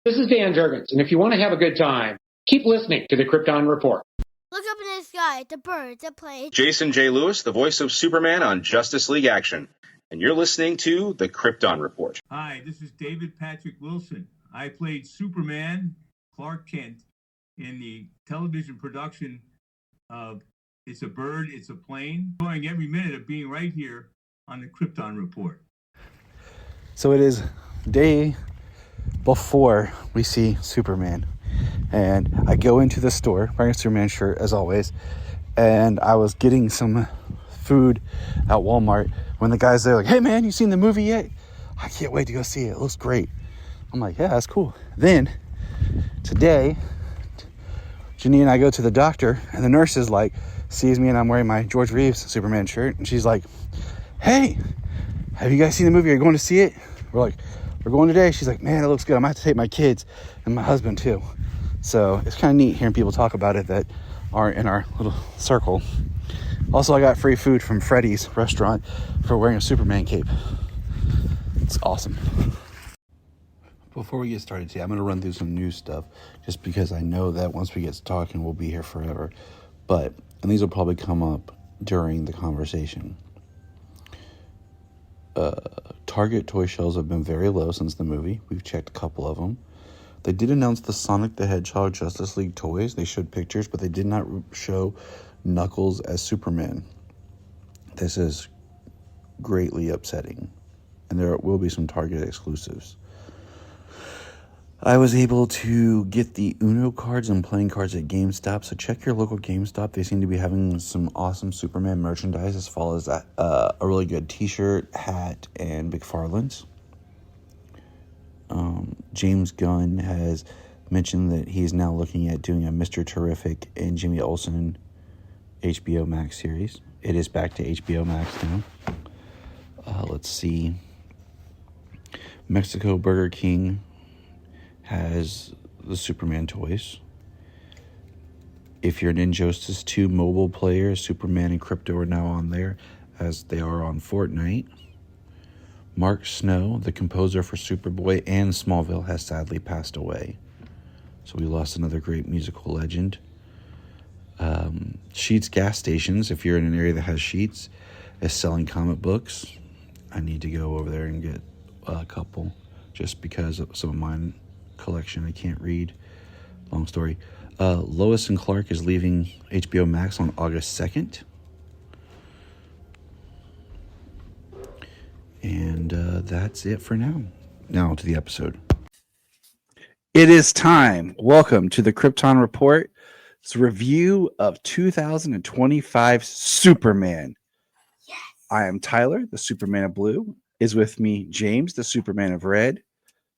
This is Dan Jurgens, and if you want to have a good time, keep listening to the Krypton Report. Look up in the sky, the birds, the planes. Jason J. Lewis, the voice of Superman on Justice League Action. And you're listening to the Krypton Report. Hi, this is David Patrick Wilson. I played Superman, Clark Kent, in the television production of It's a Bird, It's a Plane. Enjoying every minute of being right here on the Krypton Report. So it is day before we see Superman. And I go into the store wearing a Superman shirt as always. And I was getting some food at Walmart when the guy's there like, hey man, you seen the movie yet? I can't wait to go see it. It looks great. I'm like, yeah, that's cool. Then today, Janine and I go to the doctor and the nurse is like, sees me and I'm wearing my George Reeves Superman shirt. And she's like, hey, have you guys seen the movie? Are you going to see it? We're like, we're going today. She's like, man, it looks good. I'm going to have to take my kids and my husband too. So it's kind of neat hearing people talk about it that aren't in our little circle. Also, I got free food from Freddy's restaurant for wearing a Superman cape. It's awesome. Before we get started today, I'm going to run through some news stuff just because I know that once we get to talking, we'll be here forever. And these will probably come up during the conversation. Target toy shelves have been very low since the movie. We've checked a couple of them. They did announce the Sonic the Hedgehog Justice League toys. They showed pictures, but they did not show Knuckles as Superman. This is greatly upsetting. And there will be some Target exclusives. I was able to get the Uno cards and playing cards at GameStop. So check your local GameStop. They seem to be having some awesome Superman merchandise as well as a really good t-shirt, hat, and McFarlane's. James Gunn has mentioned that he is now looking at doing a Mr. Terrific and Jimmy Olsen HBO Max series. It is back to HBO Max now. Let's see. Mexico Burger King has the Superman toys. If you're an Injustice 2 mobile player, Superman and Krypto are now on there as they are on Fortnite. Mark Snow, the composer for Superboy and Smallville, has sadly passed away. So we lost another great musical legend. Sheetz gas stations, if you're in an area that has Sheetz, is selling comic books. I need to go over there and get a couple just because of some of mine collection I can't read. Long story. Lois and Clark is leaving HBO Max on August 2nd. And that's it for now. Now to the episode. It is time. Welcome to the Krypton Report. It's a review of 2025 Superman. Yes. I am Tyler, the Superman of Blue. Is with me James, the Superman of Red,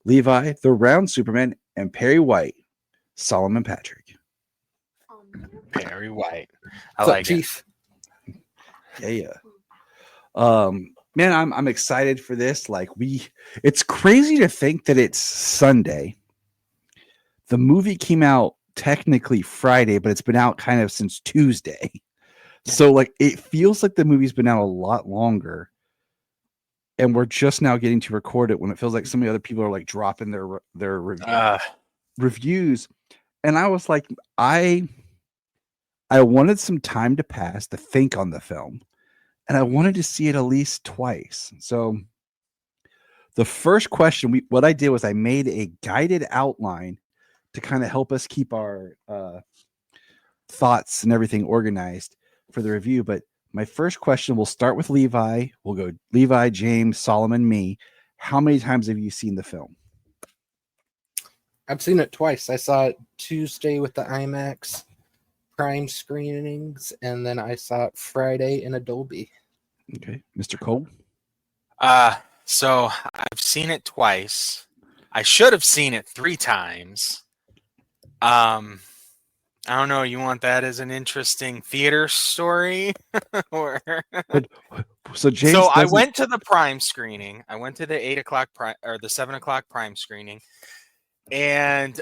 Levi, the Round Superman, and Perry White, Solomon Patrick. Perry White. I like it. Yeah. Man, I'm excited for this. It's crazy to think that it's Sunday. The movie came out technically Friday, but it's been out kind of since Tuesday. So it feels like the movie's been out a lot longer. And we're just now getting to record it when it feels like so many other people are dropping their reviews. And I was like, I wanted some time to pass to think on the film. And I wanted to see it at least twice. So the first question, what I did was I made a guided outline to kind of help us keep our thoughts and everything organized for the review. But my first question, we'll start with Levi. We'll go Levi, James, Solomon, me. How many times have you seen the film? I've seen it twice. I saw it Tuesday with the IMAX Prime screenings, and then I saw it Friday in a Dolby. Okay. Mr. Cole? So I've seen it twice. I should have seen it 3 times. I don't know. You want that as an interesting theater story? So I went to the Prime screening. I went to the 8 o'clock or the 7 o'clock Prime screening, and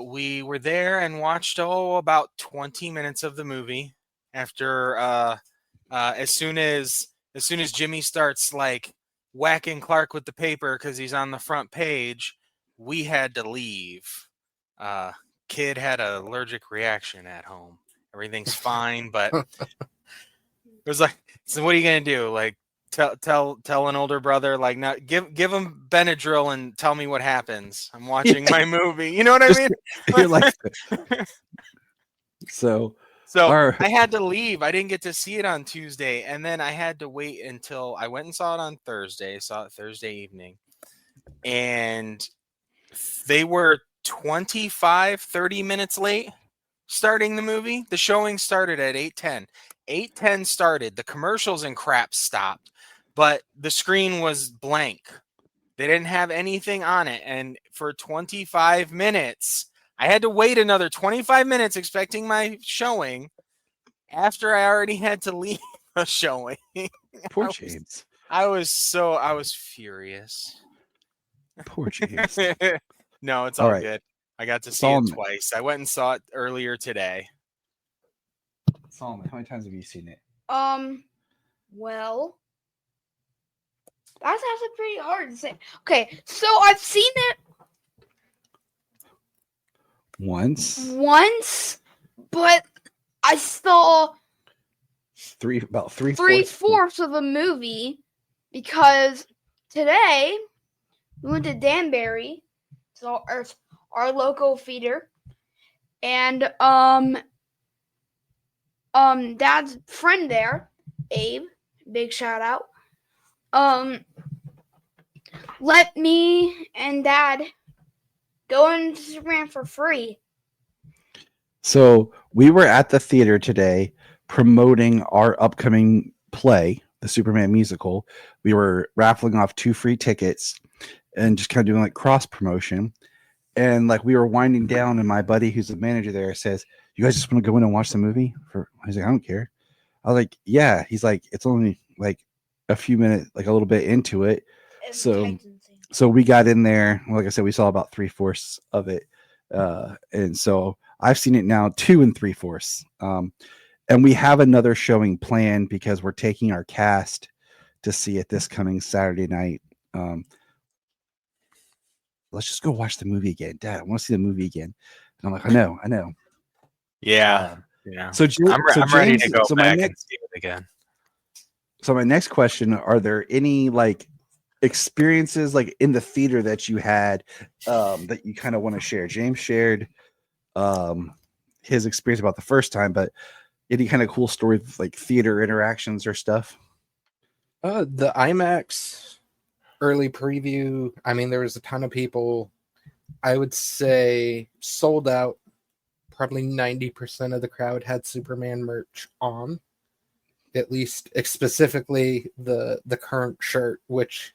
we were there and watched about 20 minutes of the movie. After as soon as Jimmy starts whacking Clark with the paper because he's on the front page, we had to leave. Kid had an allergic reaction at home. Everything's fine, but it was like, so what are you gonna do? Like, tell an older brother, like, not give him Benadryl and tell me what happens. I'm watching my movie. You know what I mean? You're like, so I had to leave. I didn't get to see it on Tuesday, and then I had to wait until I went and saw it on Thursday. Saw it Thursday evening, and they were 30 minutes late starting the movie. The showing started at 8:10. 8:10 started. The commercials and crap stopped, but the screen was blank. They didn't have anything on it, and for 25 minutes, I had to wait another 25 minutes expecting my showing after I already had to leave a showing. poor James. I was furious. Poor James. No, it's All all right. good. I got to see Solomon. it twice. I went and saw it earlier today. Solomon, how many times have you seen it? Well, that's actually pretty hard to say. Okay, so I've seen it Once, but I saw about three three-fourths of the movie because today we went to Danbury, so our local theater, and Dad's friend there, Abe, big shout out, let me and Dad go into Superman for free. So we were at the theater today promoting our upcoming play, the Superman musical. We were raffling off 2 free tickets and just kind of doing like cross promotion. And like we were winding down, and my buddy, who's the manager there, says, "You guys just want to go in and watch the movie?" I was like, "I don't care." I was like, "Yeah." He's like, "It's only like a few minutes, like a little bit into it." So we got in there. Like I said, we saw about 3/4 of it, and so I've seen it now 2 3/4. And we have another showing planned because we're taking our cast to see it this coming Saturday night. Let's just go watch the movie again, Dad. I want to see the movie again. And I'm like, I know. Yeah. So I'm ready to go back and see it again. So my next question: are there any like experiences like in the theater that you had that you kind of want to share? James shared his experience about the first time, but any kind of cool story like theater interactions or stuff? The IMAX early preview, I mean, there was a ton of people. I would say sold out. Probably 90% of the crowd had Superman merch on. At least specifically the current shirt, which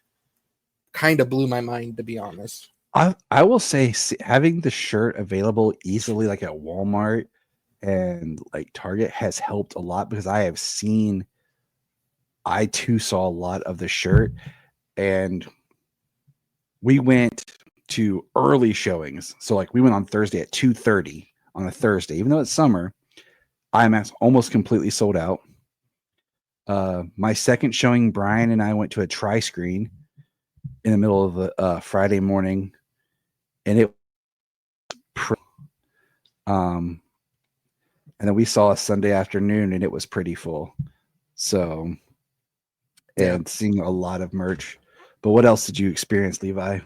kind of blew my mind, to be honest. I will say having the shirt available easily like at Walmart and like Target has helped a lot, because I too saw a lot of the shirt, and we went to early showings. So like we went on Thursday at 2:30 on a Thursday, even though it's summer. IMAX almost completely sold out. My second showing, Brian and I went to a tri-screen in the middle of the Friday morning, and it and then we saw a Sunday afternoon, and it was pretty full. So, and seeing a lot of merch. But what else did you experience, Levi?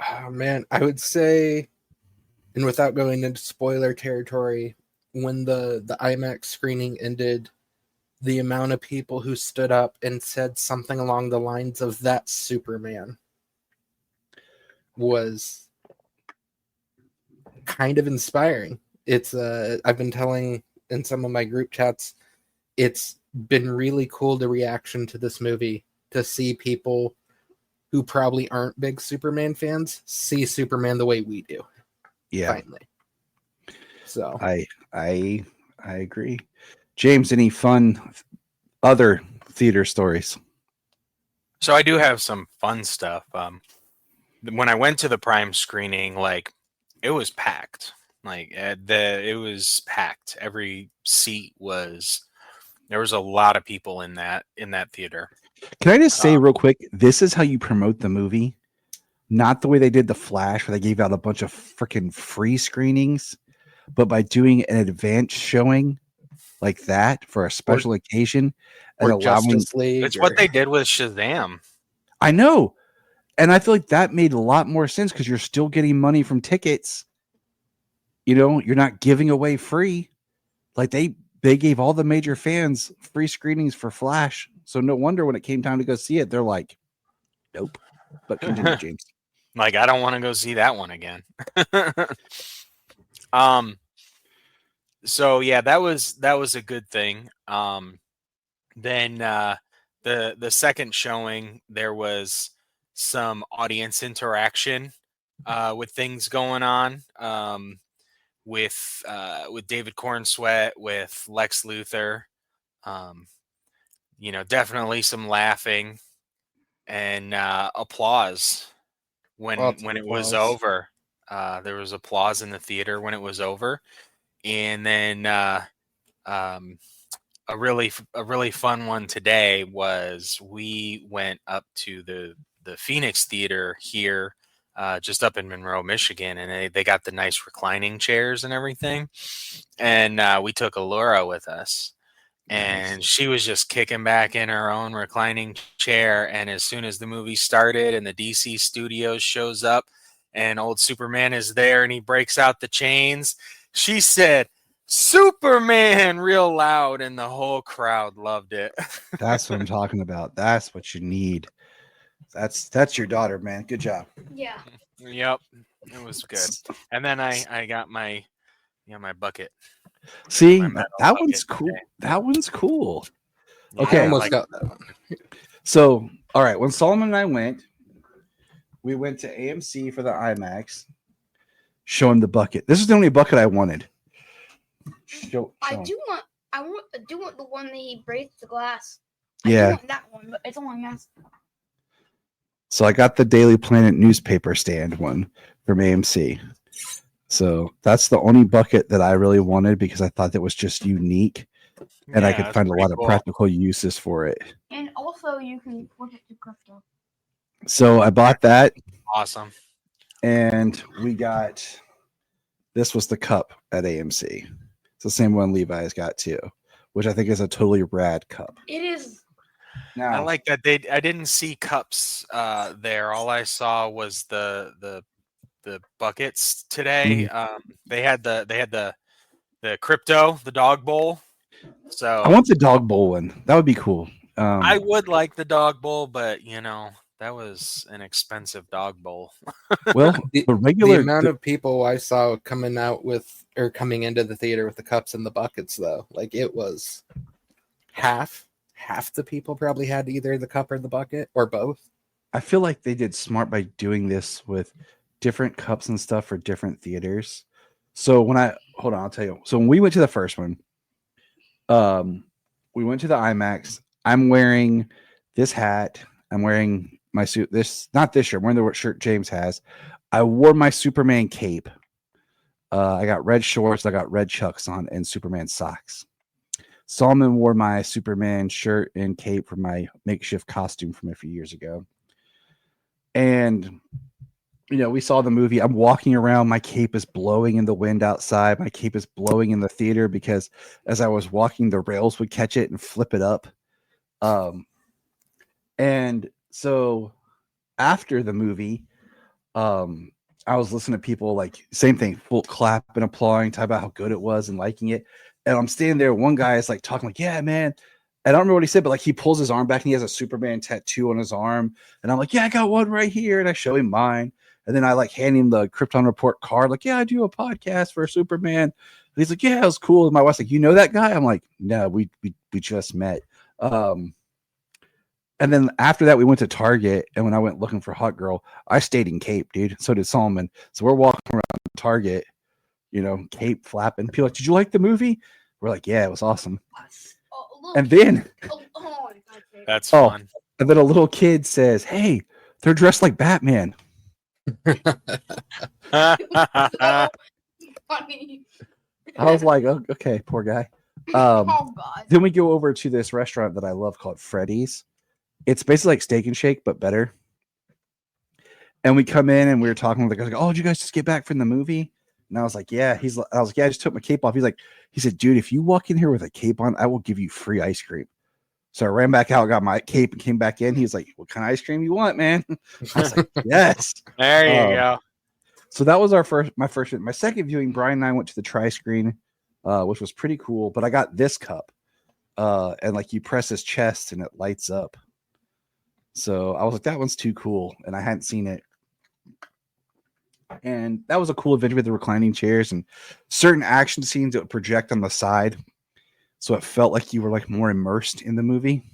Oh man, I would say, and without going into spoiler territory, when the IMAX screening ended, the amount of people who stood up and said something along the lines of "That's Superman" was kind of inspiring. It's I've been telling in some of my group chats, it's been really cool, the reaction to this movie, to see people who probably aren't big Superman fans see Superman the way we do. Yeah. Finally. So I agree. James, any fun other theater stories? So I do have some fun stuff. When I went to the Prime screening, like it was packed. Like it was packed. Every seat there was a lot of people in that theater. Can I just say real quick, this is how you promote the movie. not the way they did The Flash, where they gave out a bunch of freaking free screenings, but by doing an advanced showing like that for a special occasion and Or allowing. Justice League. It's what they did with Shazam. I know. And I feel like that made a lot more sense because you're still getting money from tickets. You know, you're not giving away free. Like they gave all the major fans free screenings for Flash. So no wonder when it came time to go see it, they're like, nope. But continue, James. Like, I don't want to go see that one again. So yeah, that was a good thing. Then the second showing, there was some audience interaction with things going on. With David Cornsweet, with Lex Luthor, definitely some laughing and applause when it was over. There was applause in the theater when it was over, and then a really fun one today was we went up to the Phoenix Theater here. Just up in Monroe, Michigan, and they got the nice reclining chairs and everything. And we took Allura with us, and she was just kicking back in her own reclining chair. And as soon as the movie started and the DC Studios shows up and old Superman is there and he breaks out the chains, she said, "Superman," real loud, and the whole crowd loved it. That's what I'm talking about. That's what you need. That's your daughter, man. Good job. Yeah. Yep, it was good. And then I got my my bucket. See, My metal that bucket one's cool. today. That one's cool. Yeah, Okay. I I almost like got that one. So, all right, when Solomon and I went, we went to AMC for the IMAX. Show him the bucket. This is the only bucket I wanted. Show I him. do want the one that he breaks the glass. Yeah. I do want that one, but it's only massive. So I got the Daily Planet newspaper stand one from AMC. So that's the only bucket that I really wanted because I thought that was just unique and I could that's find a pretty lot of cool. practical uses for it. And also, you can flip it to crypto. So I bought that Awesome. and we got this was the cup at AMC. It's the same one Levi's got too, which I think is a totally rad cup. It is. Now, I like that I didn't see cups there. All I saw was the buckets today. They had the crypto, the dog bowl. So I want the dog bowl one. That would be cool. I would like the dog bowl, but that was an expensive dog bowl. Well, The regular amount of people I saw coming into the theater with the cups and the buckets, though, like it was half the people probably had either the cup or the bucket or both. I feel like they did smart by doing this with different cups and stuff for different theaters. So I'll tell you. So when we went to the first one, we went to the IMAX. I'm wearing this hat. I'm wearing my suit. Not this shirt. I'm wearing the shirt James has. I wore my Superman cape. I got red shorts. I got red chucks on and Superman socks. Solomon wore my Superman shirt and cape for my makeshift costume from a few years ago. And, we saw the movie. I'm walking around. My cape is blowing in the wind outside. My cape is blowing in the theater because as I was walking, the rails would catch it and flip it up. And so after the movie, I was listening to people like same thing, full clap and applauding, talk about how good it was and liking it. And I'm standing there. One guy is like talking like, yeah, man. I don't remember what he said, but like he pulls his arm back and he has a Superman tattoo on his arm. And I'm like, yeah, I got one right here. And I show him mine. And then I like hand him the Krypton Report card. Like, yeah, I do a podcast for Superman. And he's like, yeah, it was cool. And my wife's like, you know that guy? I'm like, no, we just met. And then after that, we went to Target. And when I went looking for Hot Girl, I stayed in Cape, dude. So did Solomon. So we're walking around Target, Cape flapping. People are like, did you like the movie? We're like, yeah, it was awesome. Oh, look. And then, That's fun. And then a little kid says, hey, they're dressed like Batman. Funny. I was like, oh, okay, poor guy. Oh God. Then we go over to this restaurant that I love called Freddy's. It's basically like Steak and Shake, but better. And we come in and we were talking with the guy, like, oh, did you guys just get back from the movie? And I was like, yeah. I was like, yeah, I just took my cape off. He said, dude, if you walk in here with a cape on, I will give you free ice cream. So I ran back out, got my cape, and came back in. He was like, what kind of ice cream you want, man? I was like, yes. There you go. So that was my first. My second viewing, Brian and I went to the tri-screen, which was pretty cool. But I got this cup, and like you press his chest and it lights up. So I was like, that one's too cool, and I hadn't seen it. And that was a cool adventure with the reclining chairs and certain action scenes that would project on the side. So it felt like you were like more immersed in the movie.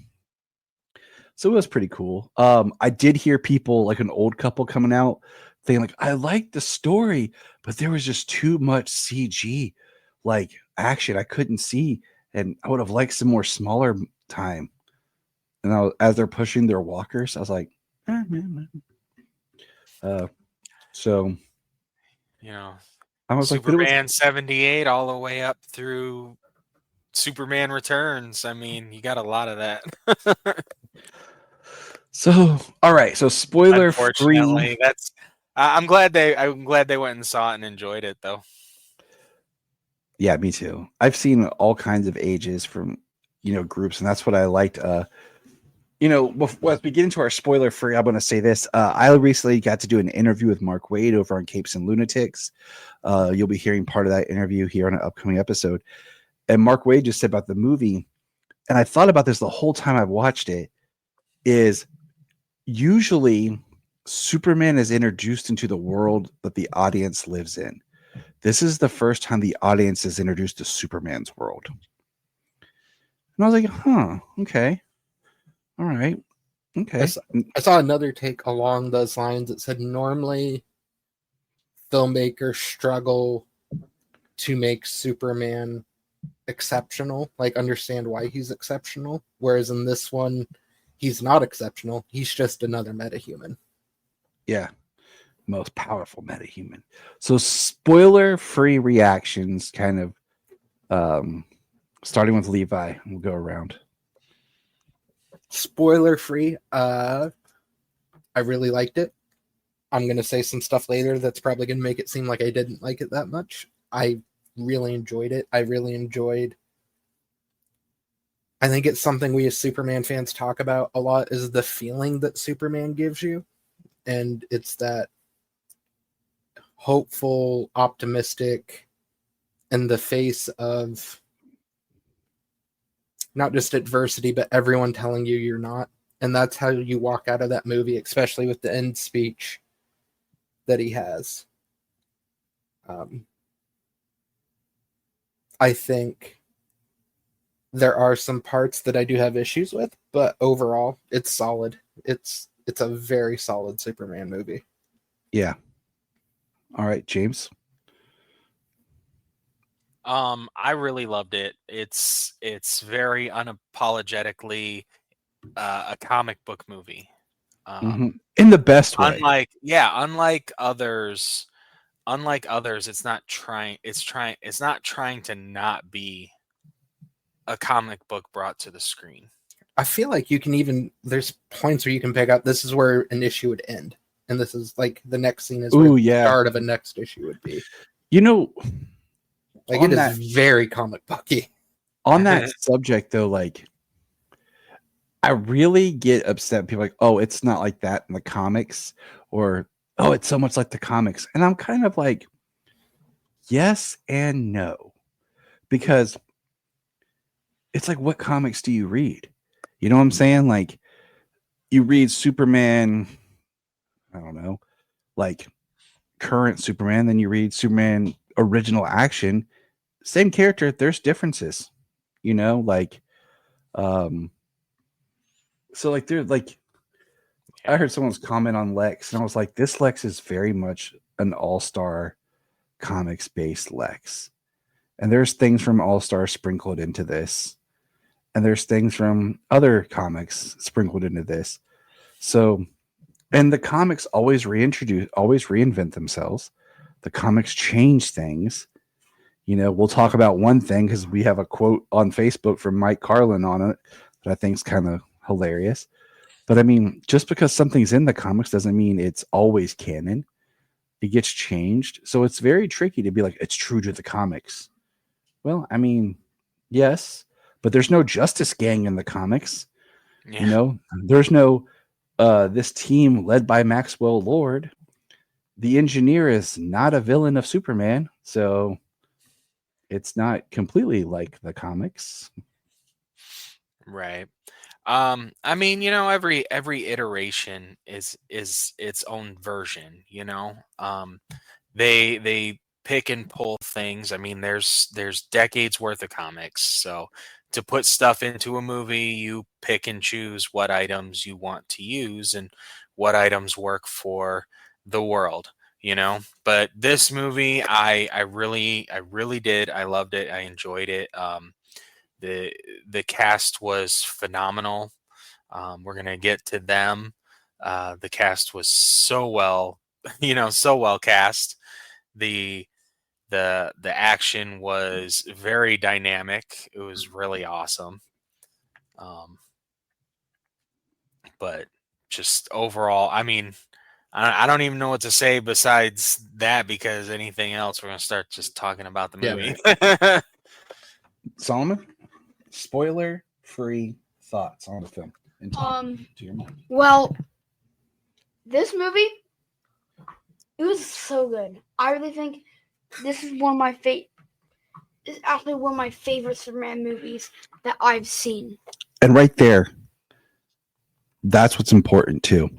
So it was pretty cool. I did hear people, like an old couple coming out saying like, I liked the story, but there was just too much CG, like action I couldn't see. And I would have liked some more smaller time. And as they're pushing their walkers, I was like, so, you know, I was Superman 78 all the way up through Superman Returns. I mean, you got a lot of that. So, all right. So, spoiler free. That's. I'm glad they went and saw it and enjoyed it, though. Yeah, me too. I've seen all kinds of ages from groups, and that's what I liked. Before, as we get into our spoiler free, I'm going to say this. I recently got to do an interview with Mark Waid over on Capes and Lunatics. You'll be hearing part of that interview here on an upcoming episode. And Mark Waid just said about the movie, and I thought about this the whole time I've watched it, is usually Superman is introduced into the world that the audience lives in. This is the first time the audience is introduced to Superman's world. And I was like, okay. All right. Okay. I saw another take along those lines that said normally filmmakers struggle to make Superman exceptional, like understand why he's exceptional. Whereas in this one, he's not exceptional. He's just another metahuman. Yeah. Most powerful metahuman. So spoiler-free reactions, kind of starting with Levi. We'll go around. Spoiler free. I really liked it. I'm going to say some stuff later that's probably going to make it seem like I didn't like it that much. I really enjoyed it. I think it's something we as Superman fans talk about a lot, is the feeling that Superman gives you. And it's that hopeful, optimistic, in the face of not just adversity, but everyone telling you you're not. And that's how you walk out of that movie, especially with the end speech that he has. I think there are some parts that I do have issues with, but overall, it's solid. It's a very solid Superman movie. Yeah. All right, James. I really loved it. It's very unapologetically a comic book movie. In the best way. Unlike others, it's not trying to not be a comic book brought to the screen. I feel like there's points where you can pick up, this is where an issue would end. And this is like the next scene is where the start of a next issue would be. Like it is very comic booky. On that subject, though, like I really get upset. People are like, oh, it's not like that in the comics, or oh, it's so much like the comics. And I'm kind of like, yes and no, because it's like, what comics do you read? You know what I'm saying? Like, you read Superman, I don't know, like current Superman, then you read Superman original action. Same character, there's differences, like, so like they're like, I heard someone's comment on Lex, and I was like, this Lex is very much an all-star comics based Lex, and there's things from All-Star sprinkled into this, and there's things from other comics sprinkled into this. So, and the comics always reinvent themselves. The comics change things. We'll talk about one thing because we have a quote on Facebook from Mike Carlin on it that I think is kind of hilarious. But I mean, just because something's in the comics doesn't mean it's always canon. It gets changed. So it's very tricky to be like, it's true to the comics. Well, I mean, yes, but there's no Justice Gang in the comics. Yeah. You know, there's no this team led by Maxwell Lord. The engineer is not a villain of Superman, so it's not completely like the comics. Right. I mean, every iteration is its own version, They pick and pull things. I mean, there's decades worth of comics. So to put stuff into a movie, you pick and choose what items you want to use and what items work for the world, But this movie, I really did. I loved it. I enjoyed it. The the cast was phenomenal. We're gonna get to them. The cast was so well, so well cast. The the action was very dynamic. It was really awesome. Um, but just overall, I mean, I don't even know what to say besides that because anything else, we're gonna start just talking about the Yeah, movie. Solomon, spoiler-free thoughts on the film and talk to your mind. Well, this movie, it was so good. I really think this is one of my This is actually one of my favorite Superman movies that I've seen. And right there, that's what's important too.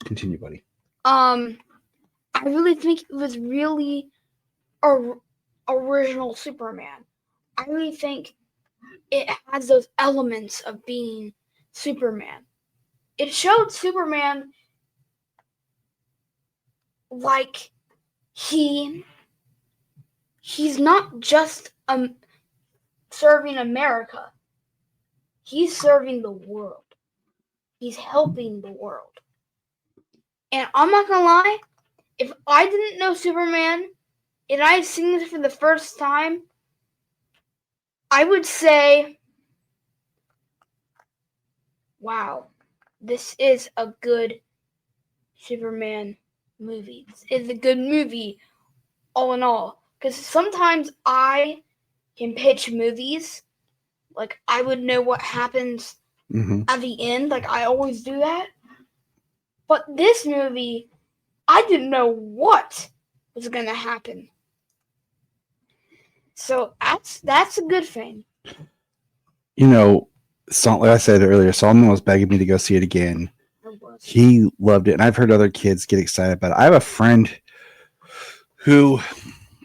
Continue, buddy. I really think it was really original Superman. I really think it has those elements of being Superman. It showed Superman like he's not just serving America. He's serving the world. He's helping the world. And I'm not gonna lie, if I didn't know Superman and I had seen this for the first time, I would say, wow, this is a good Superman movie. It's a good movie all in all. Because sometimes I can pitch movies, like I would know what happens at the end, like I always do that. But this movie, I didn't know what was going to happen. So that's a good thing. Like I said earlier, Solomon was begging me to go see it again. He loved it, and I've heard other kids get excited about it. I have a friend who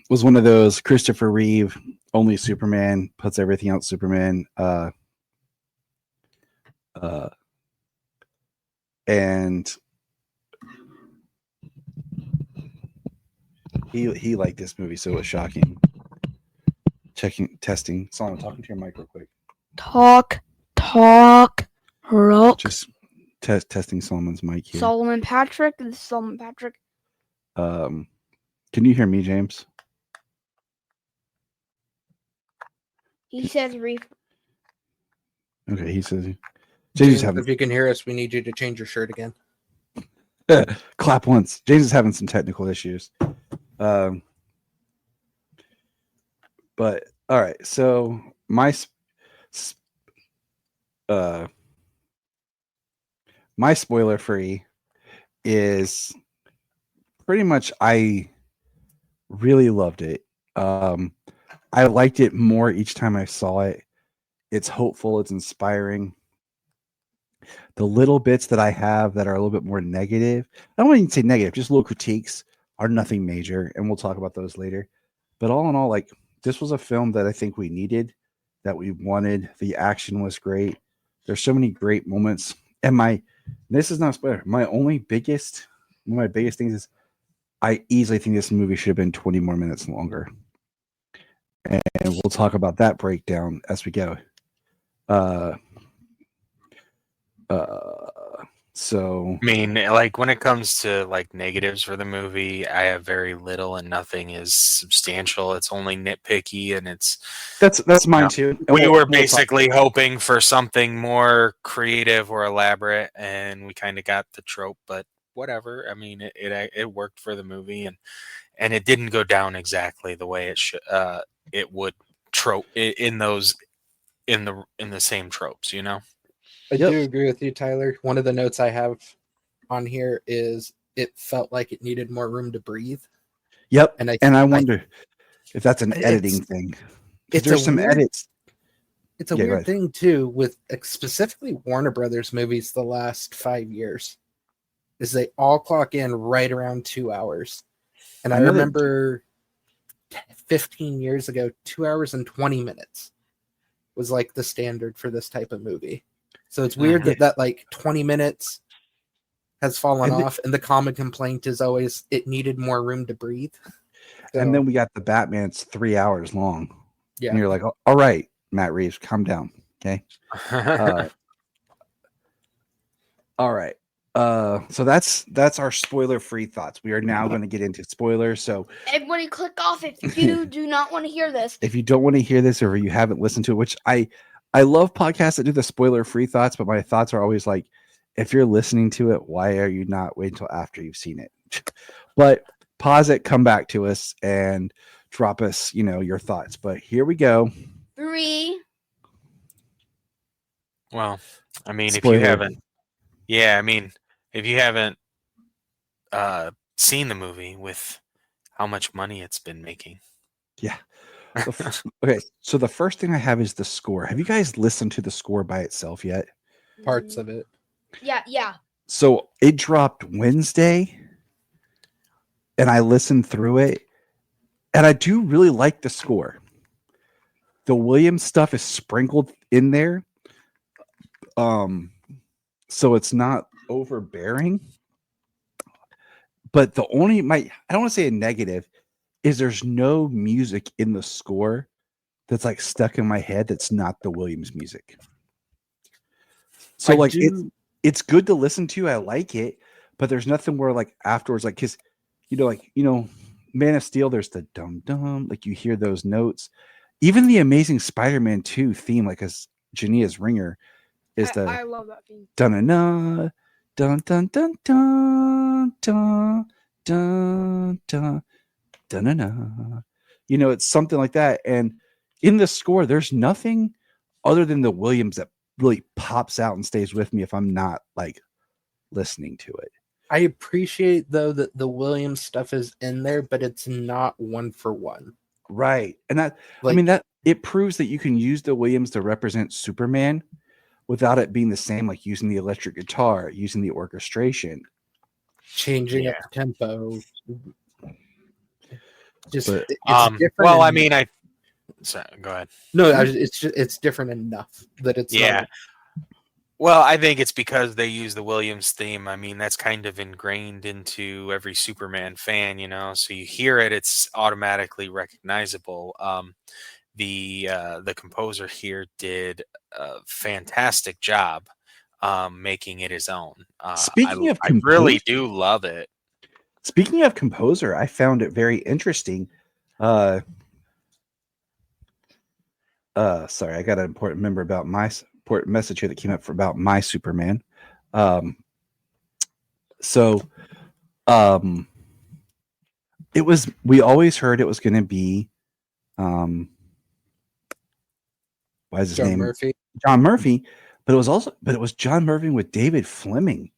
was one of those Christopher Reeve, only Superman, puts everything out Superman. And he liked this movie, so it was shocking. Testing. Solomon, talking to your mic real quick. Talk, rock. Just testing Solomon's mic here. Solomon Patrick. This is Solomon Patrick. Can you hear me, James? He says Reef. Okay, he says. James, if you can hear us, we need you to change your shirt again. Clap once. James is having some technical issues. But all right, so my spoiler free is pretty much I really loved it. I liked it more each time I saw it. It's hopeful, it's inspiring. The little bits that I have that are a little bit more negative, I don't want to even say negative, just little critiques, are nothing major, and we'll talk about those later. But all in all, like, this was a film that I think we needed, that we wanted. The action was great. There's so many great moments. And this is not a spoiler. One of my biggest things is I easily think this movie should have been 20 more minutes longer. And we'll talk about that breakdown as we go. So I mean, like when it comes to like negatives for the movie, I have very little and nothing is substantial. It's only nitpicky, and it's that's you mine know, too. And we were we'll talk. basically hoping for something more creative or elaborate, and we kind of got the trope. But whatever. I mean, it worked for the movie, and it didn't go down exactly the way it would trope in those in the same tropes. I Yep. do agree with you, Tyler. One of the notes I have on here is it felt like it needed more room to breathe. Yep. And I wonder if that's an editing thing. Because It's there's a some weird, edits. It's a Yeah, go weird ahead. thing too with specifically Warner Brothers movies the last 5 years, is they all clock in right around 2 hours. And I know that- remember 15 years ago, 2 hours and 20 minutes was like the standard for this type of movie. So it's weird that like 20 minutes has fallen off, and the common complaint is always it needed more room to breathe. So, And then we got the Batman's 3 hours long. yeah. And you're like, oh, all right, Matt Reeves, calm down. Okay. All right. So that's our spoiler-free thoughts. We are now going to get into spoilers. So Everybody click off if you do not want to hear this. if you don't want to hear this or you haven't listened to it, which I love podcasts that do the spoiler-free thoughts, but my thoughts are always like, if you're listening to it, why are you not waiting until after you've seen it? But pause it, come back to us, and drop us, your thoughts. But here we go. 3. Well, I mean, Spoiler. if you haven't seen the movie with how much money it's been making. Yeah. Okay. So the first thing I have is the score. Have you guys listened to the score by itself yet? Parts of it. Yeah. So it dropped Wednesday, and I listened through it, and I do really like the score. The Williams stuff is sprinkled in there. So it's not overbearing. But the only I don't want to say a negative is there's no music in the score that's like stuck in my head that's not the Williams music. So it's good to listen to. I like it, but there's nothing where like afterwards, like, cause Man of Steel, there's the dum dum, like you hear those notes. Even the Amazing Spider-Man 2 theme, like as Jania's ringer, is I love that theme. dun dun dun dun dun dun dun dun dun dun dun. It's something like that. And in the score, there's nothing other than the Williams that really pops out and stays with me if I'm not like listening to it. I appreciate though that the Williams stuff is in there, but it's not one for one. Right. And that it proves that you can use the Williams to represent Superman without it being the same, like using the electric guitar, using the orchestration, changing up the tempo. Just but, it's different. Well, I mean, go ahead. No, it's different enough that it's yeah. Well, I think it's because they use the Williams theme. I mean, that's kind of ingrained into every Superman fan, So you hear it, it's automatically recognizable. The composer here did a fantastic job making it his own. Speaking of I really do love it. Speaking of composer, I found it very interesting. Sorry, I got an important important message here that came up about my Superman. We always heard it was going to be, why is his name? John Murphy, but it was John Murphy with David Fleming.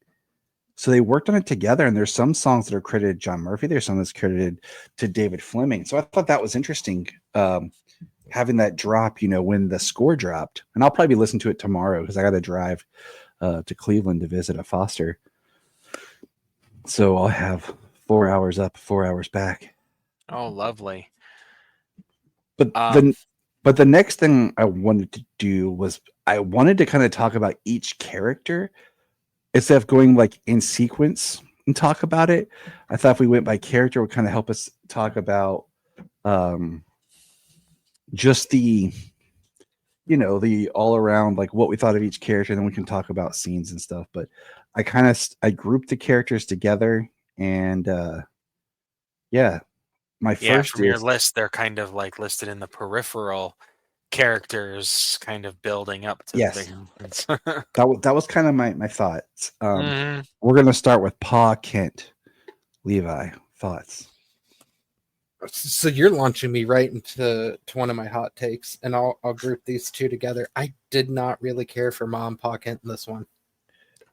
So they worked on it together, and there's some songs that are credited John Murphy. There's some that's credited to David Fleming. So I thought that was interesting, having that drop, when the score dropped. And I'll probably listen to it tomorrow because I got to drive to Cleveland to visit a foster. So I'll have 4 hours up, 4 hours back. Oh, lovely. But the next thing I wanted to do was I wanted to kind of talk about each character instead of going like in sequence and talk about it. I thought if we went by character, it would kind of help us talk about just the all around, like what we thought of each character. And then we can talk about scenes and stuff. But I grouped the characters together, and yeah, my Yeah, first from your is list, they're kind of like listed in the peripheral characters, kind of building up to the yes. big ones. That was kind of my thoughts. Mhm. We're gonna start with Pa Kent. Levi, thoughts? So you're launching me right into one of my hot takes, and I'll group these two together. I did not really care for Mom Pocket in this one.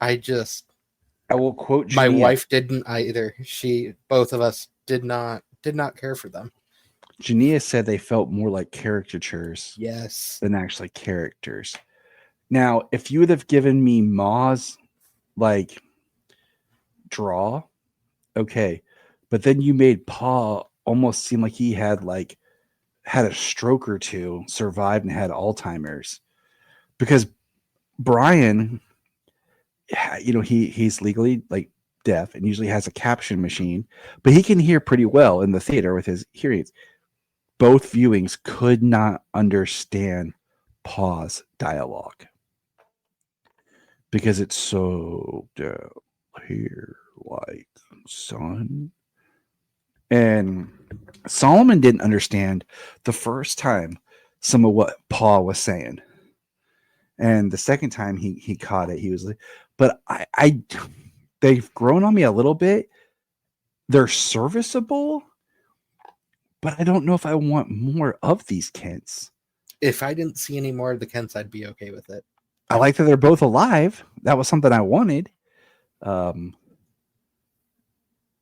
I will quote my Jania. wife didn't either. Both of us did not care for them. Jania said they felt more like caricatures Yes. than actually characters. Now, if you would have given me Ma's like draw, okay, but then you made Pa almost seem like he had a stroke or two, survived, and had Alzheimer's, because Brian, he's legally like deaf and usually has a caption machine, but he can hear pretty well in the theater with his hearing aids. Both viewings could not understand Pa's dialogue because it's so down here, like, son. And Solomon didn't understand the first time some of what Pa was saying. And the second time he caught it, he was like, but I they've grown on me a little bit. They're serviceable, but I don't know if I want more of these Kents. If I didn't see any more of the Kents, I'd be okay with it. I like that they're both alive. That was something I wanted.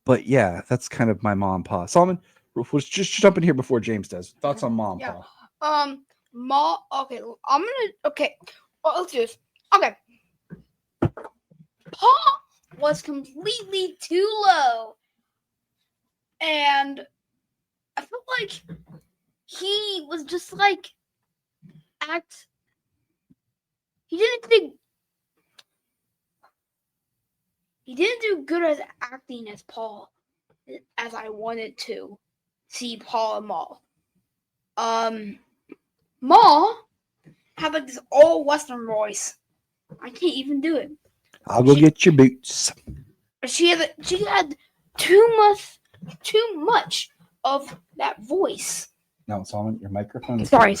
But yeah, that's kind of my mom and Pa. Solomon, let's just jump in here before James does. Thoughts on mom and Pa? Ma. Okay, I'm gonna. Okay, well, let's do this. Okay, Pa was completely too low, and I felt like he was just like He didn't do good as acting as Paul, as I wanted to see Paul and Maul. Maul had like this all Western voice. I can't even do it. I'll go get your boots. She had too much of that voice. No, Solomon, your microphone. Sorry.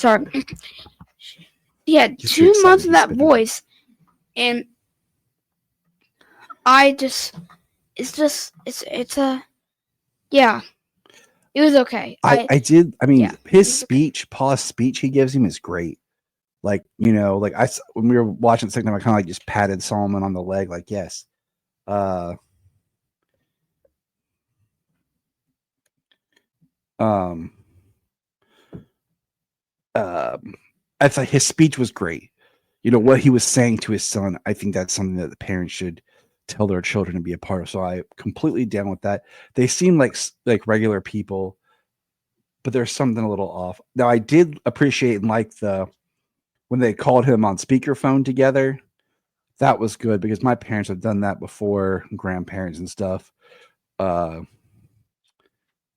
She had too much of that voice, and yeah. It was okay. His speech, Pa's speech he gives him is great. Like, when we were watching the second time, I kind of like just patted Solomon on the leg, like, yes. I thought his speech was great. What he was saying to his son, I think that's something that the parents should tell their children to be a part of. So I completely down with that. They seem like regular people, but there's something a little off. Now, I did appreciate and like when they called him on speakerphone together. That was good because my parents have done that before, grandparents and stuff.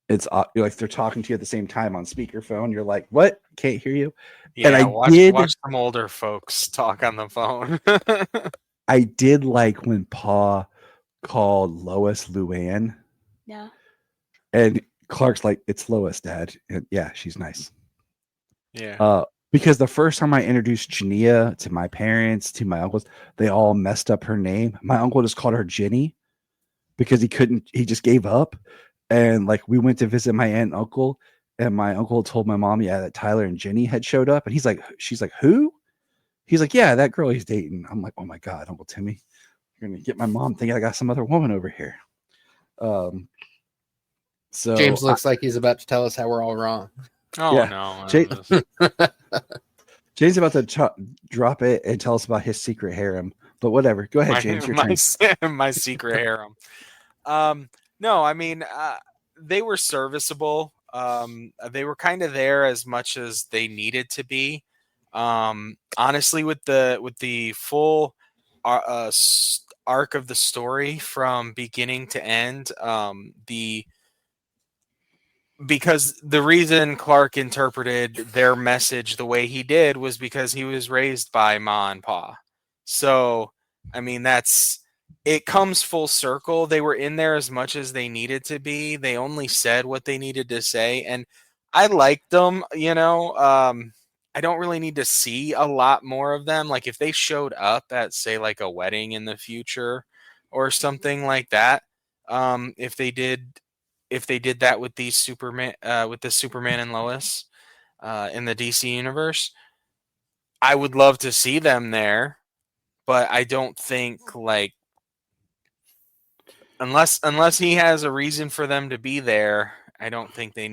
It's like they're talking to you at the same time on speakerphone. You're like, what? Can't hear you. Yeah, and watch some older folks talk on the phone. I did like when Pa called Lois Luann. Yeah. And Clark's like, it's Lois, Dad. And yeah, she's nice. Yeah. Because the first time I introduced Jania to my parents, to my uncles, they all messed up her name. My uncle just called her Jenny because he just gave up. And like we went to visit my aunt and uncle, and my uncle told my mom, that Tyler and Jenny had showed up. And she's like, who? He's like, yeah, that girl he's dating. I'm like, oh my God, Uncle Timmy, you're gonna get my mom thinking I got some other woman over here. So James looks like he's about to tell us how we're all wrong. Oh yeah. No. James about to drop it and tell us about his secret harem. But whatever. Go ahead, James. Your turn. My secret harem. No, I mean, they were serviceable. They were kind of there as much as they needed to be. Honestly, with the full arc of the story from beginning to end, because the reason Clark interpreted their message the way he did was because he was raised by Ma and Pa. So, I mean, that's it comes full circle. They were in there as much as they needed to be. They only said what they needed to say, and I liked them. I don't really need to see a lot more of them. Like if they showed up at, say, like a wedding in the future or something like that. If they did that with these with the Superman and Lois in the DC universe, I would love to see them there. But I don't think like unless he has a reason for them to be there, I don't think they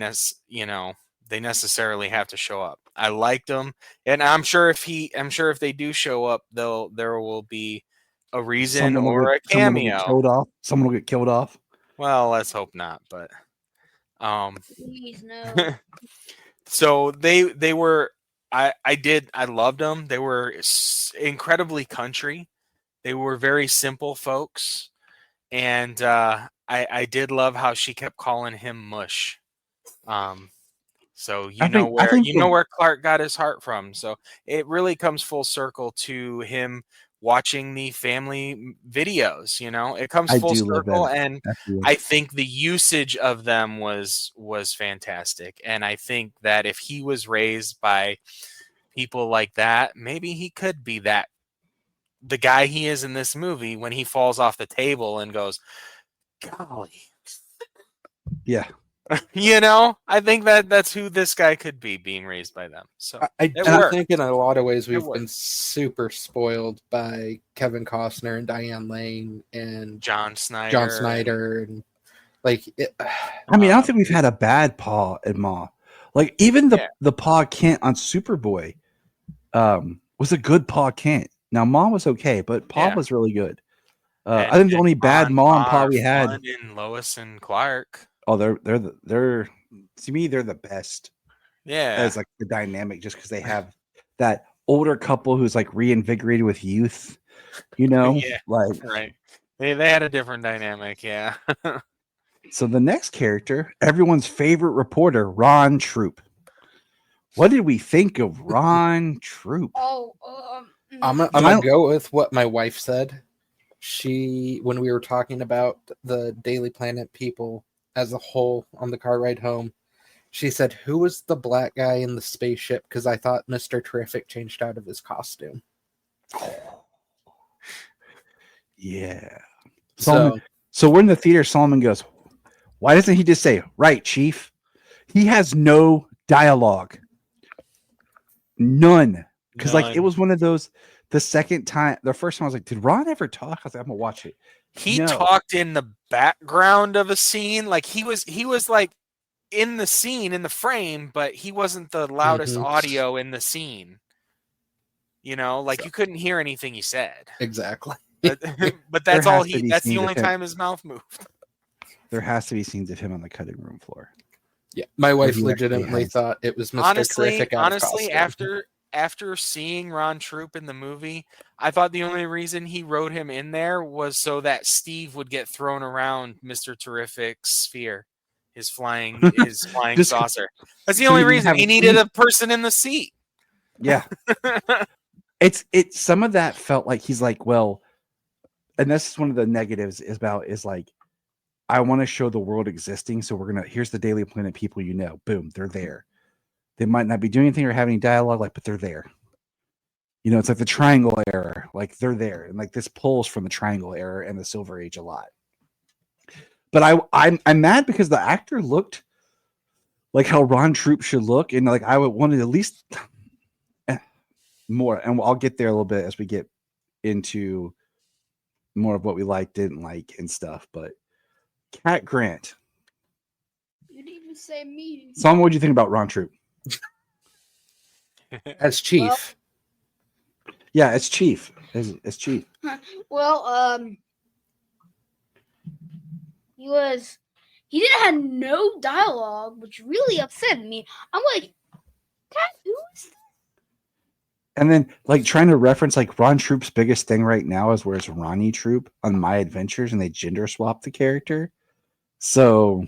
necessarily have to show up. I liked them, and I'm sure if they do show up, there will be a reason or a someone will get cameo. killed off. Someone will get killed off. Well, let's hope not, but Please no. so they were I loved them. They were incredibly country. They were very simple folks. And I did love how she kept calling him Mush. So you know where Clark got his heart from. So it really comes full circle to him watching the family videos. It comes full circle, and I think the usage of them was fantastic. And I think that if he was raised by people like that, maybe he could be the guy he is in this movie when he falls off the table and goes, golly. Yeah. I think that's who this guy could be, being raised by them. So I think in a lot of ways we've been super spoiled by Kevin Costner and Diane Lane and John Snyder. And like it, I mean, I don't think we've had a bad Pa and Ma. Like even the Pa Kent on Superboy was a good Pa Kent. Now, Mom was okay, but Pa was really good. I think the only bad Ma and Pa we had in Lois and Clark. Oh, they're to me they're the best. Yeah, as like the dynamic, just because they have that older couple who's like reinvigorated with youth. Like right. They had a different dynamic. Yeah. So the next character, everyone's favorite reporter, Ron Troop. What did we think of Ron Troop? I'm gonna go with what my wife said. When we were talking about the Daily Planet people as a whole on the car ride home, she said, "Who was the black guy in the spaceship?" Because I thought Mr. Terrific changed out of his costume. Yeah. So we're in the theater. Solomon goes, "Why doesn't he just say, 'Right, Chief'? He has no dialogue. None." Because like it was one of those. The first time I was like, "Did Ron ever talk?" I was like, "I'm gonna watch it." He talked in the background of a scene, like he was like in the scene, in the frame, but he wasn't the loudest audio in the scene. You couldn't hear anything he said. Exactly. But that's all that's the only time his mouth moved. There has to be scenes of him on the cutting room floor. Yeah, my wife legitimately thought it was Mr. Terrific. Honestly, after seeing Ron Troop in the movie, I thought the only reason he wrote him in there was so that Steve would get thrown around Mr. Terrific's sphere, his flying saucer. That's the only reason. He needed a person in the seat. Yeah. It's some of that felt like he's like, well, and that's one of the negatives is like, I want to show the world existing, so here's the Daily Planet people, boom, they're there. They might not be doing anything or having dialogue, but they're there. It's like the Triangle Era, like they're there, and like this pulls from the Triangle Era and the Silver Age a lot. But I'm mad because the actor looked like how Ron Troop should look, and like I would want to at least more, and I'll get there a little bit as we get into more of what we like, didn't like, and stuff. But Cat Grant, You didn't even say me. Solomon, what do you think about Ron Troop? As Chief. Yeah, as Chief. As Chief. Well, he didn't have no dialogue, which really upset me. I'm like, who is that? And then like trying to reference like Ron Troop's biggest thing right now is where it's Ronnie Troop on My Adventures, and they gender swap the character. So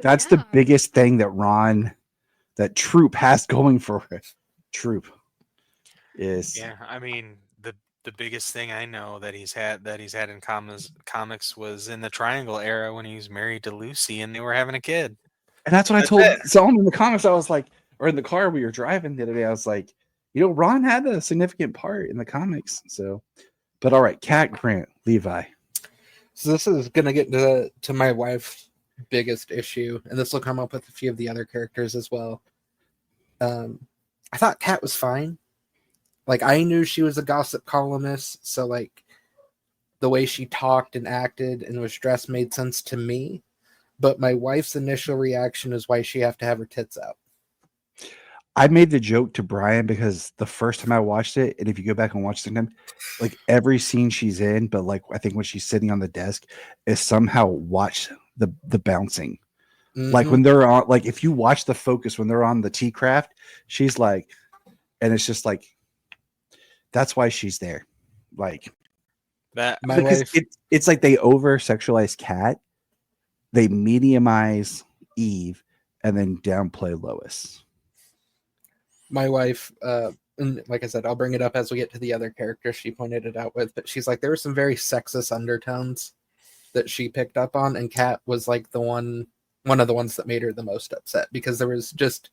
that's the biggest thing that Troop has going for it. Troop is I mean The biggest thing I know that he's had in comics was in the Triangle era when he was married to Lucy and they were having a kid. And that's what I That's told it. someone in the comics. I was like, or in the car we were driving the other day, I was like, Ron had a significant part in the comics. So, but all right, Cat Grant, Levi. So this is gonna get to my wife's biggest issue, and this will come up with a few of the other characters as well. I thought Kat was fine. Like, I knew she was a gossip columnist, so like the way she talked and acted and was dressed made sense to me. But my wife's initial reaction is, why she have to have her tits out? I made the joke to Brian because the first time I watched it, and if you go back and watch the time, like every scene she's in, but like I think when she's sitting on the desk, is somehow watch the bouncing. Mm-hmm. Like when they're on, like if you watch the focus when they're on the T craft, she's like, and it's just like, that's why she's there. Like That My because wife, it's like they over sexualize Kat, they mediumize Eve, and then downplay Lois. my wife, and like I said, I'll bring it up as we get to the other characters she pointed it out with, but she's like, there were some very sexist undertones that she picked up on, and Kat was like one of the ones that made her the most upset, because there was just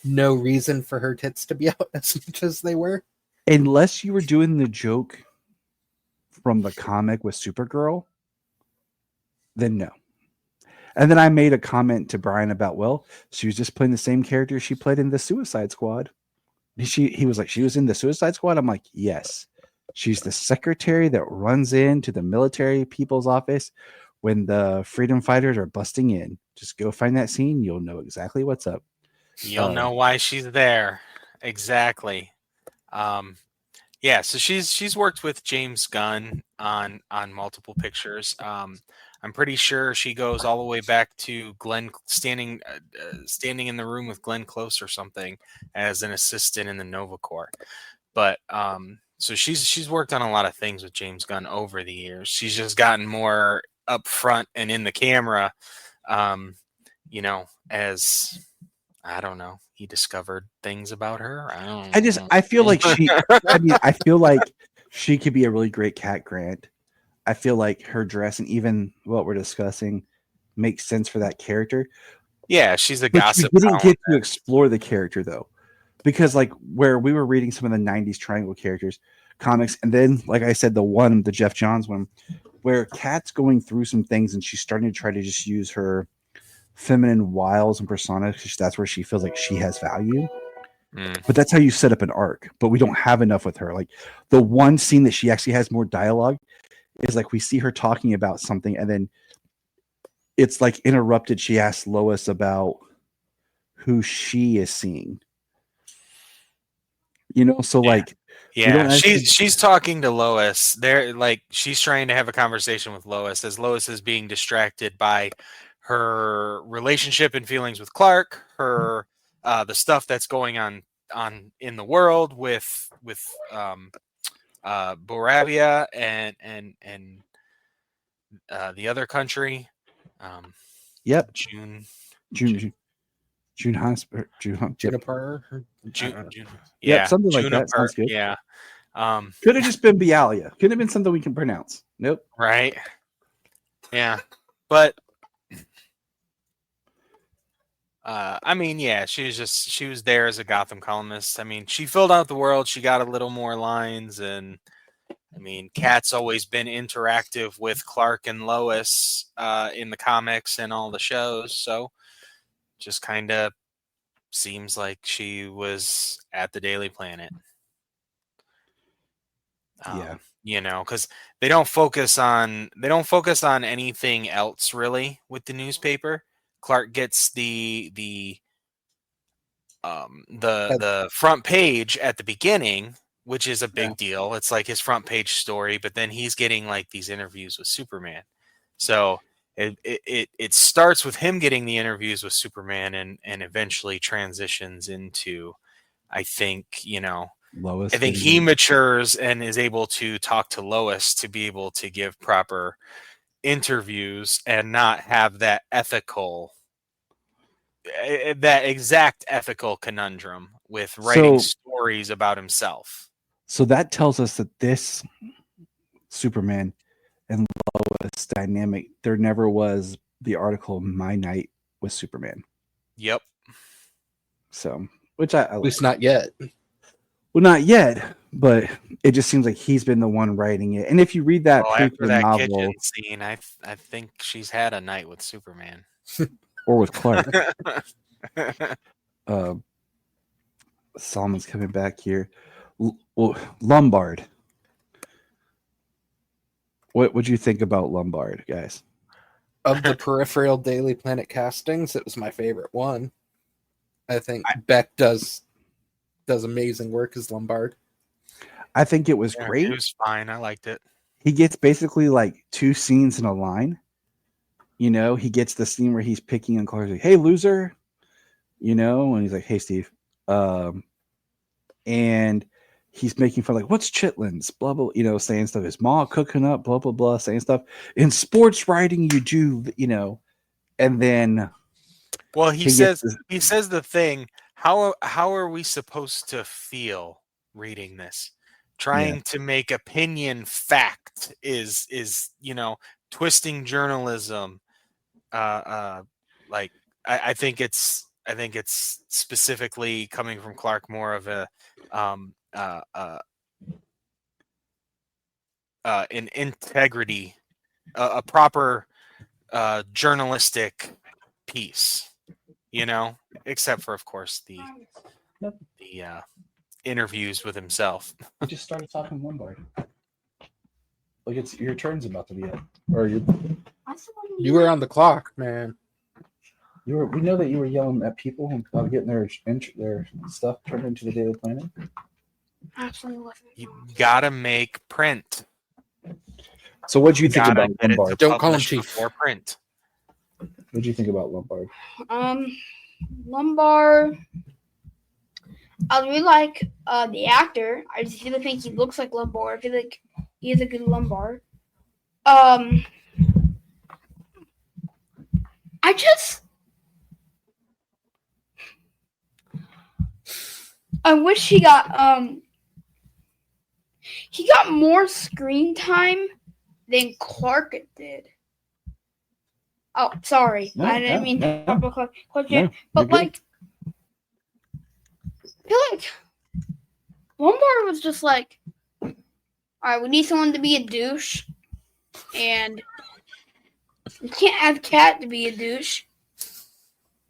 no reason for her tits to be out as much as they were. Unless you were doing the joke from the comic with Supergirl, then no. And then I made a comment to Brian about, well, she was just playing the same character she played in the Suicide Squad. He was like, she was in the Suicide Squad? I'm like, yes. She's the secretary that runs into the military people's office when the freedom fighters are busting in. Just go find that scene. You'll know exactly what's up. you'll know why she's there. Exactly. Yeah, so she's worked with James Gunn on multiple pictures. I'm pretty sure she goes all the way back to Glenn standing in the room with Glenn Close or something as an assistant in the Nova Corps. But so she's worked on a lot of things with James Gunn over the years. She's just gotten more up front and in the camera, as I don't know, he discovered things about her. I feel like I feel like she could be a really great Cat Grant. I feel like her dress and even what we're discussing makes sense for that character. Yeah, she's a But gossip. you didn't get to explore the character though, because like where we were reading some of the '90s Triangle characters comics, and then like I said, the Jeff Johns one, where Kat's going through some things and she's starting to try to just use her feminine wiles and persona because that's where she feels like she has value. But that's how you set up an arc. But we don't have enough with her. Like the one scene that she actually has more dialogue is like we see her talking about something and then it's like interrupted. She asks Lois about who she is seeing. So like she's talking to Lois. They're like she's trying to have a conversation with Lois as Lois is being distracted by her relationship and feelings with Clark, her the stuff that's going on in the world with Boravia and the other country. Yep. Juniper. Yeah, something like that sounds good. Yeah. Could have just been Bialia. Could have been something we can pronounce. Nope. Right. Yeah. But I mean, yeah, she was there as a Gotham columnist. I mean, she filled out the world. She got a little more lines, and I mean, Kat's always been interactive with Clark and Lois in the comics and all the shows. So, just kind of seems like she was at the Daily Planet. Because they don't focus on anything else really with the newspaper. Clark gets the front page at the beginning, which is a big deal. It's like his front page story, but then he's getting like these interviews with Superman. So it starts with him getting the interviews with Superman and eventually transitions into, I think, Lois. I think he matures and is able to talk to Lois to be able to give proper interviews and not have that exact ethical conundrum with writing stories about himself. So that tells us that this Superman and Lois dynamic, there never was the article My Night with Superman. Yep. So, which I At least not yet. well, not yet, but it just seems like he's been the one writing it. And if you read that Well, after prequel that novel, kitchen scene, I think she's had a night with Superman. or with Clark, Solomon's coming back here. Lombard. What would you think about Lombard, guys? Of the peripheral Daily Planet castings, it was my favorite one. I think Beck does amazing work as Lombard. I think it was Yeah, great. it was fine. I liked it. He gets basically like 2 scenes in a line. You know, he gets the scene where he's picking on Clark, like, "Hey, loser," you know, and he's like, "Hey, Steve," and he's making fun, like, "What's chitlins?" Blah blah, you know, saying stuff. His mom cooking up, blah blah blah, saying stuff. In sports writing, you do, you know, and then Well, he he says gets he says the thing. How are we supposed to feel reading this? Trying to make opinion fact is twisting journalism. Like I think it's specifically coming from Clark more of a an integrity, a proper journalistic piece. Except for, of course, the interviews with himself. we just started talking Lombard. Like, it's your turn's about to be up, or you were on the clock, man. we know that you were yelling at people about getting their stuff turned into the Daily Planet. Absolutely. You gotta make print. So, what do you think Gotta about get it to Lombard? Don't call him publish chief. before print. What do you think about Lombard? Lombard. I really like the actor. I just really think he looks like Lombard. I feel like he is a good Lombard. I wish he got more screen time than Clark did. Oh, sorry. No, I didn't no, mean no. to Clark, No, but you're like, I feel like Lombard was just like, all right, we need someone to be a douche, and we can't have Kat to be a douche.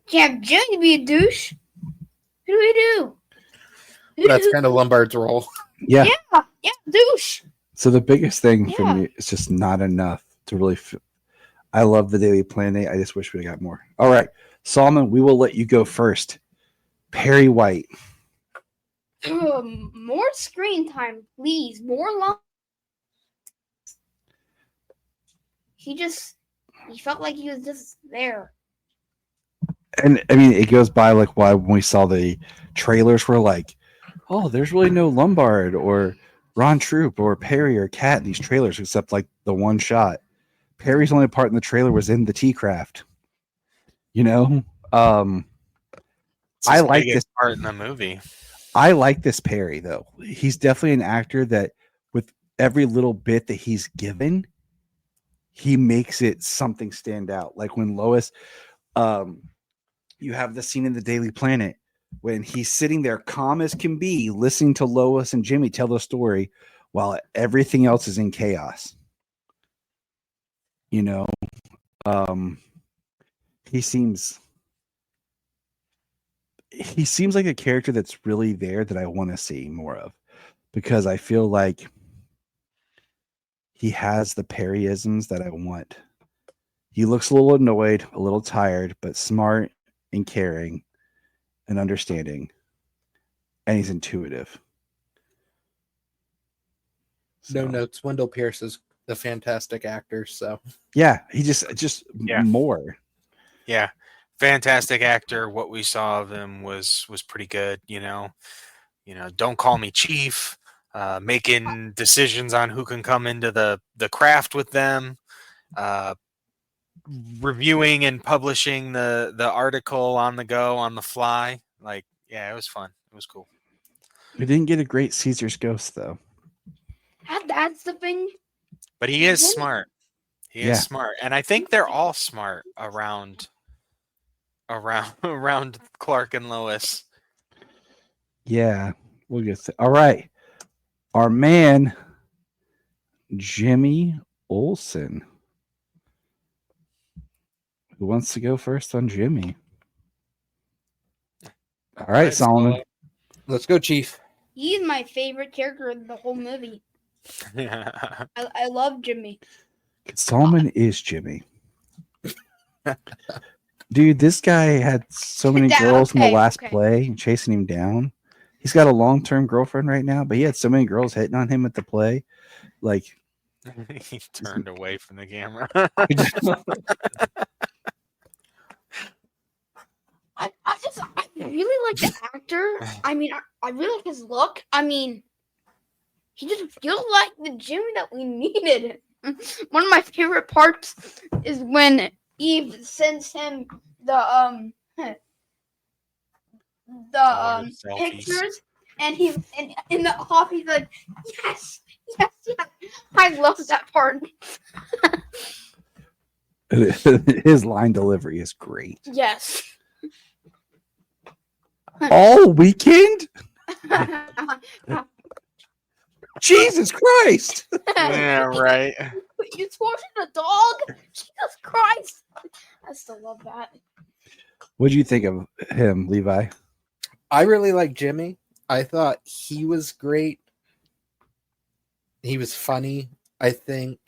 Can't have Jimmy to be a douche. Who do we do? That's kind of Lombard's role. Yeah. Yeah, douche. So the biggest thing for Yeah. me is just not enough to really. I love the Daily Planet. I just wish we got more. All right, Solomon, we will let you go first. Perry White. More screen time, please. More long. He felt like he was just there. And I mean, it goes by like why when we saw the trailers, we're like, oh, there's really no Lombard or Ron Troop or Perry or Cat in these trailers, except like the one shot. Perry's only part in the trailer was in the T-Craft. You know, It's I his like biggest this part in the movie. I like this Perry though. He's definitely an actor that, with every little bit that he's given, he makes it something stand out. Like when Lois, you have the scene in the Daily Planet when he's sitting there calm as can be, listening to Lois and Jimmy tell the story while everything else is in chaos. You know, he seems like a character that's really there that I want to see more of, because I feel like he has the Perryisms that I want. He looks a little annoyed, a little tired, but smart and caring and understanding, and he's intuitive. No notes. Wendell Pierce is a fantastic actor. So yeah, he just more. Yeah, fantastic actor. What we saw of him was pretty good. Don't call me chief. Making decisions on who can come into the craft with them. Reviewing and publishing the article on the go, on the fly. Like, yeah, it was fun. It was cool. We didn't get a great Caesar's Ghost though. That's the thing. But he is Jimmy- smart. He Yeah. is smart, and I think they're all smart around around Clark and Lois. Yeah, we'll get all right. Our man, Jimmy Olsen. Who wants to go first on Jimmy? All right, Solomon. Let's go, Chief. He's my favorite character in the whole movie. Yeah. I love Jimmy. Solomon is Jimmy. Dude, this guy had so many girls in the last play chasing him down. He's got a long-term girlfriend right now, but he had so many girls hitting on him at the play. Like, He turned away from the camera. I really like the actor. I mean, I really like his look. I mean, he just feels like the Jimmy that we needed. One of my favorite parts is when Eve sends him the selfies. pictures, and he and in the off he's like, yes. I love that part. his line delivery is great. Yes. All weekend? Jesus Christ! Yeah, right. You tortured a dog? Jesus Christ! I still love that. What do you think of him, Levi? I really like Jimmy. I thought he was great. He was funny. I think.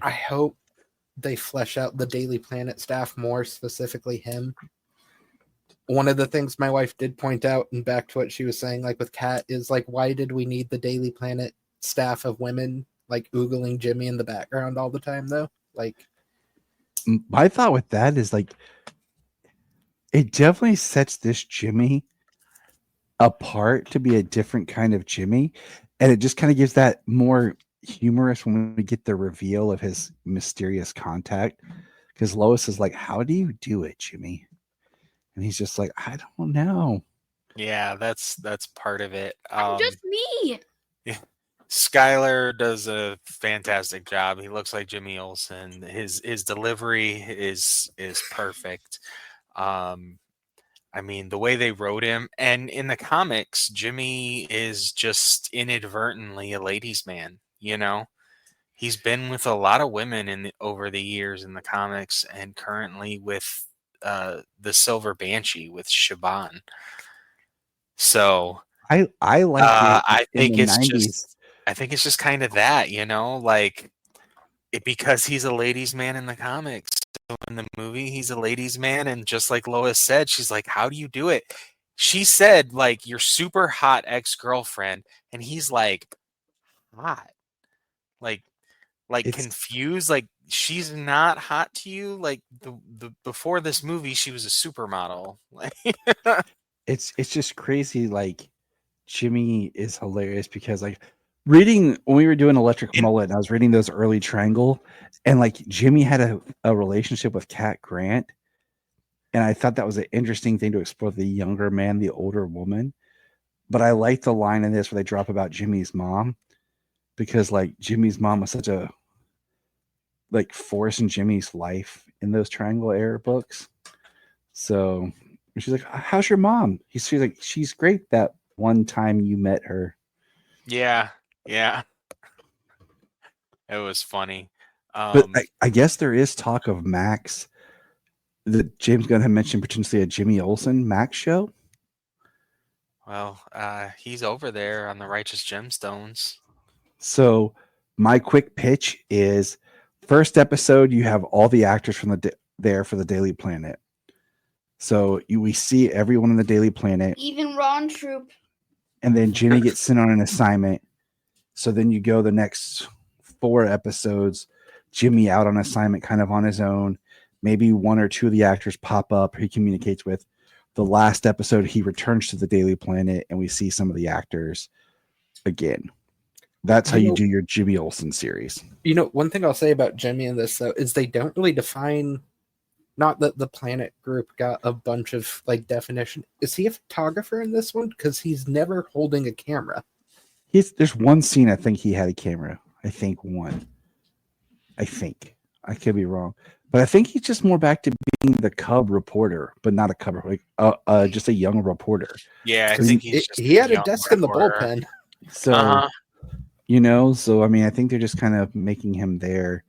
I hope they flesh out the Daily Planet staff more, specifically him. One of the things my wife did point out, and back to what she was saying, like with Kat, is like, why did we need the Daily Planet staff of women like oogling Jimmy in the background all the time, though? Like, my thought with that is like, it definitely sets this Jimmy apart to be a different kind of Jimmy, and it just kind of gives that more humorous when we get the reveal of his mysterious contact, because Lois is like, how do you do it, Jimmy? And he's just like, I don't know. Yeah, that's part of it. I'm just me. Yeah. Skylar does a fantastic job. He looks like Jimmy Olsen. His delivery is perfect. I mean, the way they wrote him, and in the comics, Jimmy is just inadvertently a ladies' man. You know, he's been with a lot of women over the years in the comics, and currently with the Silver Banshee with Shaban. So I like I think it's 90s. I think it's just kind of that, you know, like because he's a ladies' man in the comics. So in the movie, he's a ladies' man, and just like Lois said, she's like, "How do you do it?" She said, "Like your super hot ex-girlfriend," and he's like, "Hot." Like confused, like she's not hot to you. Like the before this movie, she was a supermodel. Like it's just crazy. Like Jimmy is hilarious because like reading when we were doing Electric Mullet, and I was reading those early Triangle, and like Jimmy had a relationship with Cat Grant, and I thought that was an interesting thing to explore, the younger man, the older woman. But I like the line in this where they drop about Jimmy's mom, because like Jimmy's mom was such a like force in Jimmy's life in those Triangle era books. So she's like, how's your mom? She's like, she's great. That one time you met her. yeah. It was funny. But I guess there is talk of Max, that James Gunn had mentioned, potentially a Jimmy Olsen Max show. Well, he's over there on the Righteous Gemstones. So my quick pitch is, first episode, you have all the actors from there for the Daily Planet. So we see everyone in the Daily Planet. Even Ron Troop. And then Jimmy gets sent on an assignment. So then you go the next 4 episodes, Jimmy out on assignment kind of on his own. Maybe 1 or 2 of the actors pop up he communicates with. The last episode, he returns to the Daily Planet and we see some of the actors again. That's how you do your Jimmy Olsen series. You know, one thing I'll say about Jimmy in this, though, is they don't really define Not that the Planet group got a bunch of like definition. Is he a photographer in this one? Because he's never holding a camera. There's one scene I think he had a camera. I think one. I think I could be wrong, but I think he's just more back to being the cub reporter, but not a cub, like just a young reporter. Yeah, I 'Cause think he's just he had a young desk in the reporter. bullpen. So so I mean, I think they're just kind of making him there,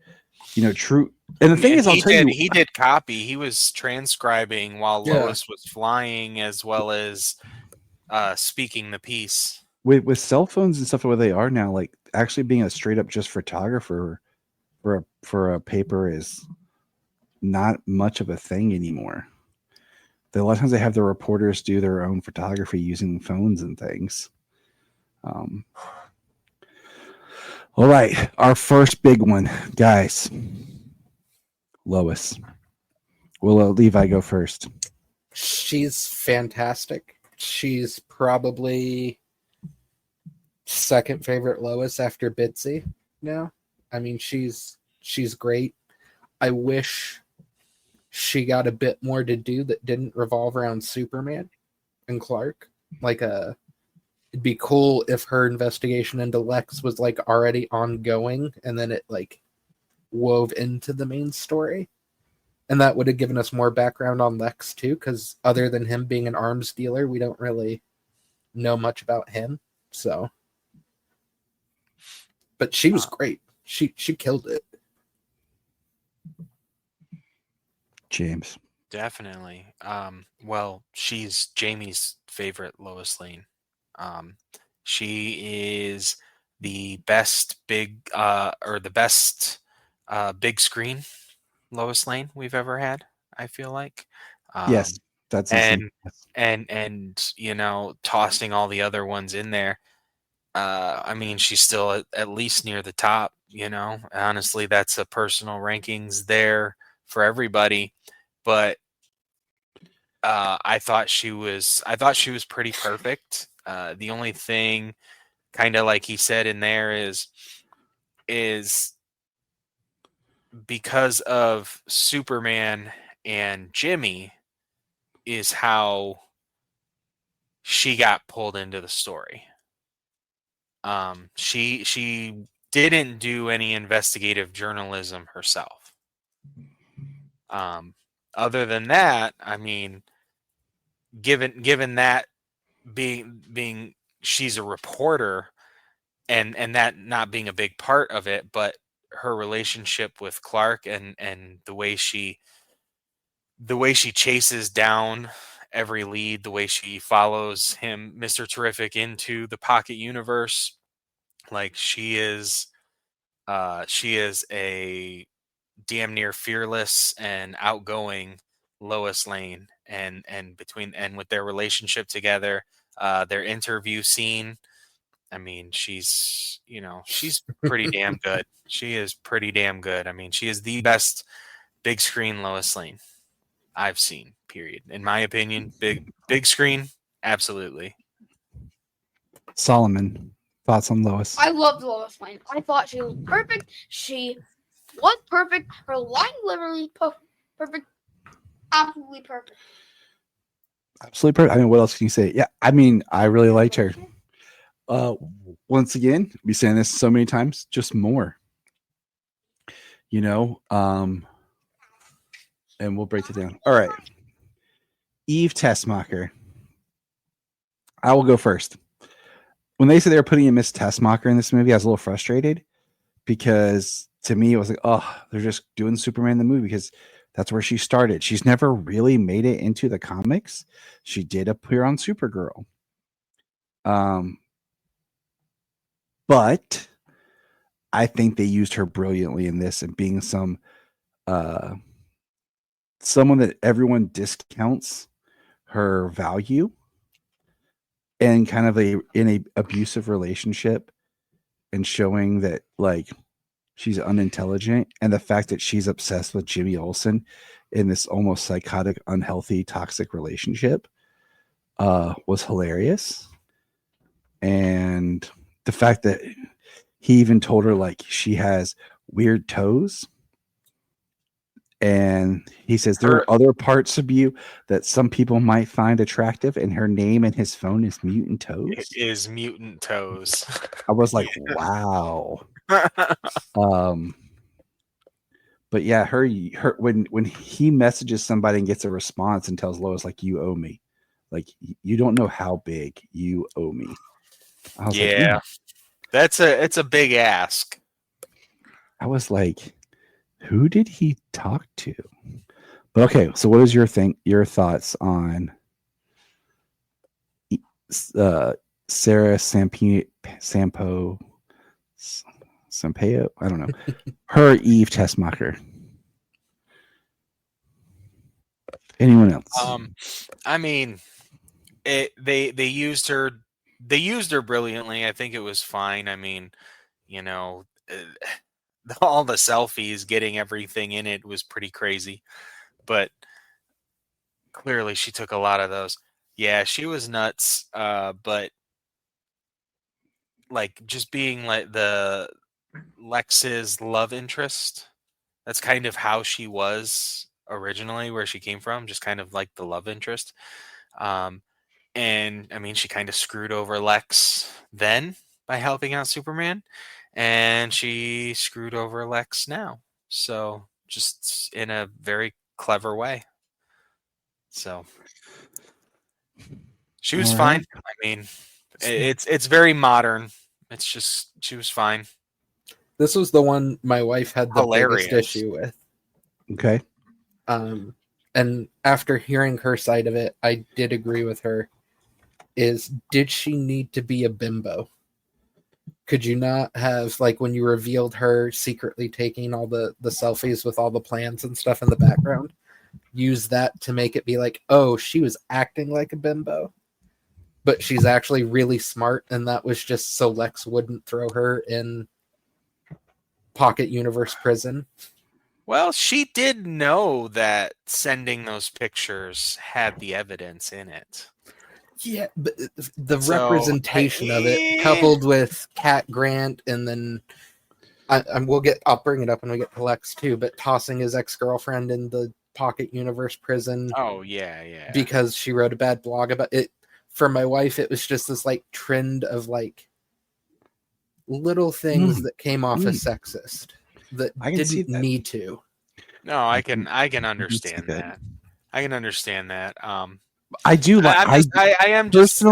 true. And the thing And is, I'll tell you, he did copy. He was transcribing while Yeah. Lois was flying, as well as speaking the piece. with cell phones and stuff where they are now, like actually being a straight up just photographer for a paper is not much of a thing anymore. A lot of times they have the reporters do their own photography using phones and things. All right, our first big one, guys. Lois. We'll let Levi go first. She's fantastic. She's probably second favorite Lois after Bitsy now. I mean, she's great. I wish she got a bit more to do that didn't revolve around Superman and Clark. Like it'd be cool if her investigation into Lex was like already ongoing and then it like wove into the main story. And that would have given us more background on Lex too, because other than him being an arms dealer, we don't really know much about him. So, but she was great. She killed it. James. Definitely. Well, she's Jamie's favorite Lois Lane. She is the best big screen Lois Lane we've ever had, I feel like. Yes, that's and insane. and tossing all the other ones in there. I mean, she's still at least near the top, Honestly, that's a personal rankings there for everybody, but I thought she was pretty perfect. The only thing, kind of like he said in there, is because of Superman and Jimmy, is how she got pulled into the story. She didn't do any investigative journalism herself. Other than that, I mean, given that being she's a reporter and that not being a big part of it, but her relationship with Clark and the way she chases down every lead, the way she follows him, Mr. Terrific, into the Pocket Universe, like she is a damn near fearless and outgoing Lois Lane, and with their relationship together, their interview scene. I mean, she's pretty damn good. She is pretty damn good. I mean, she is the best big screen Lois Lane I've seen, period. In my opinion, big screen, absolutely. Solomon, thoughts on Lois? I loved Lois Lane. I thought she was perfect. She was perfect. Her line literally perfect. Absolutely perfect. Absolutely perfect. I mean, what else can you say? Yeah, I mean, I really liked her. Once again, we saying this so many times, just more. And we'll break it down. All right. Eve Tessmacher. I will go first. When they said they were putting in Miss Tessmacher in this movie, I was a little frustrated because to me it was like, oh, they're just doing Superman the movie because that's where she started. She's never really made it into the comics. She did appear on Supergirl. But I think they used her brilliantly in this and being someone that everyone discounts her value and kind of in a abusive relationship and showing that like she's unintelligent, and the fact that she's obsessed with Jimmy Olsen in this almost psychotic, unhealthy, toxic relationship was hilarious. And the fact that he even told her like she has weird toes And he says there are other parts of you that some people might find attractive, and her name in his phone is Mutant Toes. It is Mutant Toes. I was like, wow. But yeah, her when he messages somebody and gets a response and tells Lois like, you owe me, like you don't know how big you owe me. I was like, yeah, it's a big ask. I was like, who did he talk to? But okay, so what is your thoughts on Sarah Sampaio? I don't know. Her Eve Tessmacher. Anyone else? I mean, they used her. They used her brilliantly. I think it was fine. I mean, you know, all the selfies, getting everything in it was pretty crazy. But clearly, she took a lot of those. Yeah, she was nuts. But like just being like the Lex's love interest. That's kind of how she was originally, where she came from, just kind of like the love interest. And I mean, she kind of screwed over Lex then by helping out Superman, and she screwed over Lex now. So just in a very clever way. So she was fine. I mean, it's very modern. It's just she was fine. This was the one my wife had the Hilarious. biggest issue with. Okay. And after hearing her side of it, I did agree with her. Did she need to be a bimbo? Could you not have, like, when you revealed her secretly taking all the selfies with all the plans and stuff in the background, use that to make it be like, oh, she was acting like a bimbo, but she's actually really smart, and that was just so Lex wouldn't throw her in Pocket Universe prison? Well, she did know that sending those pictures had the evidence in it. Yeah, but the representation of it, coupled with Cat Grant, and then I'll bring it up when we get to Lex too, but tossing his ex-girlfriend in the Pocket Universe prison. Oh, yeah. Because she wrote a bad blog about it. For my wife, it was just this like trend of like little things that came off as sexist that didn't need to. No, I can understand that. I can understand that. I do like. I am just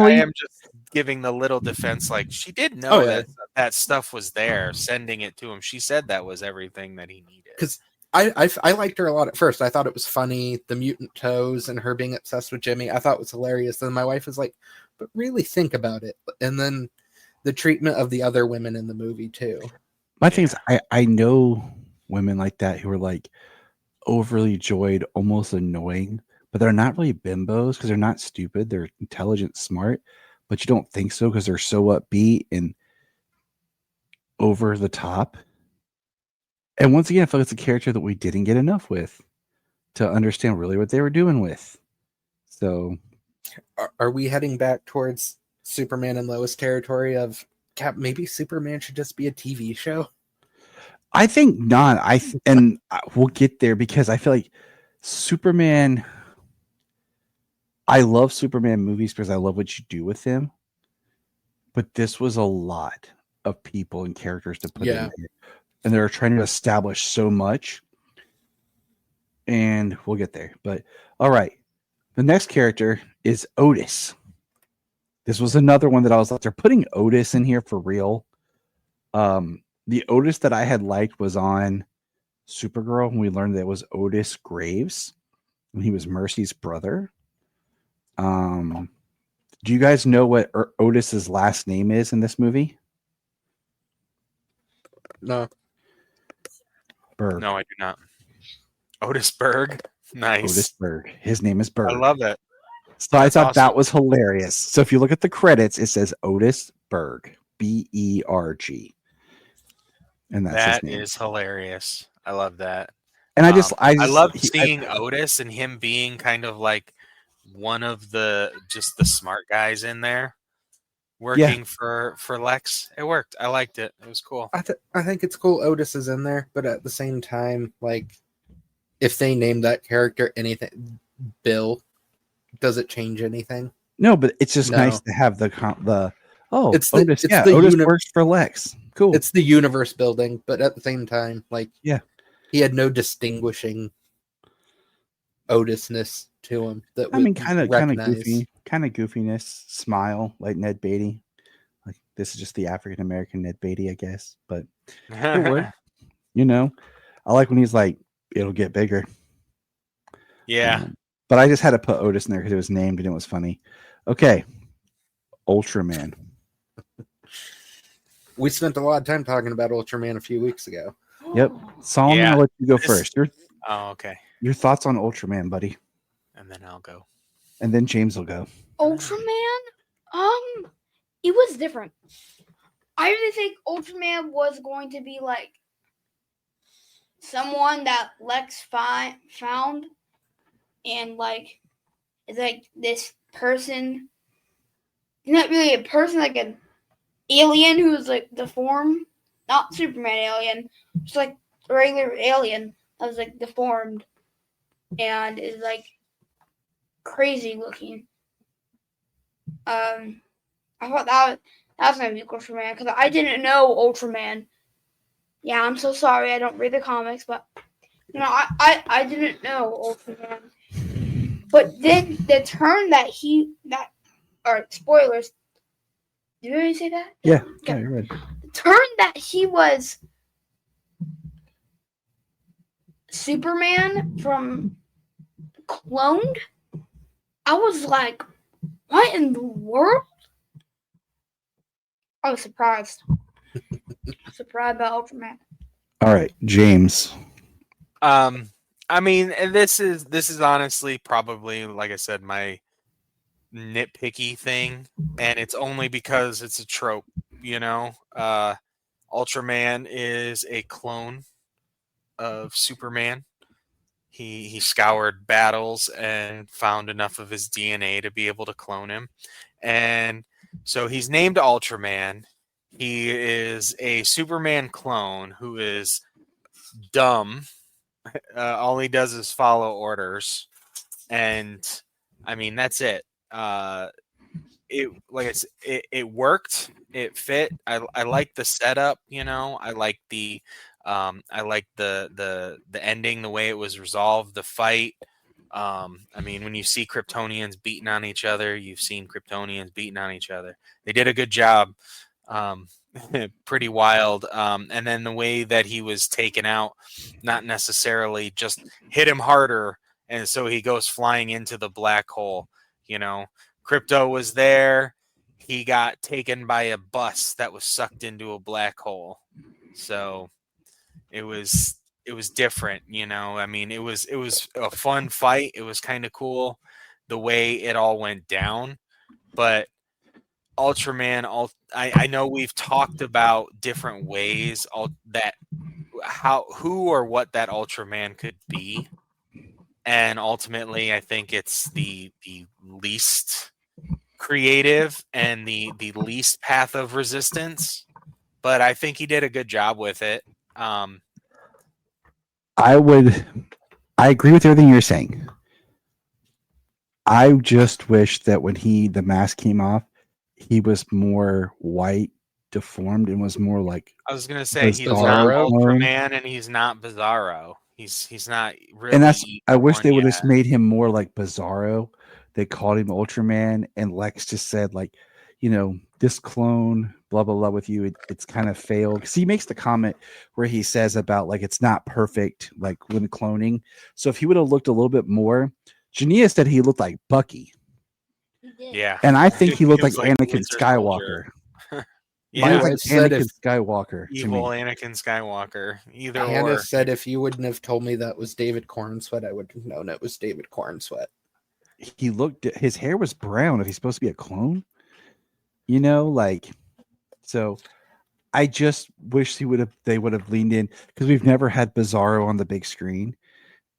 giving the little defense. Like, she did know that stuff was there. Sending it to him, she said that was everything that he needed. Because I liked her a lot at first. I thought it was funny, the mutant toes and her being obsessed with Jimmy. I thought it was hilarious. Then my wife was like, "But really think about it." And then the treatment of the other women in the movie too. My thing is, I know women like that who are like overly joyed, almost annoying, but they're not really bimbos because they're not stupid. They're intelligent, smart, but you don't think so because they're so upbeat and over the top. And once again, I feel like it's a character that we didn't get enough with to understand really what they were doing with. So, are we heading back towards Superman and Lois territory of maybe Superman should just be a TV show? I think not. We'll get there because I feel like Superman. I love Superman movies because I love what you do with him. But this was a lot of people and characters to put in there. And they're trying to establish so much. And we'll get there. But all right. The next character is Otis. This was another one that I was like, they're putting Otis in here for real. The Otis that I had liked was on Supergirl when we learned that it was Otis Graves when he was Mercy's brother. Do you guys know what Otis's last name is in this movie? No. Berg. No, I do not. Otis Berg. Nice. Otis Berg. His name is Berg. I love it. So I thought that was hilarious. So if you look at the credits, it says Otis Berg. Berg. And that's his name. That is hilarious. I love that. And I love seeing Otis and him being kind of like one of the smart guys in there working for Lex. It worked. I liked it. It was cool. I think it's cool Otis is in there, but at the same time, like, if they name that character anything, Bill, does it change anything? No, but it's just No. nice to have the It's Otis. it's Yeah, the Otis works for Lex. Cool. It's the universe building, but at the same time, like, yeah, he had no distinguishing Otisness to him. That I mean, kind of recognize. goofy, kind of goofiness, smile like Ned Beatty. Like this is just the African American Ned Beatty, I guess. But it worked. You know, I like when he's like, "It'll get bigger." Yeah. But I just had to put Otis in there because it was named and it was funny. Okay, Ultraman. We spent a lot of time talking about Ultraman a few weeks ago. Yep, Solomon, Yeah. I'll let you go first. Oh, okay. Your thoughts on Ultraman, buddy, And then I'll go. and then James will go. Ultraman, it was different. I really think Ultraman was going to be like someone that Lex found, and like it's like this person, not really a person, like an alien who's like deformed, not Superman alien, just like a regular alien that was like deformed and is like crazy looking. I thought that was gonna be Ultraman because I didn't know Ultraman. Yeah, I'm so sorry. I don't read the comics, but you know, I didn't know Ultraman. But then the turn or spoilers. Did you really say that? Yeah, Okay. yeah, you're right. The turn that he was Superman from cloned, I was like, what in the world? I was surprised. Surprised by Ultraman. All right, James. I mean, and this is honestly probably, like I said, my nitpicky thing, and it's only because it's a trope, you know. Ultraman is a clone of Superman. He scoured battles and found enough of his DNA to be able to clone him, and so he's named Ultraman. He is a Superman clone who is dumb. All he does is follow orders, and I mean that's it. It worked. It fit. I like the setup. You know, I like the ending, the way it was resolved, the fight. I mean, when you see Kryptonians beating on each other, you've seen Kryptonians beating on each other. They did a good job. Pretty wild. And then the way that he was taken out, not necessarily just hit him harder, and so he goes flying into the black hole. You know, Crypto was there. He got taken by a bus that was sucked into a black hole. So it was different, you know. I mean, it was a fun fight. It was kind of cool the way it all went down. But Ultraman, I know we've talked about different ways who or what that Ultraman could be, and ultimately I think it's the least creative and the least path of resistance, but I think he did a good job with it. I agree with everything you're saying. I just wish that when the mask came off, he was more white, deformed, and was more like. I was gonna say he's not Ultraman and he's not Bizarro. He's not really. And I wish they would have made him more like Bizarro. They called him Ultraman, and Lex just said like, you know, this clone, blah blah blah, with you, it's kind of failed. Because he makes the comment where he says about like it's not perfect, like when cloning. So if he would have looked a little bit more, Jania said he looked like Bucky. Yeah, and I think he looked like like Anakin Skywalker. Yeah, like Anakin Skywalker. Evil Anakin Skywalker. Either Hannah or. said if you wouldn't have told me that was David Cornsweet, I would have known it was David Cornsweet. His hair was brown if he's supposed to be a clone. You know, like, so I just wish they would have leaned in, because we've never had Bizarro on the big screen.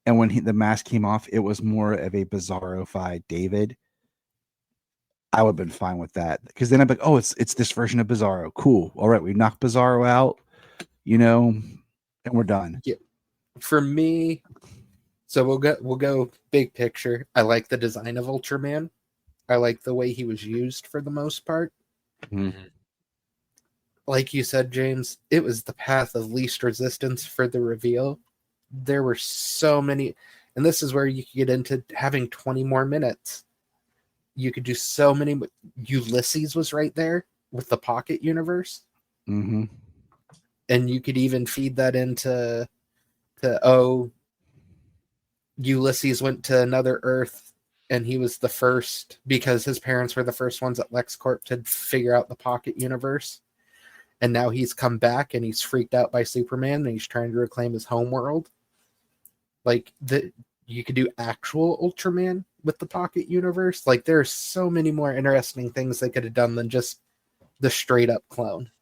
And when the mask came off, it was more of a Bizarro-fied David. I would have been fine with that, because then I'm like, oh, it's this version of Bizarro. Cool. All right, we knocked Bizarro out, you know, and we're done. Yeah. For me, So we'll go big picture. I like the design of Ultraman. I like the way he was used for the most part. Mhm. Like you said, James, it was the path of least resistance for the reveal. There were so many, and this is where you could get into having 20 more minutes. You could do so many. Ulysses was right there with the pocket universe, Mm-hmm. and you could even feed that into Ulysses went to another Earth, and he was the first because his parents were the first ones at LexCorp to figure out the pocket universe. And now he's come back and he's freaked out by Superman and he's trying to reclaim his home world. Like you could do actual Ultraman with the pocket universe. Like there's so many more interesting things they could have done than just the straight up clone.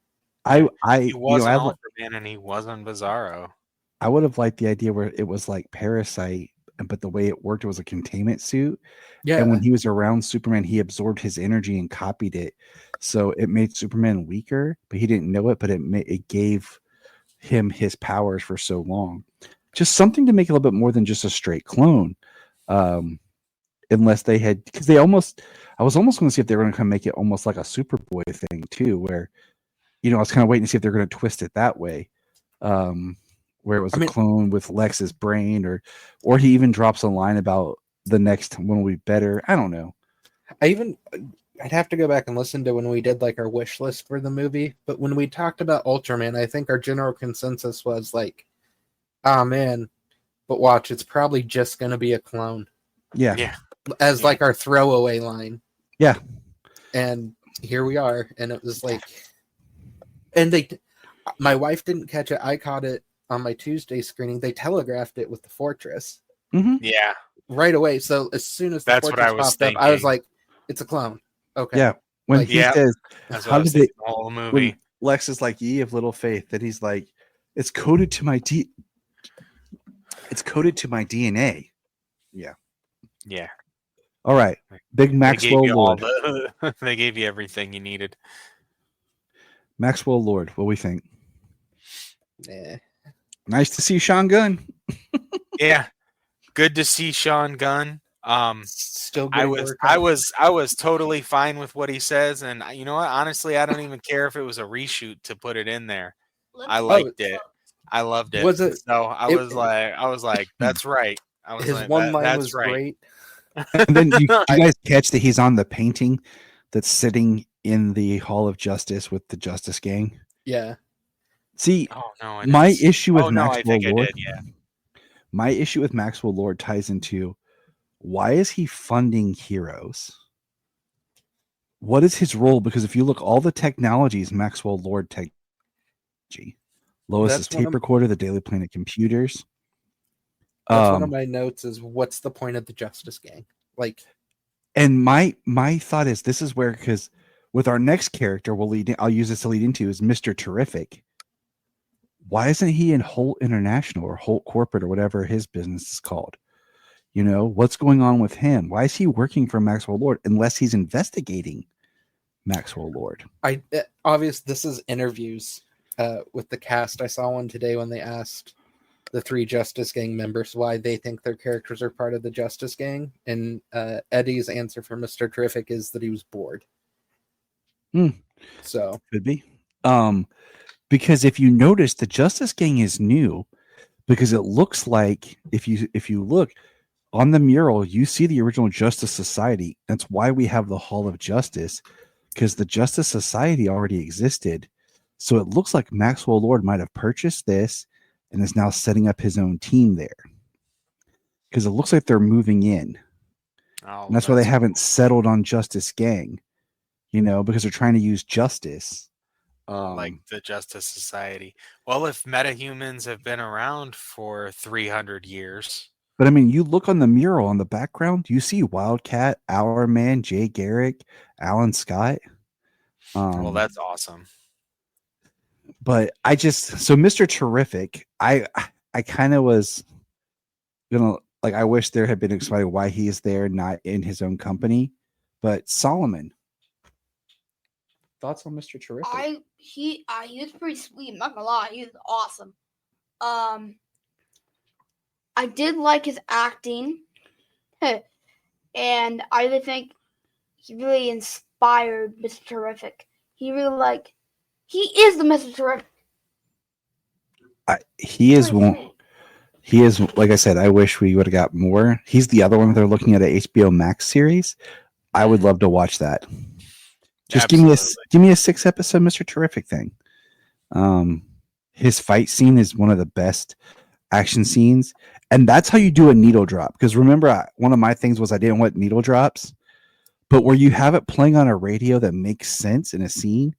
I He wasn't Ultraman and he wasn't Bizarro. I would have liked the idea where it was like Parasite, but the way it worked, it was a containment suit. Yeah. And when he was around Superman, he absorbed his energy and copied it. So it made Superman weaker, but he didn't know it, but it gave him his powers for so long. Just something to make it a little bit more than just a straight clone. Unless they had, because I was almost going to see if they were going to come make it almost like a Superboy thing too, where, I was kind of waiting to see if they're going to twist it that way. Where it was a clone with Lex's brain, or he even drops a line about the next one will be better. I don't know. I'd have to go back and listen to when we did like our wish list for the movie. But when we talked about Ultraman, I think our general consensus was like, oh man, but watch, it's probably just going to be a clone. Yeah. As like our throwaway line. Yeah. And here we are. And it was like, my wife didn't catch it. I caught it on my Tuesday screening. They telegraphed it with the Fortress. Mm-hmm. Yeah. Right away. So as soon as the That's what Fortress I was popped thinking. up, I was like, it's a clone. Okay. Yeah. When he says, how did they, the whole movie. When Lex is like, ye of little faith, that he's like, it's coded to my DNA. Yeah. Yeah. All right. Big Maxwell Lord. They gave you everything you needed. Maxwell Lord, what do we think? Yeah. Nice to see Sean Gunn. Yeah. Good to see Sean Gunn. Still I was totally fine with what he says, and you know what? Honestly, I don't even care if it was a reshoot to put it in there. I liked it. I loved it. Was it? So I was like, that's right. I was his like, one line that's was right. great. And then you guys catch that he's on the painting that's sitting in the Hall of Justice with the Justice Gang. Yeah. See, my issue with Maxwell Lord. Yeah. My issue with Maxwell Lord ties into, why is he funding heroes? What is his role? Because if you look, all the technologies, Maxwell Lord technology. Lois's tape recorder, the Daily Planet computers. That's one of my notes is, what's the point of the Justice Gang? Like, and my thought is, this is where, because with our next character, I'll use this to lead into, is Mr. Terrific. Why isn't he in Holt International or Holt Corporate or whatever his business is called? What's going on with him? Why is he working for Maxwell Lord unless he's investigating Maxwell Lord? This is interviews with the cast. I saw one today when they asked the 3 Justice Gang members why they think their characters are part of the Justice Gang, and Eddie's answer for Mr. Terrific is that he was bored. So could be. Because if you notice, the Justice Gang is new, because it looks like if you look on the mural, you see the original Justice Society. That's why we have the Hall of Justice, because the Justice Society already existed. So it looks like Maxwell Lord might have purchased this and is now setting up his own team there, because it looks like they're moving in. And that's why they haven't settled on Justice Gang, because they're trying to use justice. Like the Justice Society. Well, if metahumans have been around for 300 years. But I mean, you look on the mural on the background, you see Wildcat, Our Man, Jay Garrick, Alan Scott. Well, that's awesome. But so Mr. Terrific, I kind of was I wish there had been explained why he is there, not in his own company. But Solomon, thoughts on Mr. Terrific? He was pretty sweet. I'm not gonna lie, he was awesome. I did like his acting, and I really think he really inspired Mr. Terrific. He is the Mr. Terrific. He is one. He is, like I said, I wish we would have got more. He's the other one they're looking at a HBO Max series. I would love to watch that. Just give me a 6-episode Mr. Terrific thing. His fight scene is one of the best action scenes, and that's how you do a needle drop. Because remember, one of my things was I didn't want needle drops, but where you have it playing on a radio that makes sense in a scene,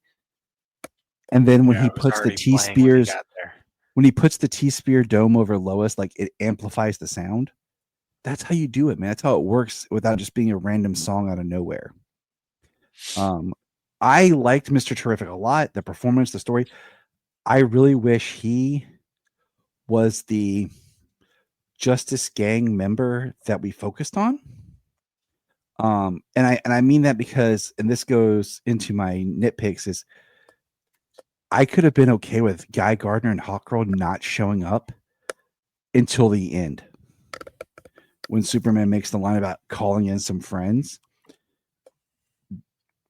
and then when he puts the T-Spears. When he puts the T-Spear dome over Lois, like it amplifies the sound. That's how you do it, man. That's how it works without just being a random song out of nowhere. I liked Mr. Terrific a lot. The performance, the story. I really wish he was the Justice Gang member that we focused on. And I mean that because, and this goes into my nitpicks, is I could have been okay with Guy Gardner and Hawkgirl not showing up until the end. When Superman makes the line about calling in some friends.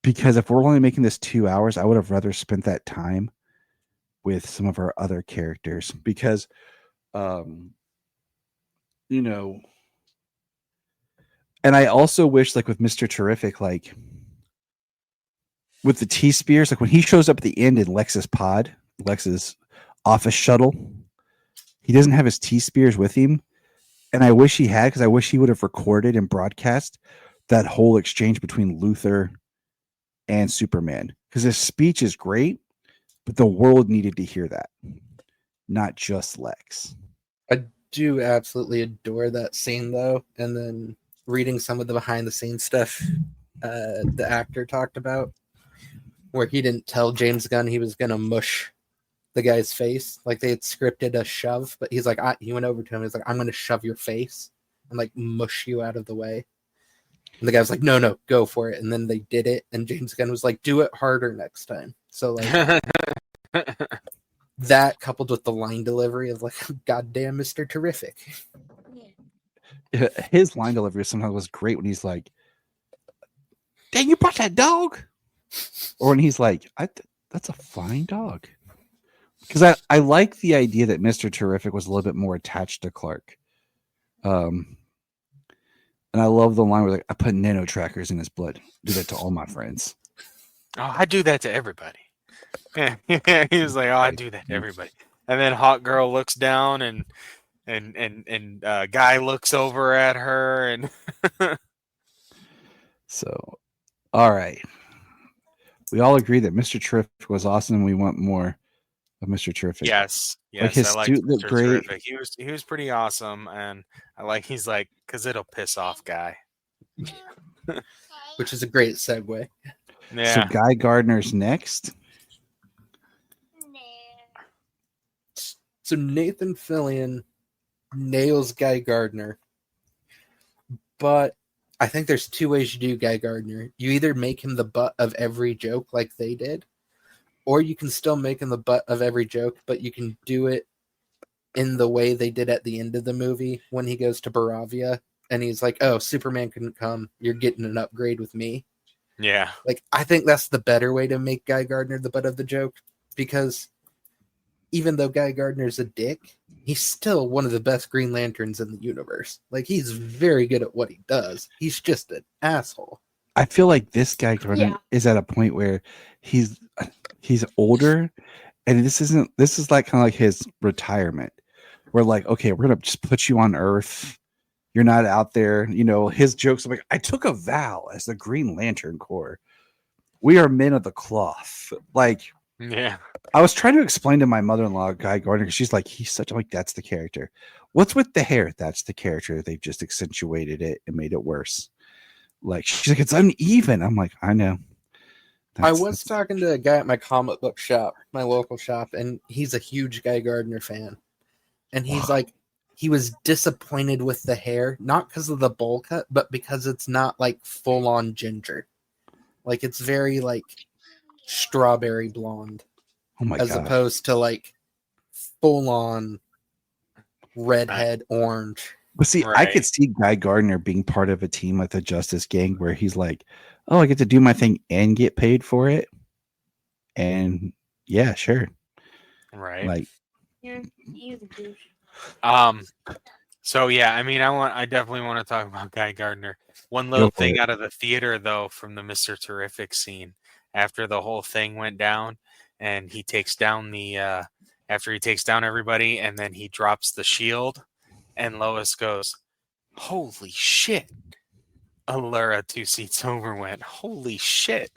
Because if we're only making this 2 hours, I would have rather spent that time with some of our other characters. Because, and I also wish, like with Mr. Terrific, like with the T-Spears, like when he shows up at the end in Lex's office shuttle, he doesn't have his T-Spears with him. And I wish he had, because I wish he would have recorded and broadcast that whole exchange between Luthor and Superman. Because his speech is great, but the world needed to hear that, not just Lex. I do absolutely adore that scene, though. And then reading some of the behind-the-scenes stuff the actor talked about, where he didn't tell James Gunn he was going to mush the guy's face. Like, they had scripted a shove, but he's like, he went over to him. He's like, I'm going to shove your face and like mush you out of the way. And the guy was like, no, go for it. And then they did it. And James Gunn was like, do it harder next time. So like that coupled with the line delivery of like, goddamn Mr. Terrific. His line delivery sometimes was great when he's like, dang, you brought that dog? Or when he's like, that's a fine dog. Because I like the idea that Mr. Terrific was a little bit more attached to Clark. And I love the line where like, I put nano trackers in his blood. Do that to all my friends. Oh, I do that to everybody. Yeah, he was like, oh, I do that to everybody. And then Hot Girl looks down and Guy looks over at her and So, all right. We all agree that Mr. Terrific was awesome and we want more of Mr. Terrific. Yes, like his I like suit looked Mr. great. Terrific. He was pretty awesome, and he's like, because it'll piss off Guy. Which is a great segue. Yeah. So Guy Gardner's next. So Nathan Fillion nails Guy Gardner, but I think there's two ways you do Guy Gardner. You either make him the butt of every joke like they did, or you can still make him the butt of every joke, but you can do it in the way they did at the end of the movie when he goes to Baravia and he's like, oh, Superman couldn't come. You're getting an upgrade with me. Yeah. Like, I think that's the better way to make Guy Gardner the butt of the joke, because even though Guy Gardner's a dick, he's still one of the best Green Lanterns in the universe. Like, he's very good at what he does. He's just an asshole. I feel like this Guy Gardner is at a point where he's older, and this is like kind of like his retirement. We're like, okay, we're gonna just put you on Earth. You're not out there. You know, his jokes are like, I took a vow as the Green Lantern Corps. We are men of the cloth. Like, yeah. I was trying to explain to my mother-in-law, Guy Gardner, because she's like, he's such like, that's the character. What's with the hair? That's the character. They've just accentuated it and made it worse. Like, she's like, it's uneven. I'm like, I know. I was talking to a guy at my comic book shop, my local shop, and he's a huge Guy Gardner fan. And he's like, he was disappointed with the hair, not because of the bowl cut, but because it's not like full on ginger. Like, it's very like strawberry blonde. Oh my God. As opposed to like full on redhead, orange. But see, I Right. could see Guy Gardner being part of a team like the Justice Gang where he's like, oh, I get to do my thing and get paid for it. And yeah, sure. Right. Like, Yeah, he's a douche. So yeah, I mean, I definitely want to talk about Guy Gardner. One go little for thing it. out of the theater though, from the Mr. Terrific scene, after the whole thing went down, and he takes down the after he takes down everybody, and then he drops the shield, and Lois goes, "Holy shit!" Allura 2 seats over went, "Holy shit!"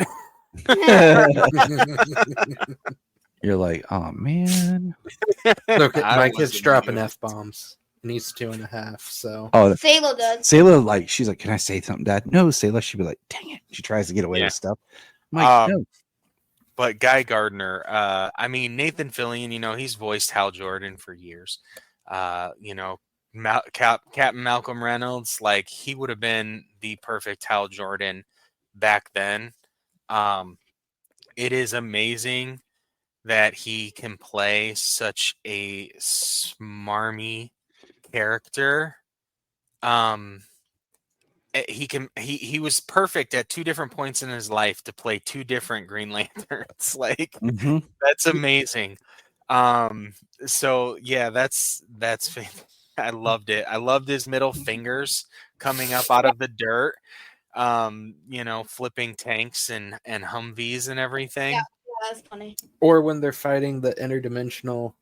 You're like, oh man. Look, I my was kid's dropping amused. F-bombs, and he's 2.5, so... Oh, Salo does. Sayla, like, she's like, can I say something, Dad? No, Sayla. She'd be like, dang it. She tries to get away Yeah. with stuff. I'm like, no. But Guy Gardner, I mean, Nathan Fillion, he's voiced Hal Jordan for years. Captain Malcolm Reynolds, like, he would have been the perfect Hal Jordan back then. It is amazing that he can play such a smarmy character. He was perfect at 2 different points in his life to play 2 different Green Lanterns. Like, Mm-hmm. that's amazing. So yeah, that's I loved it. I loved his middle fingers coming up out of the dirt. Flipping tanks and Humvees and everything. Yeah, that's funny. Or when they're fighting the interdimensional...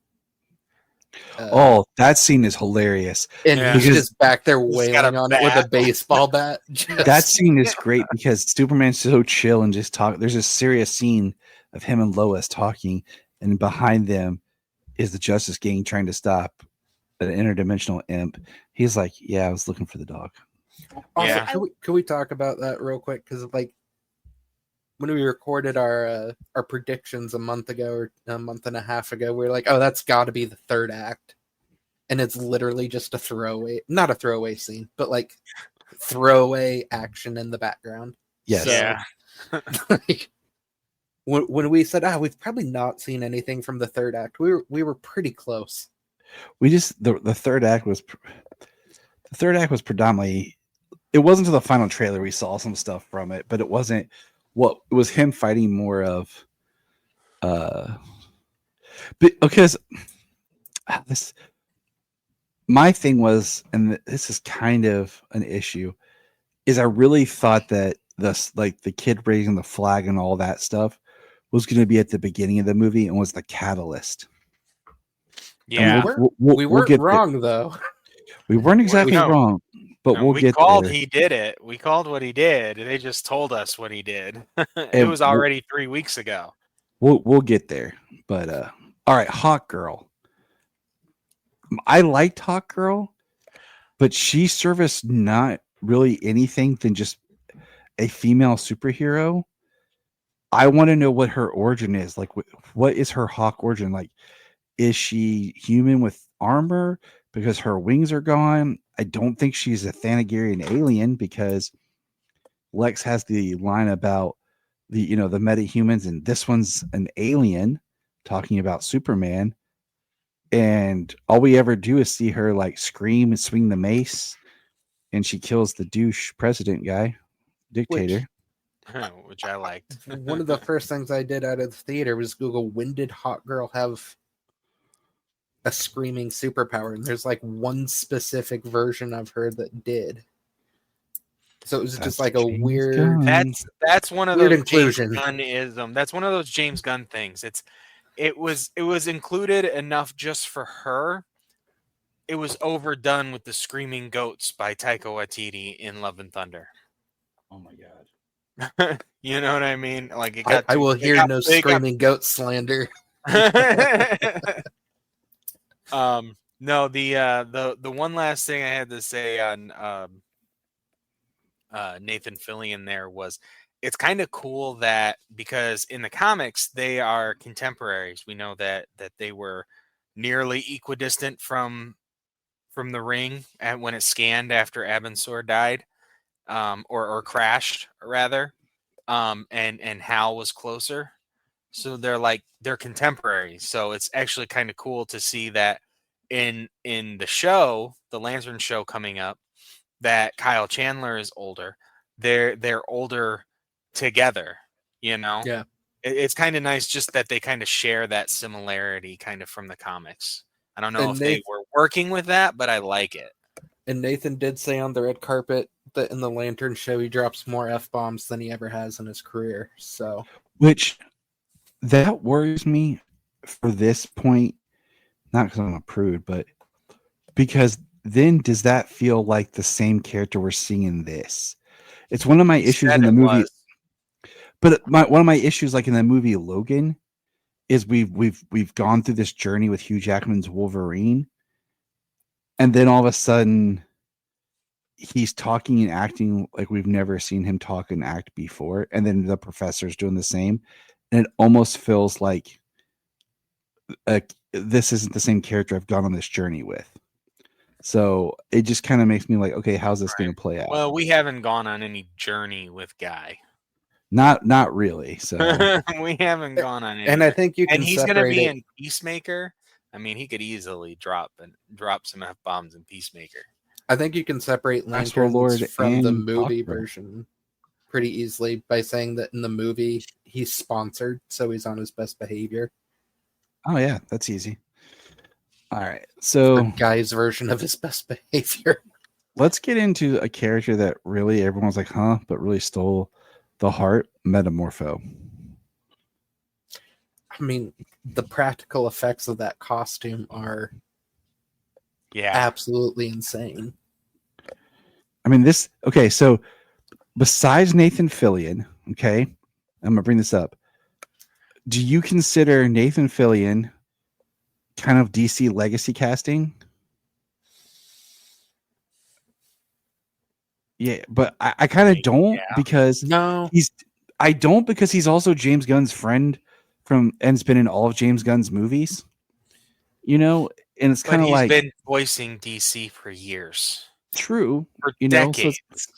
Oh, that scene is hilarious. and Yeah. he's just back there He's got wailing a on it with a bat. baseball bat. Just- That scene is great because Superman's so chill and just talk. There's a serious scene of him and Lois talking, and behind them is the Justice Gang trying to stop an interdimensional imp. He's like, yeah, I was looking for the dog. Also, Yeah. can we talk about that real quick? Because like when we recorded our predictions a month ago or a month and a half ago, we were like, oh, that's got to be the third act, and it's literally just a throwaway, not a throwaway scene, but like throwaway action in the background. Yes. So, Yeah. like, when we said, we've probably not seen anything from the third act, we were pretty close. We just the third act was predominantly. It wasn't until the final trailer we saw some stuff from it, but it wasn't what it was him fighting more of. But because this, my thing was, and this is kind of an issue, is I really thought that the kid raising the flag and all that stuff was going to be at the beginning of the movie and was the catalyst. Yeah. We weren't get wrong though. We weren't exactly No. wrong, but No, we'll we get called there. he did it. We called what he did. They just told us what he did. It And was already 3 weeks ago. We'll get there. But all right, Hawk Girl. I liked Hawk Girl, but she serviced not really anything than just a female superhero. I want to know what her origin is. Like, what is her Hawk origin? Like, is she human with armor because her wings are gone? I don't think she's a Thanagarian alien because Lex has the line about the metahumans, and this one's an alien talking about Superman. And all we ever do is see her like scream and swing the mace, and she kills the douche president guy, dictator. Which I liked. One of the first things I did out of the theater was Google, when did Hawk Girl have a screaming superpower? And there's like one specific version of her that did. So it was That's just like a James weird... Gunn. That's one of Weird those inclusion. James Gunn-ism. That's one of those James Gunn things. It was included enough just for her. It was overdone with the Screaming Goats by Taika Waititi in Love and Thunder. Oh my god. You know what I mean? Like, it I got will it hear got- no it got- screaming goat slander. No, the one last thing I had to say on Nathan Fillion there was, it's kind of cool that, because in the comics they are contemporaries. We know that they were nearly equidistant from the ring when it scanned after Abensor died, or crashed rather, and Hal was closer. So they're contemporaries. So it's actually kind of cool to see that in the show, the Lantern show coming up, that Kyle Chandler is older. They're older together, you know? Yeah. It's kind of nice just that they kind of share that similarity kind of from the comics. I don't know And if they were working with that, but I like it. And Nathan did say on the red carpet that in the Lantern show he drops more F-bombs than he ever has in his career. So, which that worries me for this point, not because I'm a prude, but because then does that feel like the same character we're seeing in this? It's one of my issues in the movie. Was. But one of my issues, like in the movie Logan, is we've gone through this journey with Hugh Jackman's Wolverine, and then all of a sudden he's talking and acting like we've never seen him talk and act before, and then the professor's doing the same, and it almost feels like this isn't the same character I've gone on this journey with. So it just kind of makes me like, okay, how's this going to play out? Well, we haven't gone on any journey with Guy. Not really. So we haven't gone on any. and I think you can. And he's going to be in Peacemaker. I mean, he could easily drop some F-bombs in Peacemaker. I think you can separate Lanterns from the movie version pretty easily by saying that in the movie he's sponsored, so he's on his best behavior. Oh yeah, that's easy. All right, so Guy's version of his best behavior. Let's get into a character that really everyone's like, huh, but really stole the heart, Metamorpho. I mean, the practical effects of that costume are absolutely insane. I mean, so besides Nathan Fillion, okay, I'm going to bring this up. Do you consider Nathan Fillion kind of DC legacy casting? Yeah, but I kind of don't because he's also James Gunn's friend and has been in all of James Gunn's movies. You know, and it's kind of like he's been voicing DC for years. True, for decades. So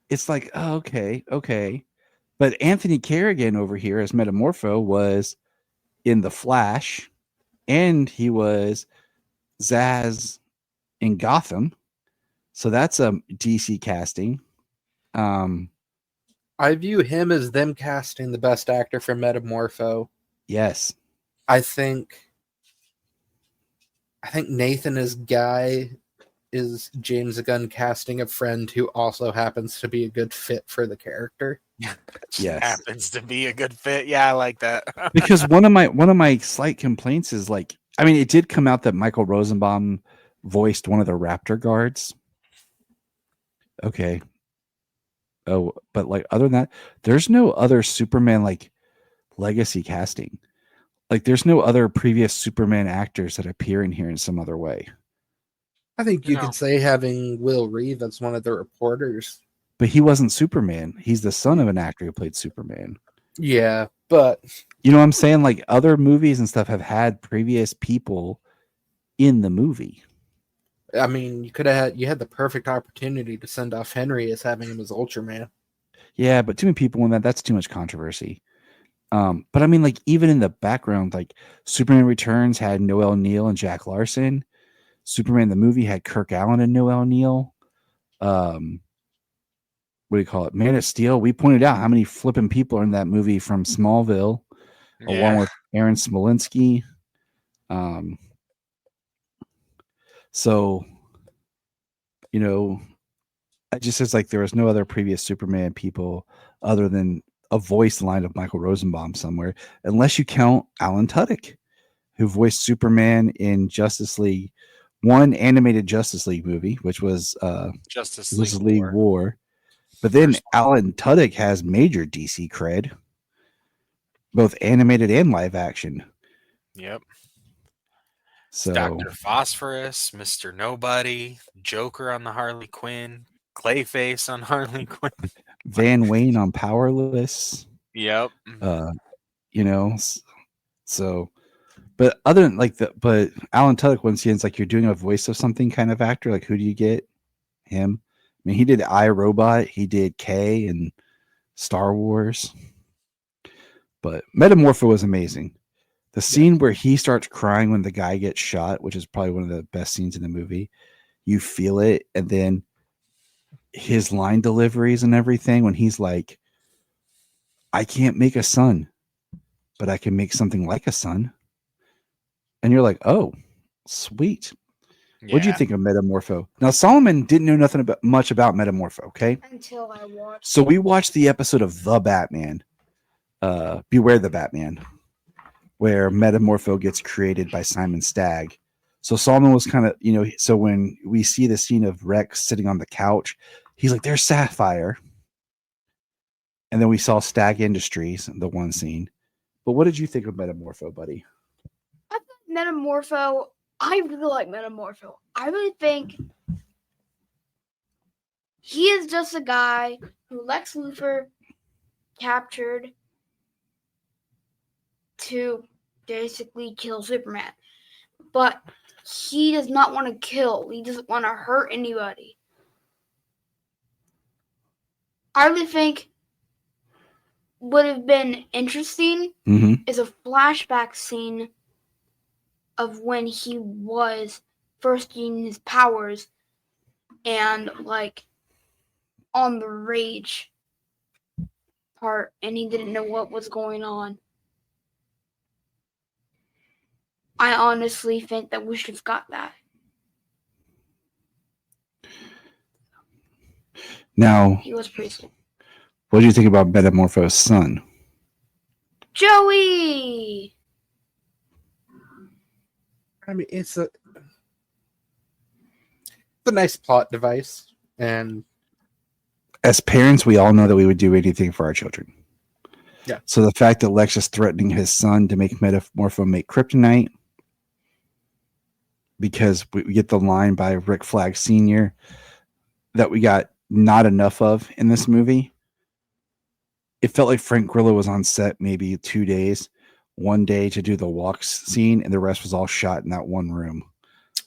it's like, oh, okay. But Anthony Carrigan over here as Metamorpho was in The Flash, and he was Zaz in Gotham. So that's a DC casting. I view him as them casting the best actor for Metamorpho. Yes. I think Nathan as Guy is James Gunn casting a friend who also happens to be a good fit for the character. Yes. Happens to be a good fit. Yeah, I like that. Because one of my slight complaints is like, I mean, it did come out that Michael Rosenbaum voiced one of the Raptor guards. Okay. Oh, but like other than that, there's no other Superman like legacy casting. Like there's no other previous Superman actors that appear in here in some other way. I think you could say having Will Reeve as one of the reporters. But he wasn't Superman. He's the son of an actor who played Superman. Yeah, but you know what I'm saying? Like other movies and stuff have had previous people in the movie. I mean, you had the perfect opportunity to send off Henry as having him as Ultraman. Yeah, but too many people in that's too much controversy. But I mean, like even in the background, like Superman Returns had Noel Neill and Jack Larson. Superman the movie had Kirk Allen and Noel Neill. What do you call it? Man of Steel. We pointed out how many flipping people are in that movie from Smallville, along with Aaron Smolinski. So, you know, it just says like there was no other previous Superman people other than a voice line of Michael Rosenbaum somewhere, unless you count Alan Tudyk, who voiced Superman in Justice League, one animated Justice League movie, which was Justice League War. But then Alan Tudyk has major DC cred, both animated and live action. Yep. So Dr. Phosphorus, Mr. Nobody, Joker on the Harley Quinn, Clayface on Harley Quinn, Van Wayne on Powerless. Yep. You know, so, but other than but Alan Tudyk, once again, it's like you're doing a voice of something kind of actor. Like, who do you get? Him. I mean, he did iRobot, he did K and Star Wars. But Metamorpho was amazing. The scene where he starts crying when the guy gets shot, which is probably one of the best scenes in the movie. You feel it, and then his line deliveries and everything when he's like, I can't make a son, but I can make something like a son. And you're like, oh, sweet. What'd you think of Metamorpho? Now, Solomon didn't know much about Metamorpho, okay? Until I watched. So we watched the episode of The Batman, Beware the Batman, where Metamorpho gets created by Simon Stagg. So Solomon was kind of, so when we see the scene of Rex sitting on the couch, he's like, there's Sapphire. And then we saw Stagg Industries, the one scene. But what did you think of Metamorpho, buddy? I think Metamorpho, I really like Metamorpho. I really think he is just a guy who Lex Luthor captured to basically kill Superman. But he does not want to kill. He doesn't want to hurt anybody. I really think would have been interesting is a flashback scene of when he was first getting his powers and like on the rage part and he didn't know what was going on. I honestly think that we should have got that. Now, he was pretty cool. What do you think about Metamorpho's son? Joey! I mean, it's a nice plot device. And as parents, we all know that we would do anything for our children. Yeah. So the fact that Lex is threatening his son to make Metamorpho make kryptonite, because we get the line by Rick Flag Sr. that we got not enough of in this movie. It felt like Frank Grillo was on set maybe 2 days, one day to do the walks scene, and the rest was all shot in that one room.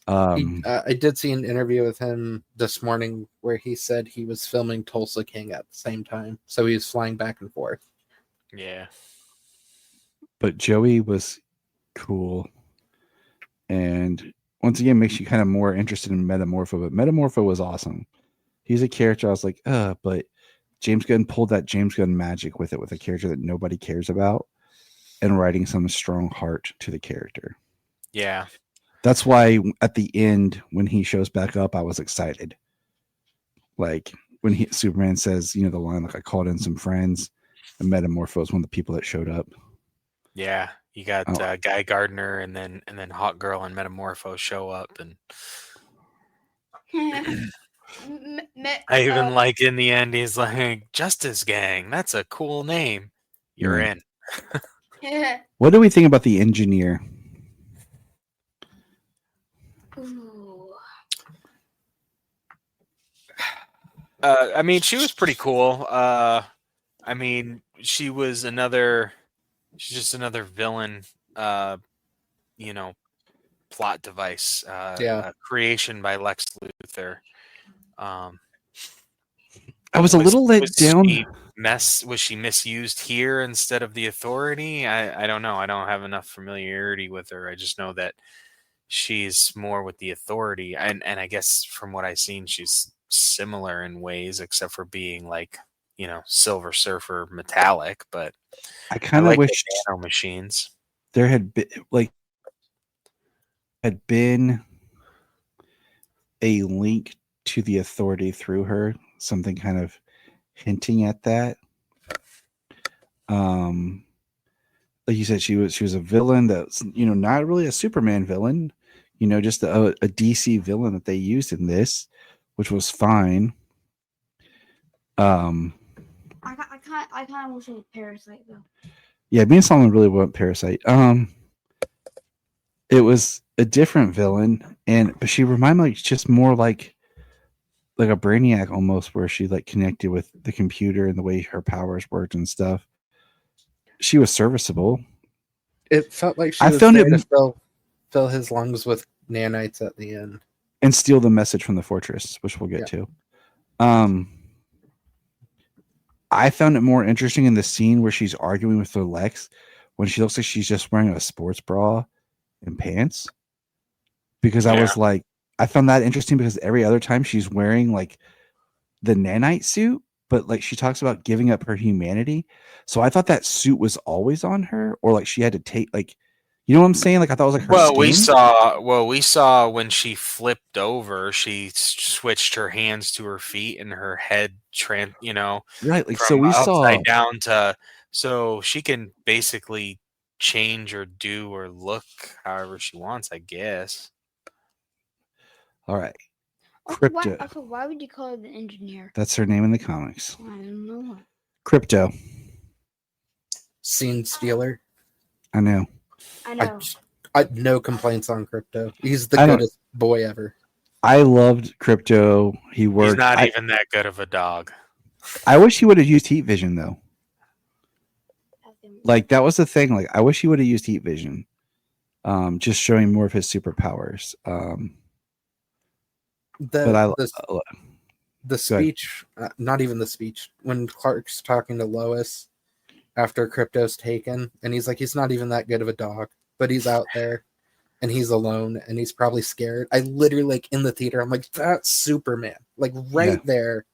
I did see an interview with him this morning where he said he was filming Tulsa King at the same time. So he was flying back and forth. Yeah. But Joey was cool. And once again, makes you kind of more interested in Metamorpho. But Metamorpho was awesome. He's a character I was like, but James Gunn pulled that James Gunn magic with it, with a character that nobody cares about, and writing some strong heart to the character. Yeah. That's why at the end, when he shows back up, I was excited. Like when Superman says, the line, like, I called in some friends, and Metamorpho is one of the people that showed up. Yeah. You got Guy Gardner and then Hawk Girl and Metamorpho show up, and I even like in the end he's like, Justice Gang, that's a cool name. You're in. What do we think about the engineer? I mean, she was pretty cool. I mean, she's just another villain, plot device, creation by Lex Luthor. I was a little let down. Was she misused here instead of the Authority? I don't know. I don't have enough familiarity with her. I just know that she's more with the Authority, and I guess from what I've seen, she's similar in ways, except for being like, Silver Surfer metallic. But I kind of wish the nano machines there had been a link to the Authority through her, something kind of hinting at that. Like you said, she was a villain that's, not really a Superman villain, just a DC villain that they used in this, which was fine. I kind of wish it was Parasite though. Yeah, me and Solomon really want Parasite. It was a different villain, but she reminded me just more like a Brainiac almost, where she like connected with the computer and the way her powers worked and stuff. She was serviceable. It felt like she was there to fill his lungs with nanites at the end. And steal the message from the fortress, which we'll get to. I found it more interesting in the scene where she's arguing with her Lex, when she looks like she's just wearing a sports bra and pants. Because I Yeah. was like, I found that interesting because every other time she's wearing like the nanite suit, but like she talks about giving up her humanity. So I thought that suit was always on her, or like she had to take like, you know what I'm saying? Like I thought it was like her Well, skin. we saw when she flipped over, she switched her hands to her feet and her head, Right. Like so from we saw. upside down to, so she can basically change or do or look however she wants, I guess. All right. Also, Crypto. why would you call her the engineer? That's her name in the comics. I don't know. Crypto. Scene stealer. I know. I know. I no complaints on Crypto. He's the I don't- goodest boy ever. I loved Crypto. He worked. He's not even that good of a dog. I wish he would have used heat vision though. Like that was the thing. Like I wish he would have used heat vision. Just showing more of his superpowers. The speech, not even the speech, when Clark's talking to Lois after Crypto's taken, and he's like, he's not even that good of a dog, but he's out there and he's alone and he's probably scared. I literally, like, in the theater, I'm like, that's Superman. Like, right there.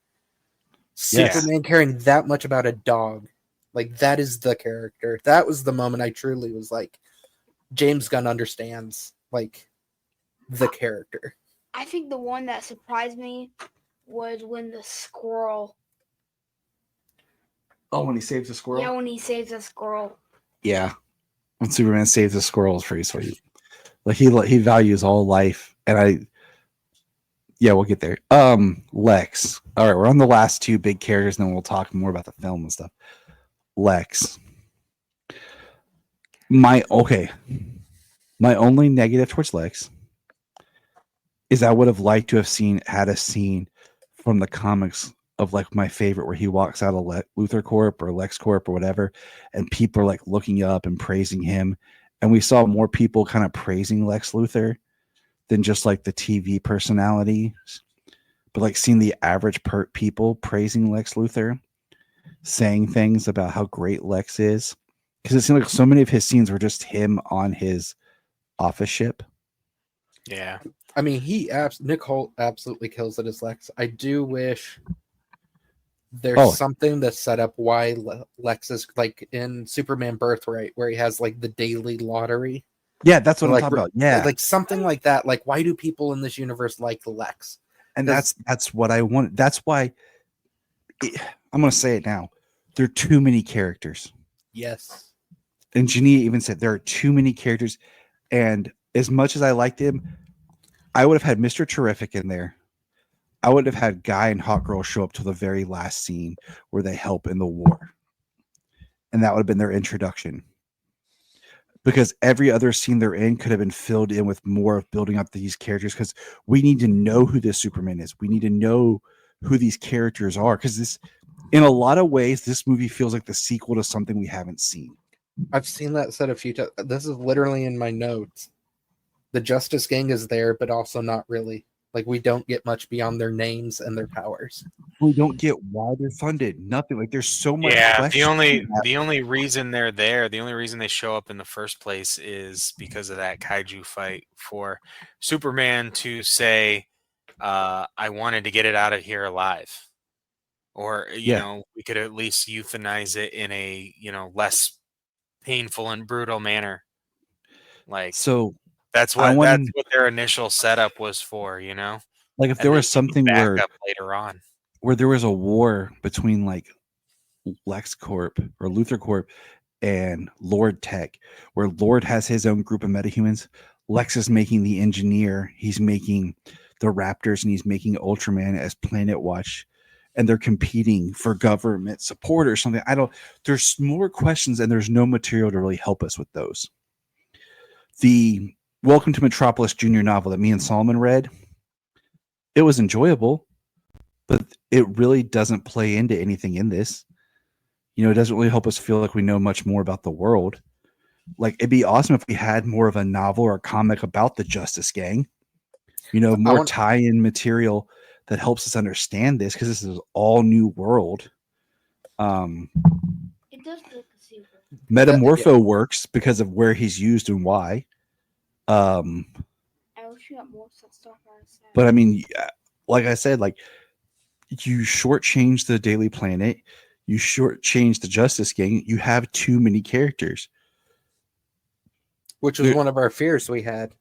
Superman caring that much about a dog. Like, that is the character. That was the moment I truly was like, James Gunn understands, like, the character. I think the one that surprised me was when the squirrel. Oh, when he saves the squirrel? Yeah, when he saves the squirrel. Yeah. When Superman saves the squirrel is pretty sweet. Like he values all life. And we'll get there. Lex. All right, we're on the last two big characters, and then we'll talk more about the film and stuff. Lex. My only negative towards Lex is I would have liked to have had a scene from the comics of like my favorite where he walks out of Luthor Corp or Lex Corp or whatever, and people are like looking up and praising him. And we saw more people kind of praising Lex Luthor than just like the TV personality, but like seeing the average people praising Lex Luthor, saying things about how great Lex is. Because it seemed like so many of his scenes were just him on his office ship. Yeah. I mean, Nick Holt absolutely kills it as Lex. I do wish there's something that set up why Lex is like in Superman Birthright, where he has like the daily lottery. Yeah, that's what I'm talking about. Yeah, like something like that. Like, why do people in this universe like Lex? And that's what I want. That's why I'm going to say it now. There are too many characters. Yes. And Jania even said there are too many characters. And as much as I liked him, I would have had Mr. Terrific in there. I would have had Guy and Hot Girl show up to the very last scene where they help in the war. And that would have been their introduction. Because every other scene they're in could have been filled in with more of building up these characters, because we need to know who this Superman is. We need to know who these characters are. Because this, in a lot of ways, this movie feels like the sequel to something we haven't seen. I've seen that said a few times. This is literally in my notes. The Justice Gang is there, but also not really. Like, we don't get much beyond their names and their powers. We don't get why they're funded. Nothing. Like, there's so much. Yeah, the only reason they're there, the only reason they show up in the first place is because of that kaiju fight for Superman to say, I wanted to get it out of here alive. Or, you know, we could at least euthanize it in a, less painful and brutal manner. Like, so that's what their initial setup was for, Like, if there was something where later on, where there was a war between like Lex Corp or Luthor Corp and Lord Tech, where Lord has his own group of metahumans, Lex is making the engineer, he's making the Raptors, and he's making Ultraman as Planet Watch, and they're competing for government support or something. There's more questions, and there's no material to really help us with those. The Welcome to Metropolis Junior novel that me and Solomon read, it was enjoyable, but it really doesn't play into anything in this. It doesn't really help us feel like we know much more about the world. Like, it'd be awesome if we had more of a novel or a comic about the Justice Gang, more tie-in material that helps us understand this, because this is all new world. It does look super. Metamorpho works because of where he's used and why. I wish you got more stuff I said. But I mean, like I said, like you shortchange the Daily Planet, you shortchange the Justice Gang. You have too many characters, which was one of our fears we had.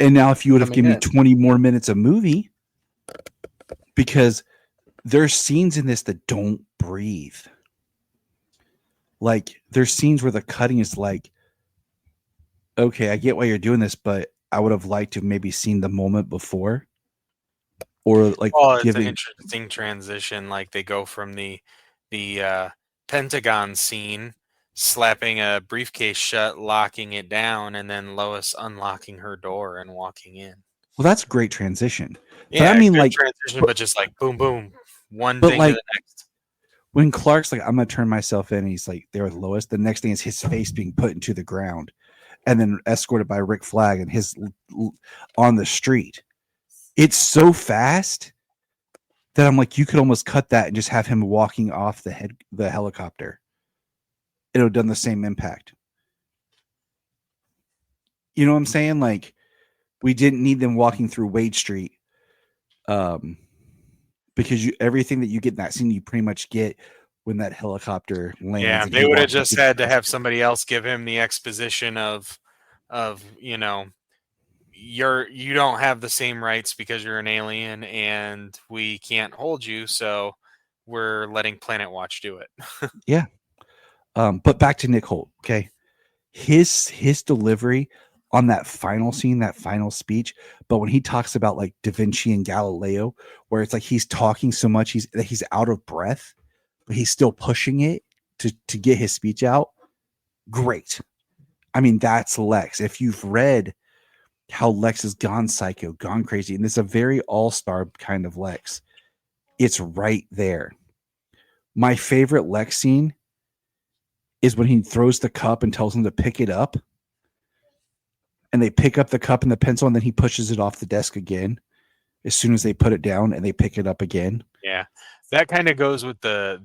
And now, if you would have Coming given me in. 20 more minutes of movie, because there's scenes in this that don't breathe. Like there's scenes where the cutting is like, okay, I get why you're doing this, but I would have liked to have maybe seen the moment before, or like It's an interesting transition. Like they go from the Pentagon scene, slapping a briefcase shut, locking it down, and then Lois unlocking her door and walking in. Well, that's a great transition. Yeah, but I mean, good like transition, but just like boom, boom, one but thing like to the next. when Clark's like, I'm gonna turn myself in, he's like there with Lois. The next thing is his face being put into the ground, and then escorted by Rick Flag and his on the street. It's so fast that I'm like, you could almost cut that and just have him walking off the helicopter. It would have done the same impact. You know what I'm saying? Like, we didn't need them walking through Wade Street, because everything that you get in that scene, you pretty much get when that helicopter lands. Yeah, they would have just had to have somebody else give him the exposition of you don't have the same rights because you're an alien and we can't hold you, so we're letting Planet Watch do it. Yeah. But back to Nick Holt, okay? His delivery on that final scene, that final speech, but when he talks about like Da Vinci and Galileo, where it's like he's talking so much that he's out of breath, but he's still pushing it to get his speech out. Great. I mean, that's Lex. If you've read how Lex has gone psycho, gone crazy, and it's a very all-star kind of Lex, it's right there. My favorite Lex scene is when he throws the cup and tells them to pick it up, and they pick up the cup and the pencil, and then he pushes it off the desk again as soon as they put it down, and they pick it up again. Yeah, that kind of goes with the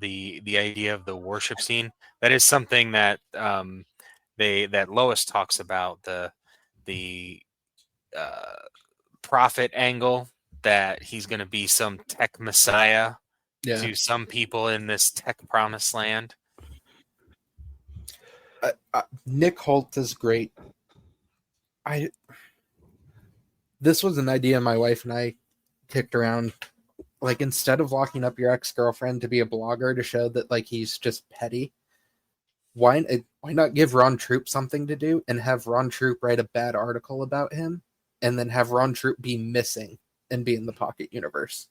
idea of the worship scene. That is something that that Lois talks about, the prophet angle, that he's going to be some tech messiah to some people in this tech promised land. Nick Holt is great. This was an idea my wife and I kicked around. Like, instead of locking up your ex-girlfriend to be a blogger to show that like he's just petty, why not give Ron Troop something to do and have Ron Troop write a bad article about him, and then have Ron Troop be missing and be in the Pocket Universe?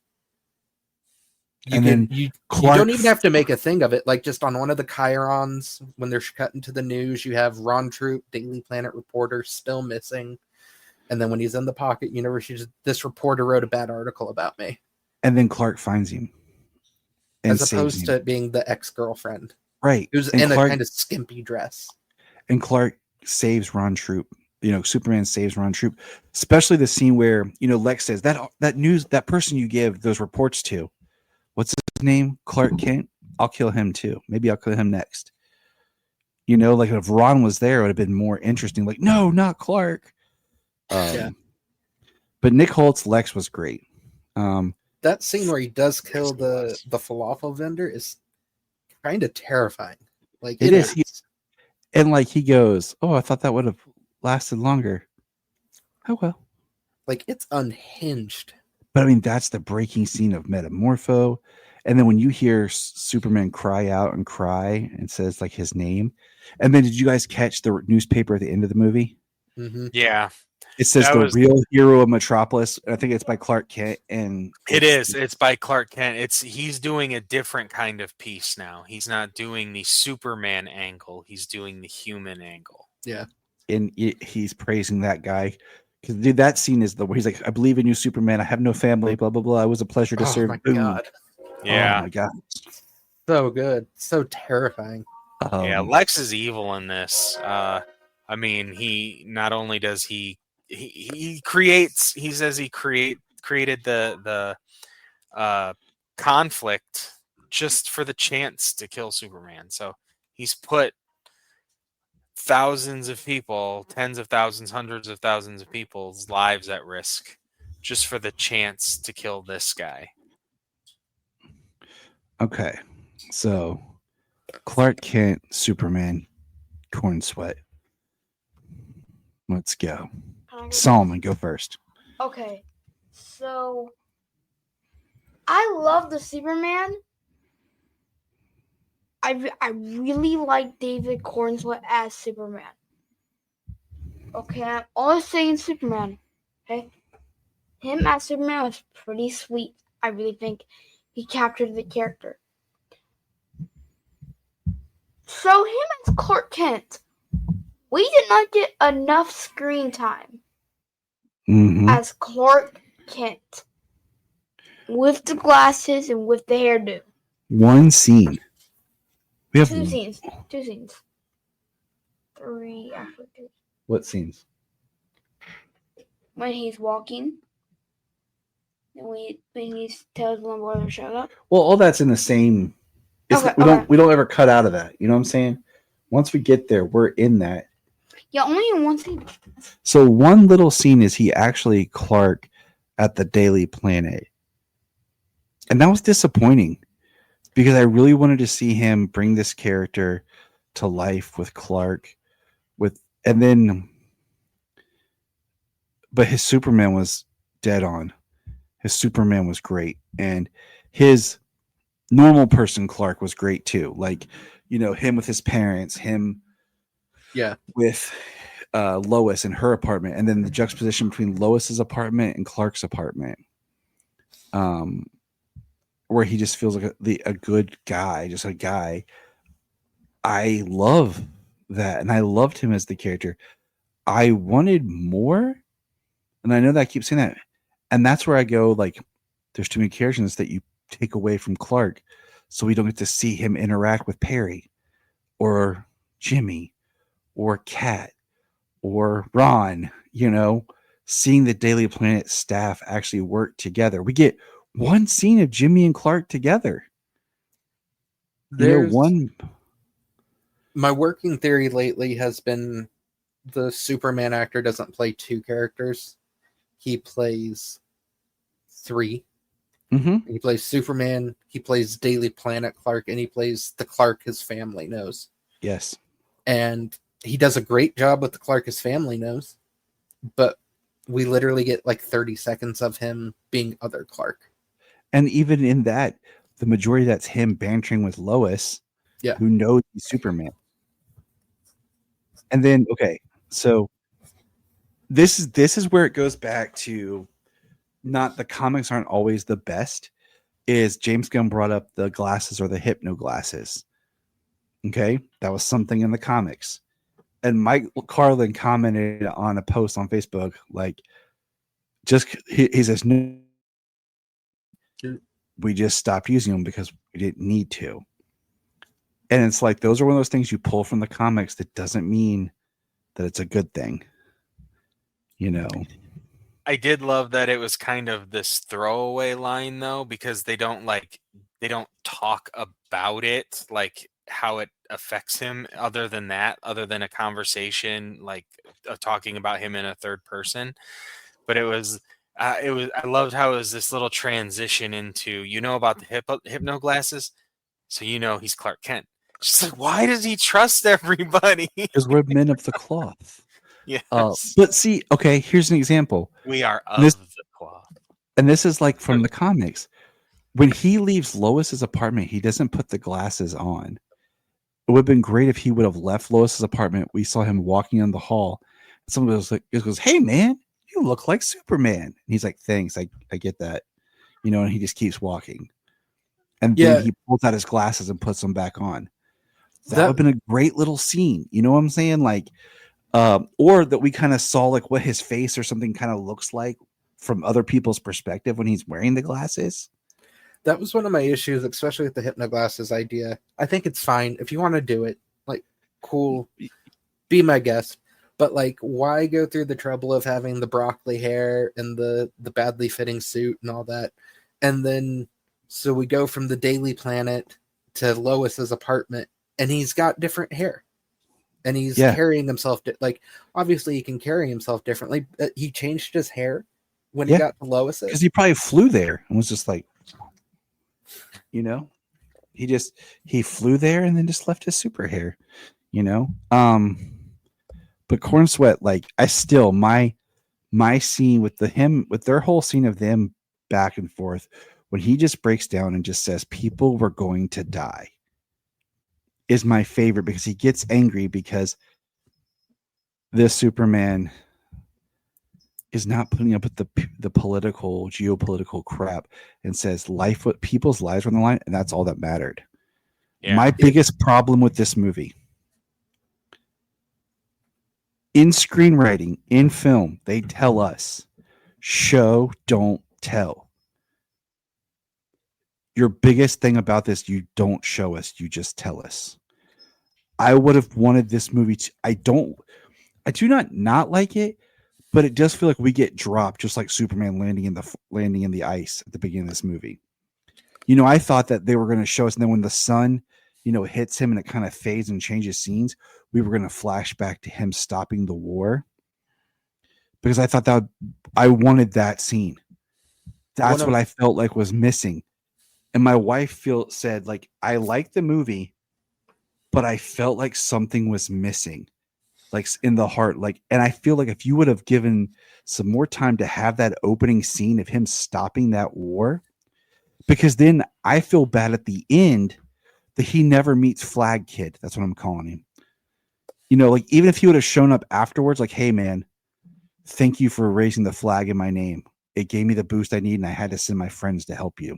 You don't even have to make a thing of it. Like, just on one of the chyrons, when they're cutting to the news, you have Ron Troop, Daily Planet reporter, still missing. And then when he's in the Pocket Universe, this reporter wrote a bad article about me. And then Clark finds him. As opposed to it being the ex-girlfriend. Right. Who's in a kind of skimpy dress. And Clark saves Ron Troop. Superman saves Ron Troop. Especially the scene where, Lex says, that person you give those reports to, what's his name? Clark Kent? I'll kill him too. Maybe I'll kill him next. Like if Ron was there, it would have been more interesting. Like, no, not Clark. Yeah. But Nick Holt's Lex was great. That scene where he does kill the falafel vendor is kind of terrifying. Like, it is. And like he goes, "Oh, I thought that would have lasted longer." Oh well. Like, it's unhinged. But I mean, that's the breaking scene of Metamorpho. And then when you hear Superman cry out and cry and says like his name, and then did you guys catch the newspaper at the end of the movie? Mm-hmm. Yeah. It says real hero of Metropolis. I think it's by Clark Kent, and it's by Clark Kent. He's doing a different kind of piece now. He's not doing the Superman angle. He's doing the human angle. Yeah. And he's praising that guy. Because dude, that scene is he's like, I believe in you, Superman. I have no family, blah, blah, blah. It was a pleasure to serve. Oh my God. Yeah. Oh my God. So good. So terrifying. Yeah, Lex is evil in this. I mean, he not only does he says he created the conflict just for the chance to kill Superman. So he's put thousands of people, tens of thousands, hundreds of thousands of people's lives at risk just for the chance to kill this guy. Okay. So Clark Kent, Superman, Corn Sweat. Let's go. Solomon, go first. Okay, so I love the Superman. I really like David Cornswell as Superman. Okay, I'm always saying Superman. Okay, him as Superman was pretty sweet. I really think he captured the character. So him as Clark Kent, we did not get enough screen time as Clark Kent with the glasses and with the hairdo. One scene. We have Two scenes. 3 after 2. What scenes? When he's walking, and when he tells one brother to shut up. Well, all that's in the same. Okay, we don't ever cut out of that. You know what I'm saying? Once we get there, we're in that. Yeah, only in one scene. So one little scene is he actually Clark at the Daily Planet, and that was disappointing because I really wanted to see him bring this character to life with Clark, but his Superman was dead on. His Superman was great, and his normal person Clark was great too. Like, him with his parents, him with Lois in her apartment, and then the juxtaposition between Lois's apartment and Clark's apartment, where he just feels like a good guy, just a guy. I love that, and I loved him as the character. I wanted more, and I know that I keep saying that, and that's where I go, like, there's too many characters that you take away from Clark, so we don't get to see him interact with Perry or Jimmy or Kat or Ron, seeing the Daily Planet staff actually work together. We get one scene of Jimmy and Clark together. My working theory lately has been the Superman actor doesn't play 2 characters. He plays 3. He plays Superman, he plays Daily Planet Clark, and he plays the Clark his family knows. Yes. And he does a great job with the Clark his family knows, but we literally get like 30 seconds of him being other Clark. And even in that, the majority of that's him bantering with Lois, who knows he's Superman. And then, okay, so this is where it goes back to not the comics aren't always the best. Is James Gunn brought up the glasses or the hypno glasses. Okay, that was something in the comics. And Mike Carlin commented on a post on Facebook, like, he says, no, we just stopped using them because we didn't need to. And it's like, those are one of those things you pull from the comics that doesn't mean that it's a good thing. I did love that it was kind of this throwaway line though, because they don't talk about it, like how it affects him other than a conversation, like talking about him in a third person. But I loved how it was this little transition into, about the hypno glasses. So, he's Clark Kent. Just like, why does he trust everybody? Because we're men of the cloth. Yes. But see, okay, here's an example. We are of the cloth. And this is like from the comics. When he leaves Lois's apartment, he doesn't put the glasses on. It would have been great if he would have left Lois's apartment. We saw him walking in the hall. Someone goes, "Hey man, you look like Superman." And he's like, "Thanks, I get that." And he just keeps walking. And then he pulls out his glasses and puts them back on. That would have been a great little scene. You know what I'm saying? Like, or that we kind of saw like what his face or something kind of looks like from other people's perspective when he's wearing the glasses. That was one of my issues, especially with the hypno glasses idea. I think it's fine if you want to do it. Like, cool, be my guest. But like, why go through the trouble of having the broccoli hair and the badly fitting suit and all that? And then, so we go from the Daily Planet to Lois's apartment, and he's got different hair. and he's Yeah. carrying himself like, obviously he can carry himself differently. He changed his hair when he Yeah. got to Lois's. Because he probably flew there and was just like, you know, he flew there and then just left his super hair, you know. But Corn Sweat, like, I still my scene with their whole scene of them back and forth, when he just breaks down and just says people were going to die, is my favorite, because he gets angry because this Superman is not putting up with the political, geopolitical crap, and says people's lives are on the line, and that's all that mattered. Yeah. My biggest problem with this movie, in screenwriting, in film, they tell us, show, don't tell. Your biggest thing about this, you don't show us, you just tell us. I would have wanted this movie to, I do not like it, but it does feel like we get dropped, just like Superman landing in the ice at the beginning of this movie. You know, I thought that they were going to show us, and then when the sun, you know, hits him and it kind of fades and changes scenes, we were going to flash back to him stopping the war, because I thought I wanted that scene. That's what I felt like was missing. And my wife said, like, I liked the movie, but I felt like something was missing, like in the heart. Like, and I feel like if you would have given some more time to have that opening scene of him stopping that war, because then I feel bad at the end that he never meets Flag Kid. That's what I'm calling him. You know, like, even if he would have shown up afterwards, like, hey man, thank you for raising the flag in my name. It gave me the boost I need, and I had to send my friends to help you.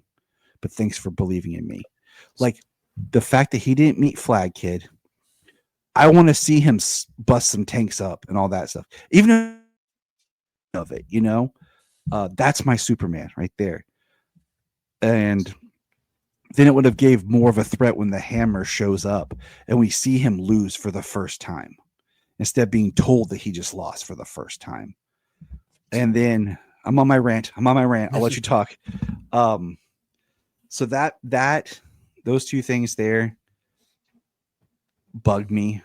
But thanks for believing in me. Like, the fact that he didn't meet Flag Kid, I want to see him bust some tanks up and all that stuff. Even of it, you know, that's my Superman right there. And then it would have gave more of a threat when the hammer shows up and we see him lose for the first time, instead of being told that he just lost for the first time. And then I'm on my rant. I'll let you talk. So those two things there bugged me,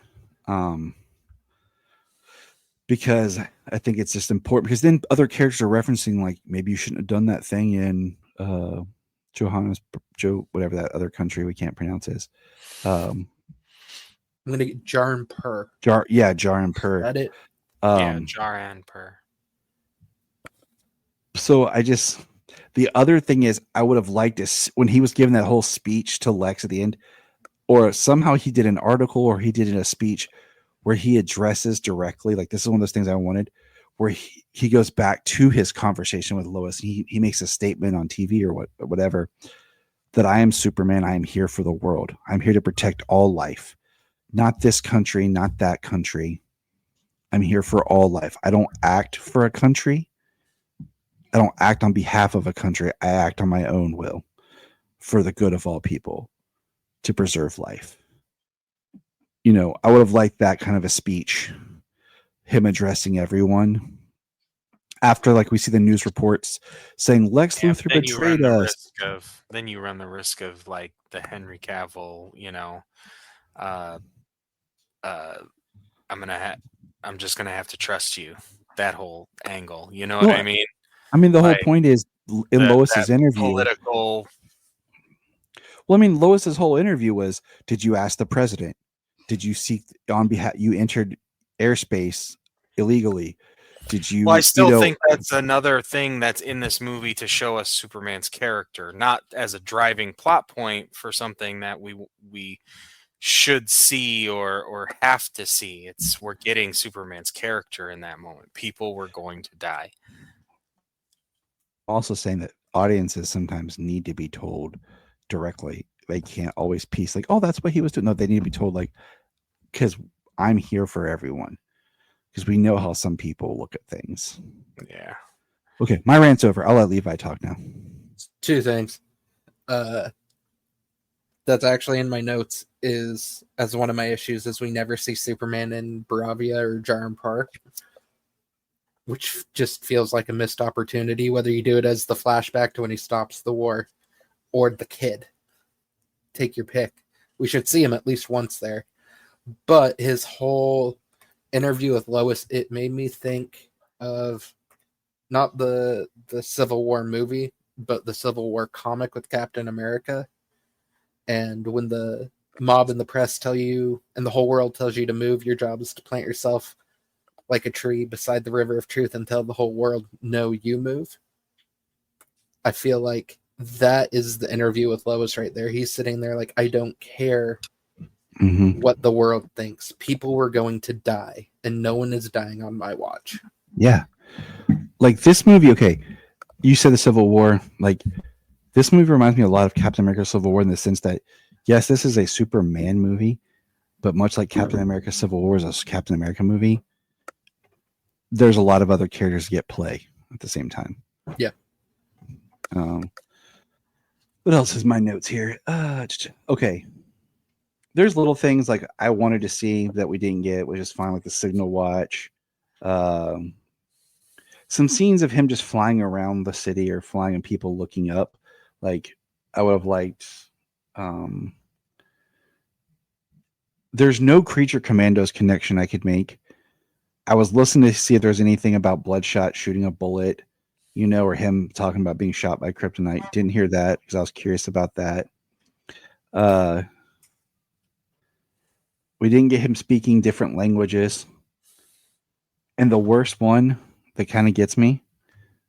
because I think it's just important, because then other characters are referencing, like, maybe you shouldn't have done that thing in whatever that other country we can't pronounce is. I'm gonna get Jar and Purr. Jar and Purr. That it. Jar and Purr. So the other thing is, I would have liked this when he was giving that whole speech to Lex at the end, or somehow he did an article, or he did in a speech where he addresses directly, like, this is one of those things I wanted, where he goes back to his conversation with Lois. He makes a statement on TV or whatever, that I am Superman. I am here for the world. I'm here to protect all life, not this country, not that country. I'm here for all life. I don't act for a country. I don't act on behalf of a country. I act on my own will for the good of all people, to preserve life. You know, I would have liked that kind of a speech, him addressing everyone. After, like, we see the news reports saying Lex Luthor betrayed us. Then you run the risk of, like, the Henry Cavill, you know, I'm just gonna have to trust you. That whole angle, you know what I mean? I mean, the whole point is, in Lois's interview, political. Well, I mean, Lois's whole interview was, did you ask the president? Did you seek on behalf? You entered airspace illegally. Did you? Well, I still think that's another thing that's in this movie to show us Superman's character, not as a driving plot point for something that we should see or have to see. We're getting Superman's character in that moment. People were going to die. Also saying that audiences sometimes need to be told directly. They can't always piece, like, oh, that's what he was doing. No, they need to be told, like, because I'm here for everyone. Because we know how some people look at things. Yeah. Okay, my rant's over. I'll let Levi talk now. Two things. That's actually in my notes, is as one of my issues is we never see Superman in Bravia or Jarm Park, which just feels like a missed opportunity, whether you do it as the flashback to when he stops the war or the kid. Take your pick. We should see him at least once there. But his whole interview with Lois, it made me think of not the Civil War movie, but the Civil War comic with Captain America. And when the mob and the press tell you, and the whole world tells you to move, your job is to plant yourself like a tree beside the river of truth and tell the whole world, no, you move. I feel like that is the interview with Lois right there. He's sitting there like, I don't care what the world thinks. People were going to die, and no one is dying on my watch. Yeah. Like this movie, okay, you said the Civil War, like this movie reminds me a lot of Captain America Civil War in the sense that, yes, this is a Superman movie, but much like Captain America Civil War is a Captain America movie, there's a lot of other characters that get play at the same time. Yeah. What else is my notes here? Okay. There's little things like I wanted to see that we didn't get, which is fine, like the signal watch. Some scenes of him just flying around the city or flying and people looking up. Like I would have liked. There's no Creature Commandos connection I could make. I was listening to see if there's anything about Bloodshot shooting a bullet, or him talking about being shot by kryptonite. Didn't hear that because I was curious about that. We didn't get him speaking different languages. And the worst one that kind of gets me,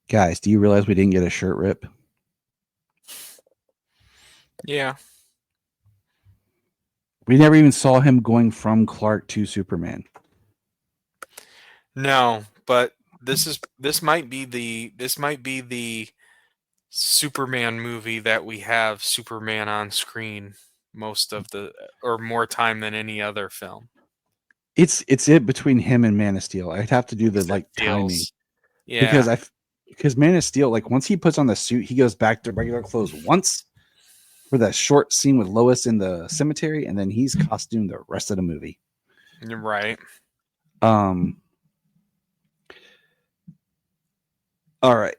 guys, do you realize we didn't get a shirt rip? Yeah. We never even saw him going from Clark to Superman. No, but this might be the Superman movie that we have Superman on screen most of the or more time than any other film. It's it between him and Man of Steel. I'd have to do the timing. Yeah. Because Man of Steel, like once he puts on the suit, he goes back to regular clothes once for that short scene with Lois in the cemetery, and then he's costumed the rest of the movie. You're right. All right.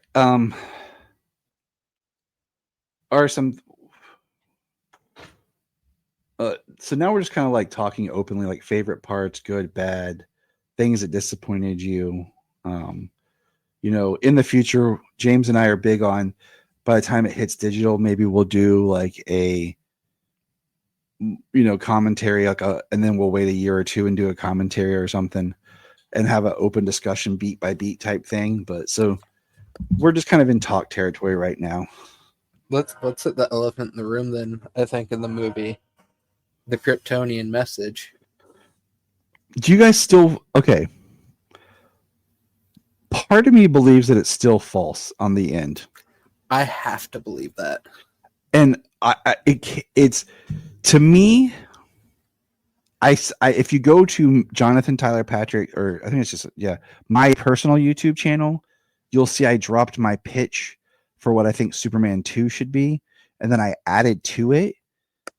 Are some so now we're just kind of like talking openly, like favorite parts, good, bad, things that disappointed you. In the future, James and I are big on, by the time it hits digital, maybe we'll do like a commentary, and then we'll wait a year or two and do a commentary or something and have an open discussion beat by beat type thing. But so we're just kind of in talk territory right now. Let's hit the elephant in the room then. I think in the movie, the Kryptonian message. Do you guys still okay? Part of me believes that it's still false on the end. I have to believe that. And it's to me. If you go to Jonathan Tyler Patrick, or I think it's just my personal YouTube channel, you'll see I dropped my pitch for what I think Superman 2 should be, and then I added to it.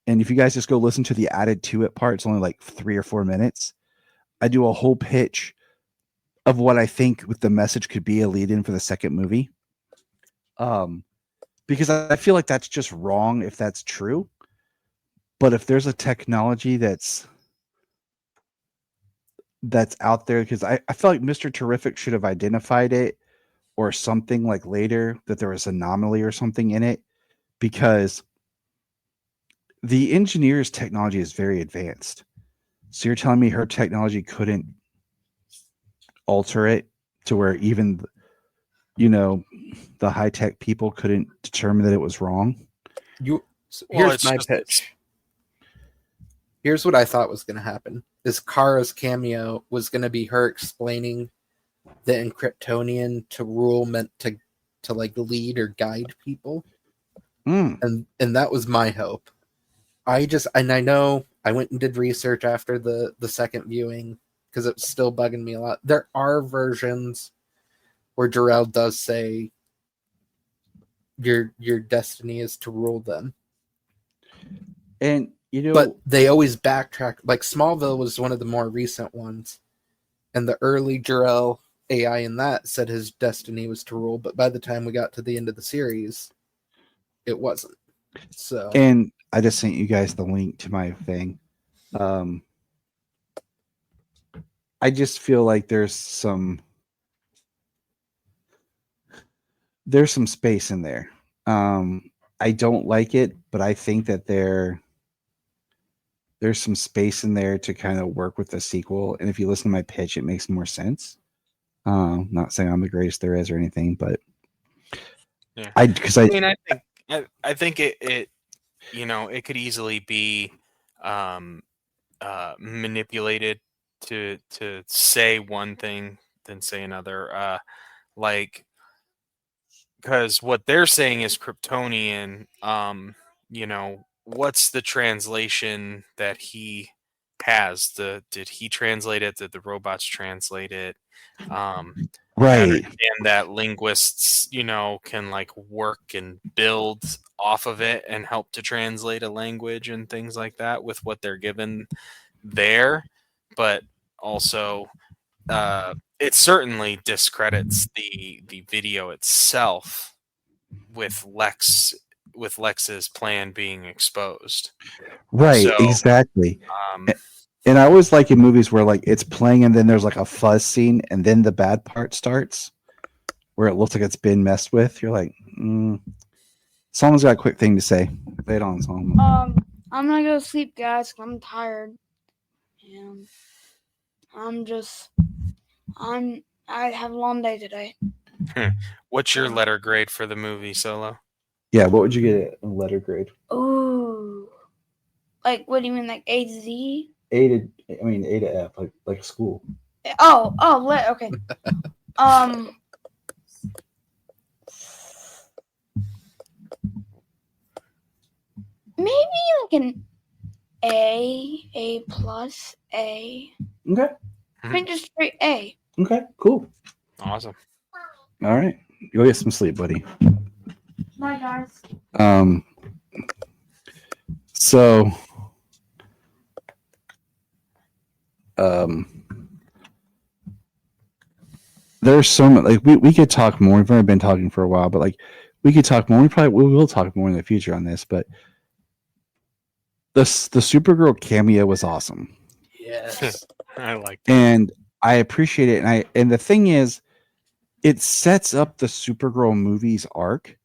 And if you guys just go listen to the added to it part, it's only like 3 or 4 minutes. I do a whole pitch of what I think with the message could be a lead-in for the second movie. Because I feel like that's just wrong if that's true. But if there's a technology that's out there, because I feel like Mr. Terrific should have identified it or something like later that there was an anomaly or something in it, because the engineer's technology is very advanced. So you're telling me her technology couldn't alter it to where even, the high-tech people couldn't determine that it was wrong? Here's my pitch. Here's what I thought was going to happen. Is Kara's cameo was going to be her explaining the Encryptonian to rule meant to like lead or guide people. And that was my hope. I know I went and did research after the second viewing because it's still bugging me a lot. There are versions where Jor-El does say your destiny is to rule them. And but they always backtrack. Like Smallville was one of the more recent ones, and the early Jor-El AI in that said his destiny was to rule. But by the time we got to the end of the series, it wasn't. So, and I just sent you guys the link to my thing. I just feel like there's some space in there. I don't like it, but I think that there's some space in there to kind of work with the sequel. And if you listen to my pitch, it makes more sense. Not saying I'm the greatest there is or anything, but Yeah. I think it it could easily be manipulated to say one thing then say another. Like, because what they're saying is Kryptonian. What's the translation that he has? Did he translate it? Did the robots translate it? I right. understand that linguists, can like work and build off of it and help to translate a language and things like that with what they're given there, but also it certainly discredits the video itself with Lex's plan being exposed. Right, So, exactly. um, And I always like in movies where like it's playing and then there's like a fuzz scene and then the bad part starts where it looks like it's been messed with. You're like, someone's got a quick thing to say. Lay it on, Solomon. I'm gonna go to sleep, guys. I'm tired. And I have a long day today. what's your letter grade for the movie, Solo? Yeah, what would you get a letter grade? Ooh. Like, what do you mean, like A to Z? A to F, like a school. Okay. Maybe like an A plus, A. Okay. I think just straight A. Okay, cool. Awesome. All right. Go get some sleep, buddy. Bye, guys. So there's so much, like we could talk more. We've already been talking for a while, but like we could talk more. We will talk more in the future on this, but the Supergirl cameo was awesome. Yes. I like that. And I appreciate it. And the thing is, it sets up the Supergirl movie's arc.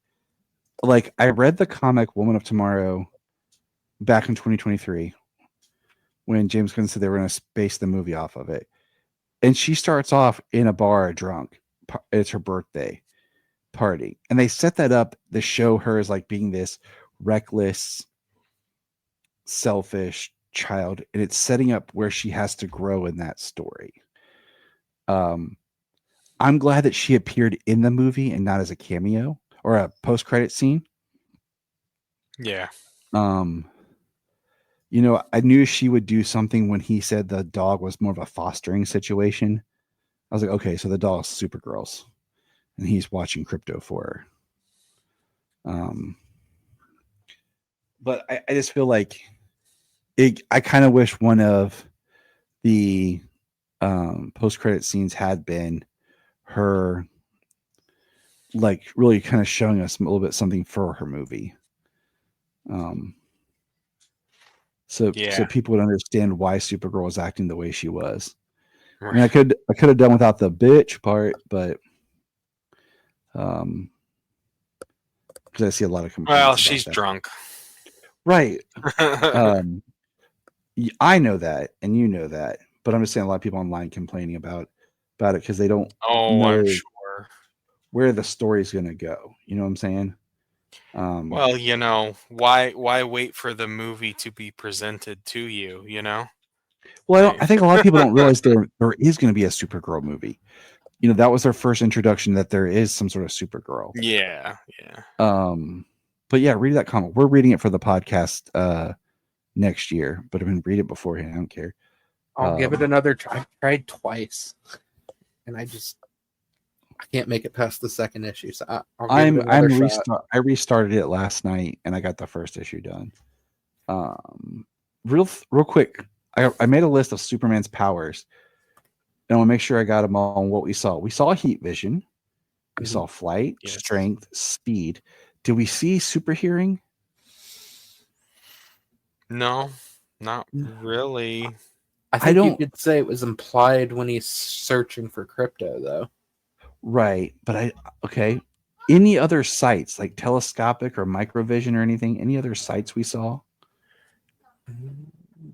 Like, I read the comic Woman of Tomorrow back in 2023 when James Gunn said they were going to base the movie off of it. And she starts off in a bar drunk. It's her birthday party. And they set that up to show her as like being this reckless, selfish child. And it's setting up where she has to grow in that story. I'm glad that she appeared in the movie and not as a cameo or a post-credit scene. Yeah. I knew she would do something when he said the dog was more of a fostering situation. I was like, okay, so the dog's Supergirl's, and he's watching Crypto for her. But I just feel like I kind of wish one of the post-credit scenes had been her, like, really kind of showing us a little bit something for her movie. So people would understand why Supergirl was acting the way she was. Right. I mean, I could have done without the bitch part, but because I see a lot of complaints. Well, she's drunk, right? I know that, and you know that, but I'm just saying a lot of people online complaining about it because they don't know I'm sure where the story's going to go. You know what I'm saying? Well, why wait for the movie to be presented to you? Well, I think a lot of people don't realize there is going to be a Supergirl movie. That was their first introduction that there is some sort of Supergirl. Yeah. But yeah, read that comic. We're reading it for the podcast next year, but I mean, read it beforehand. I don't care. I'll give it another try. I tried twice, and I can't make it past the second issue. So I restarted it last night, and I got the first issue done. Real quick, I made a list of Superman's powers, and I want to make sure I got them all on what we saw. We saw heat vision, we saw flight, strength, speed. Did we see super hearing? No, not really. I think you could say it was implied when he's searching for crypto, though. Right, but okay. Any other sites like telescopic or microvision or anything? Any other sites we saw?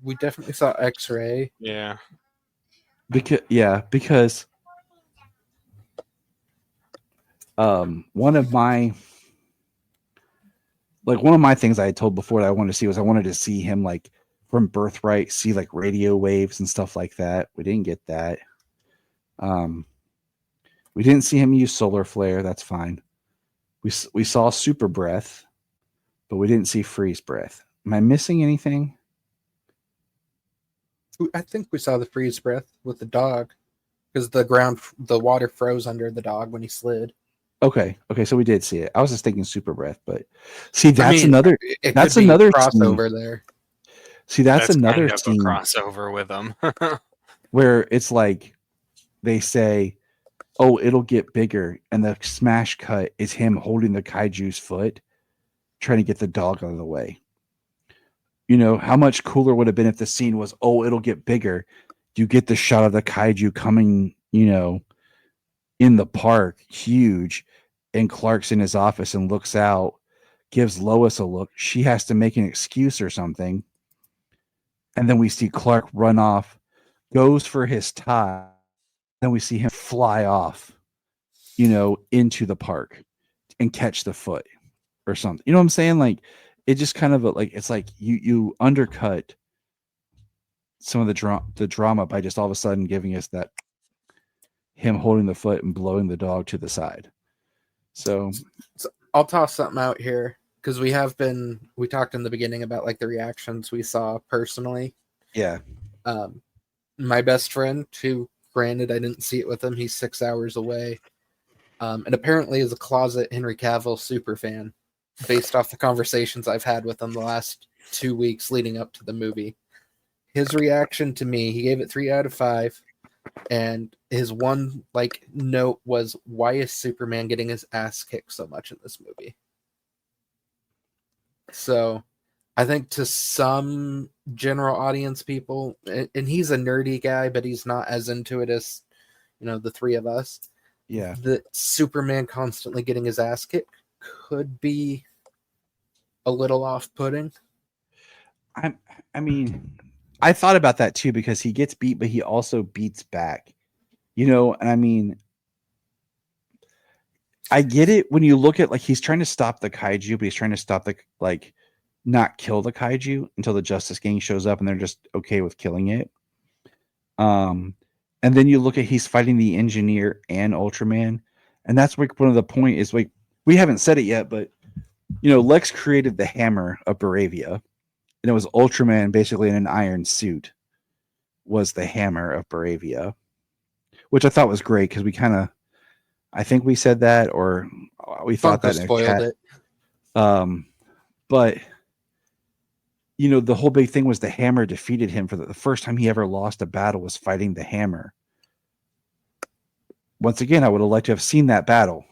We definitely saw X-ray. Yeah. Because one of my things I had told before that I wanted to see was I wanted to see him like from Birthright, see like radio waves and stuff like that. We didn't get that. We didn't see him use solar flare. That's fine. We saw super breath, but we didn't see freeze breath. Am I missing anything? I think we saw the freeze breath with the dog because the water froze under the dog when he slid. Okay, so we did see it. I was just thinking super breath, but see, that's another crossover scene there. See, that's another kind of scene a crossover with them. where it's like they say, "Oh, it'll get bigger," and the smash cut is him holding the kaiju's foot, trying to get the dog out of the way. You know, how much cooler would have been if the scene was, "Oh, it'll get bigger." You get the shot of the kaiju coming, you know, in the park, huge, and Clark's in his office and looks out, gives Lois a look. She has to make an excuse or something. And then we see Clark run off, goes for his tie. Then we see him fly off, you know, into the park and catch the foot or something. You know what I'm saying? Like, it just kind of it's like you undercut some of the drama by just all of a sudden giving us that him holding the foot and blowing the dog to the side. So I'll toss something out here because we talked in the beginning about like the reactions we saw personally. Yeah. My best friend, who granted I didn't see it with him, he's 6 hours away. And apparently is a closet Henry Cavill super fan based off the conversations I've had with him the last 2 weeks leading up to the movie. His reaction to me, he gave it 3 out of 5. And his one note was, why is Superman getting his ass kicked so much in this movie? So I think to some general audience people, and he's a nerdy guy, but he's not as into it as, you know, the three of us. Yeah. The Superman constantly getting his ass kicked could be a little off-putting. I mean, I thought about that too because he gets beat, but he also beats back. You know, and I mean, I get it when you look at he's trying to stop the kaiju, but he's trying to stop not kill the kaiju until the Justice Gang shows up and they're just okay with killing it. And then you look at he's fighting the Engineer and Ultraman, and that's one of the point is we haven't said it yet, but you know, Lex created the hammer of Baravia, and it was Ultraman basically in an iron suit was the hammer of Baravia, which I thought was great because I think we said that or we thought that in a chat. It. But you know, the whole big thing was the hammer defeated him for the first time he ever lost a battle was fighting the hammer. Once again, I would have liked to have seen that battle.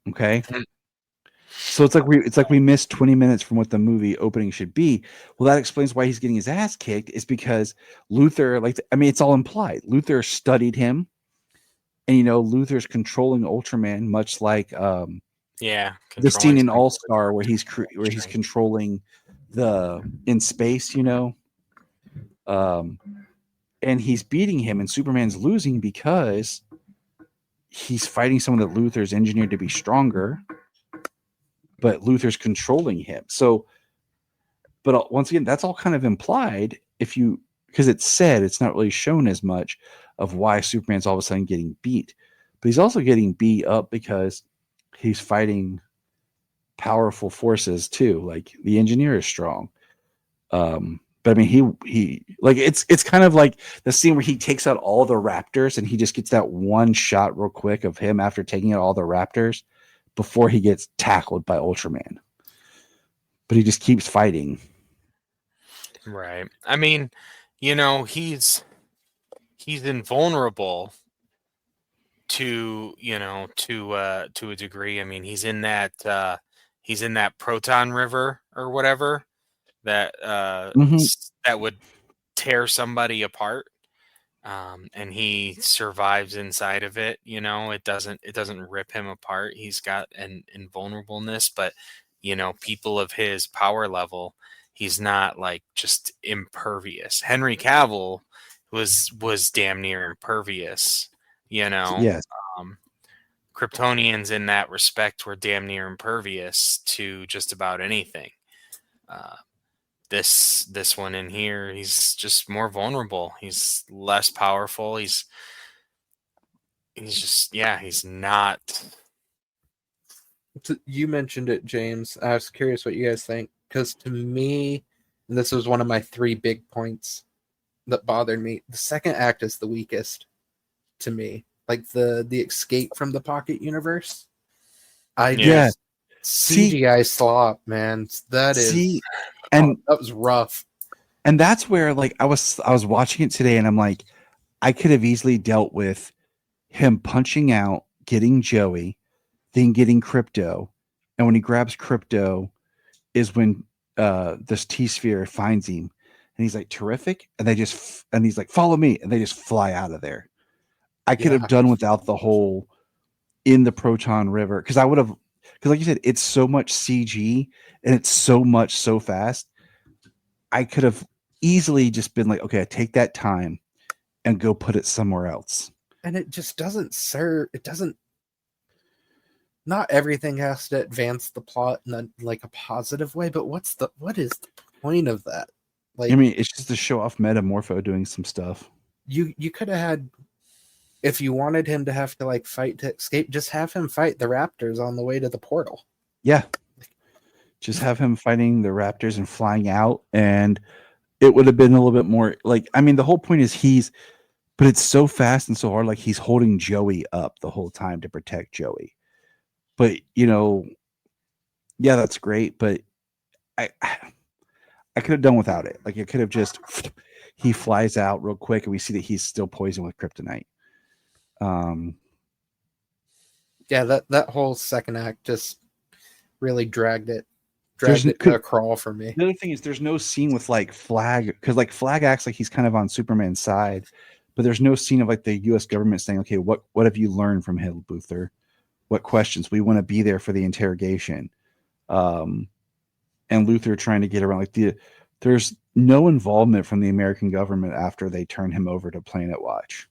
Okay. So it's like we missed 20 minutes from what the movie opening should be. Well, that explains why he's getting his ass kicked is because Luthor, it's all implied. Luthor studied him, and you know, Luthor's controlling Ultraman, much like the scene in All-Star where he's controlling in space, you know, and he's beating him, and Superman's losing because he's fighting someone that Luthor's engineered to be stronger, but Luthor's controlling him. So, but once again, that's all kind of implied because it's said, it's not really shown as much of why Superman's all of a sudden getting beat, but he's also getting beat up because he's fighting powerful forces too. Like the Engineer is strong. But I mean, he it's kind of like the scene where he takes out all the raptors and he just gets that one shot real quick of him after taking out all the raptors before he gets tackled by Ultraman. But he just keeps fighting. Right. I mean, you know, he's invulnerable to, you know, to a degree. I mean, he's in that proton river or whatever that that would tear somebody apart, and he survives inside of it. It doesn't rip him apart. He's got an invulnerableness, but people of his power level, he's not like just impervious. Henry Cavill was damn near impervious. Yes. Kryptonians in that respect were damn near impervious to just about anything. This one in here, he's just more vulnerable. He's less powerful. He's just, he's not. You mentioned it, James. I was curious what you guys think, because to me, this was one of my 3 big points that bothered me. The second act is the weakest to me. Like the escape from the pocket universe. CGI slop, man. That was rough. And that's where, like, I was watching it today, and I'm like, I could have easily dealt with him punching out, getting Joey, then getting Crypto, and when he grabs Crypto, is when this T-Sphere finds him, and he's like, terrific, and he's like, follow me, and they just fly out of there. I could have done without the whole in the Proton River, because like you said, it's so much CG and it's so much so fast. I could have easily just been like, okay, I take that time and go put it somewhere else. And it just doesn't serve. It doesn't. Not everything has to advance the plot in a positive way, but what is the point of that? Like, I mean, it's just to show off Metamorpho doing some stuff. You could have had, if you wanted him to have to fight to escape, just have him fight the Raptors on the way to the portal. Yeah. Just have him fighting the Raptors and flying out, and it would have been a little bit more the whole point is but it's so fast and so hard, like he's holding Joey up the whole time to protect Joey. But, that's great, but I could have done without it. Like, it could have just, he flies out real quick and we see that he's still poisoned with kryptonite. That whole second act just really dragged it to a crawl for me. The other thing is there's no scene with Flag, because Flag acts like he's kind of on Superman's side, but there's no scene of the U.S. government saying, okay, what have you learned from Hale Luthor? What questions? We want to be there for the interrogation. And Luthor trying to get around there's no involvement from the American government after they turn him over to Planet Watch.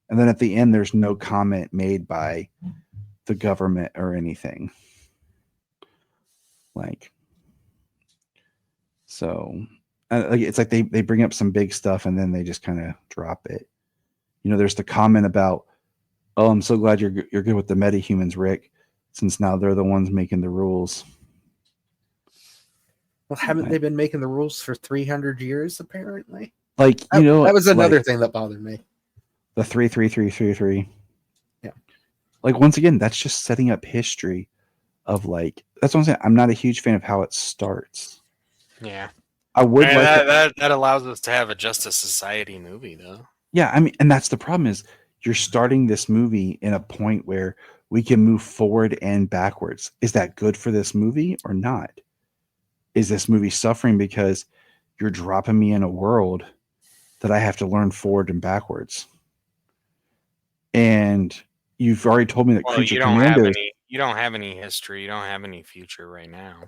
And then at the end, there's no comment made by the government or anything. It's like they bring up some big stuff and then they just kind of drop it. There's the comment about, oh, I'm so glad you're good with the metahumans, Rick, since now they're the ones making the rules. Well, haven't they been making the rules for 300 years, apparently? That was another thing that bothered me. The 33333. Yeah. Once again, that's just setting up history of that's what I'm saying. I'm not a huge fan of how it starts. Yeah. I would that allows us to have a Justice Society movie, though. Yeah, I mean, and that's the problem is you're starting this movie in a point where we can move forward and backwards. Is that good for this movie or not? Is this movie suffering because you're dropping me in a world that I have to learn forward and backwards? And you've already told me that Creature Commandos... You don't have any history. You don't have any future right now.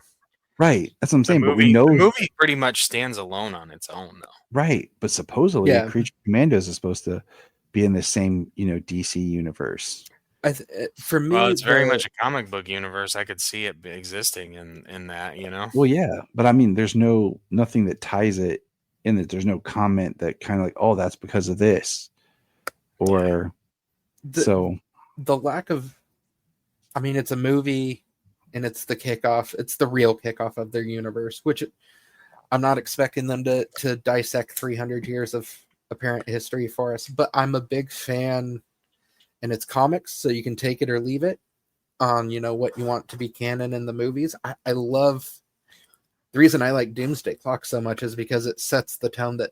Right. That's what I'm saying. But we know the movie pretty much stands alone on its own, though. Right. But supposedly Creature Commandos is supposed to be in the same, DC universe. For me, it's very much a comic book universe. I could see it existing in that, Well, yeah, but I mean, there's nothing that ties it in that. There's no comment that kind of oh, that's because of this, or the lack of. I mean, it's a movie, and it's the kickoff. It's the real kickoff of their universe, which I'm not expecting them to dissect 300 years of apparent history for us. But I'm a big fan. And it's comics, so you can take it or leave it on, what you want to be canon in the movies. I love the reason I like Doomsday Clock so much is because it sets the tone that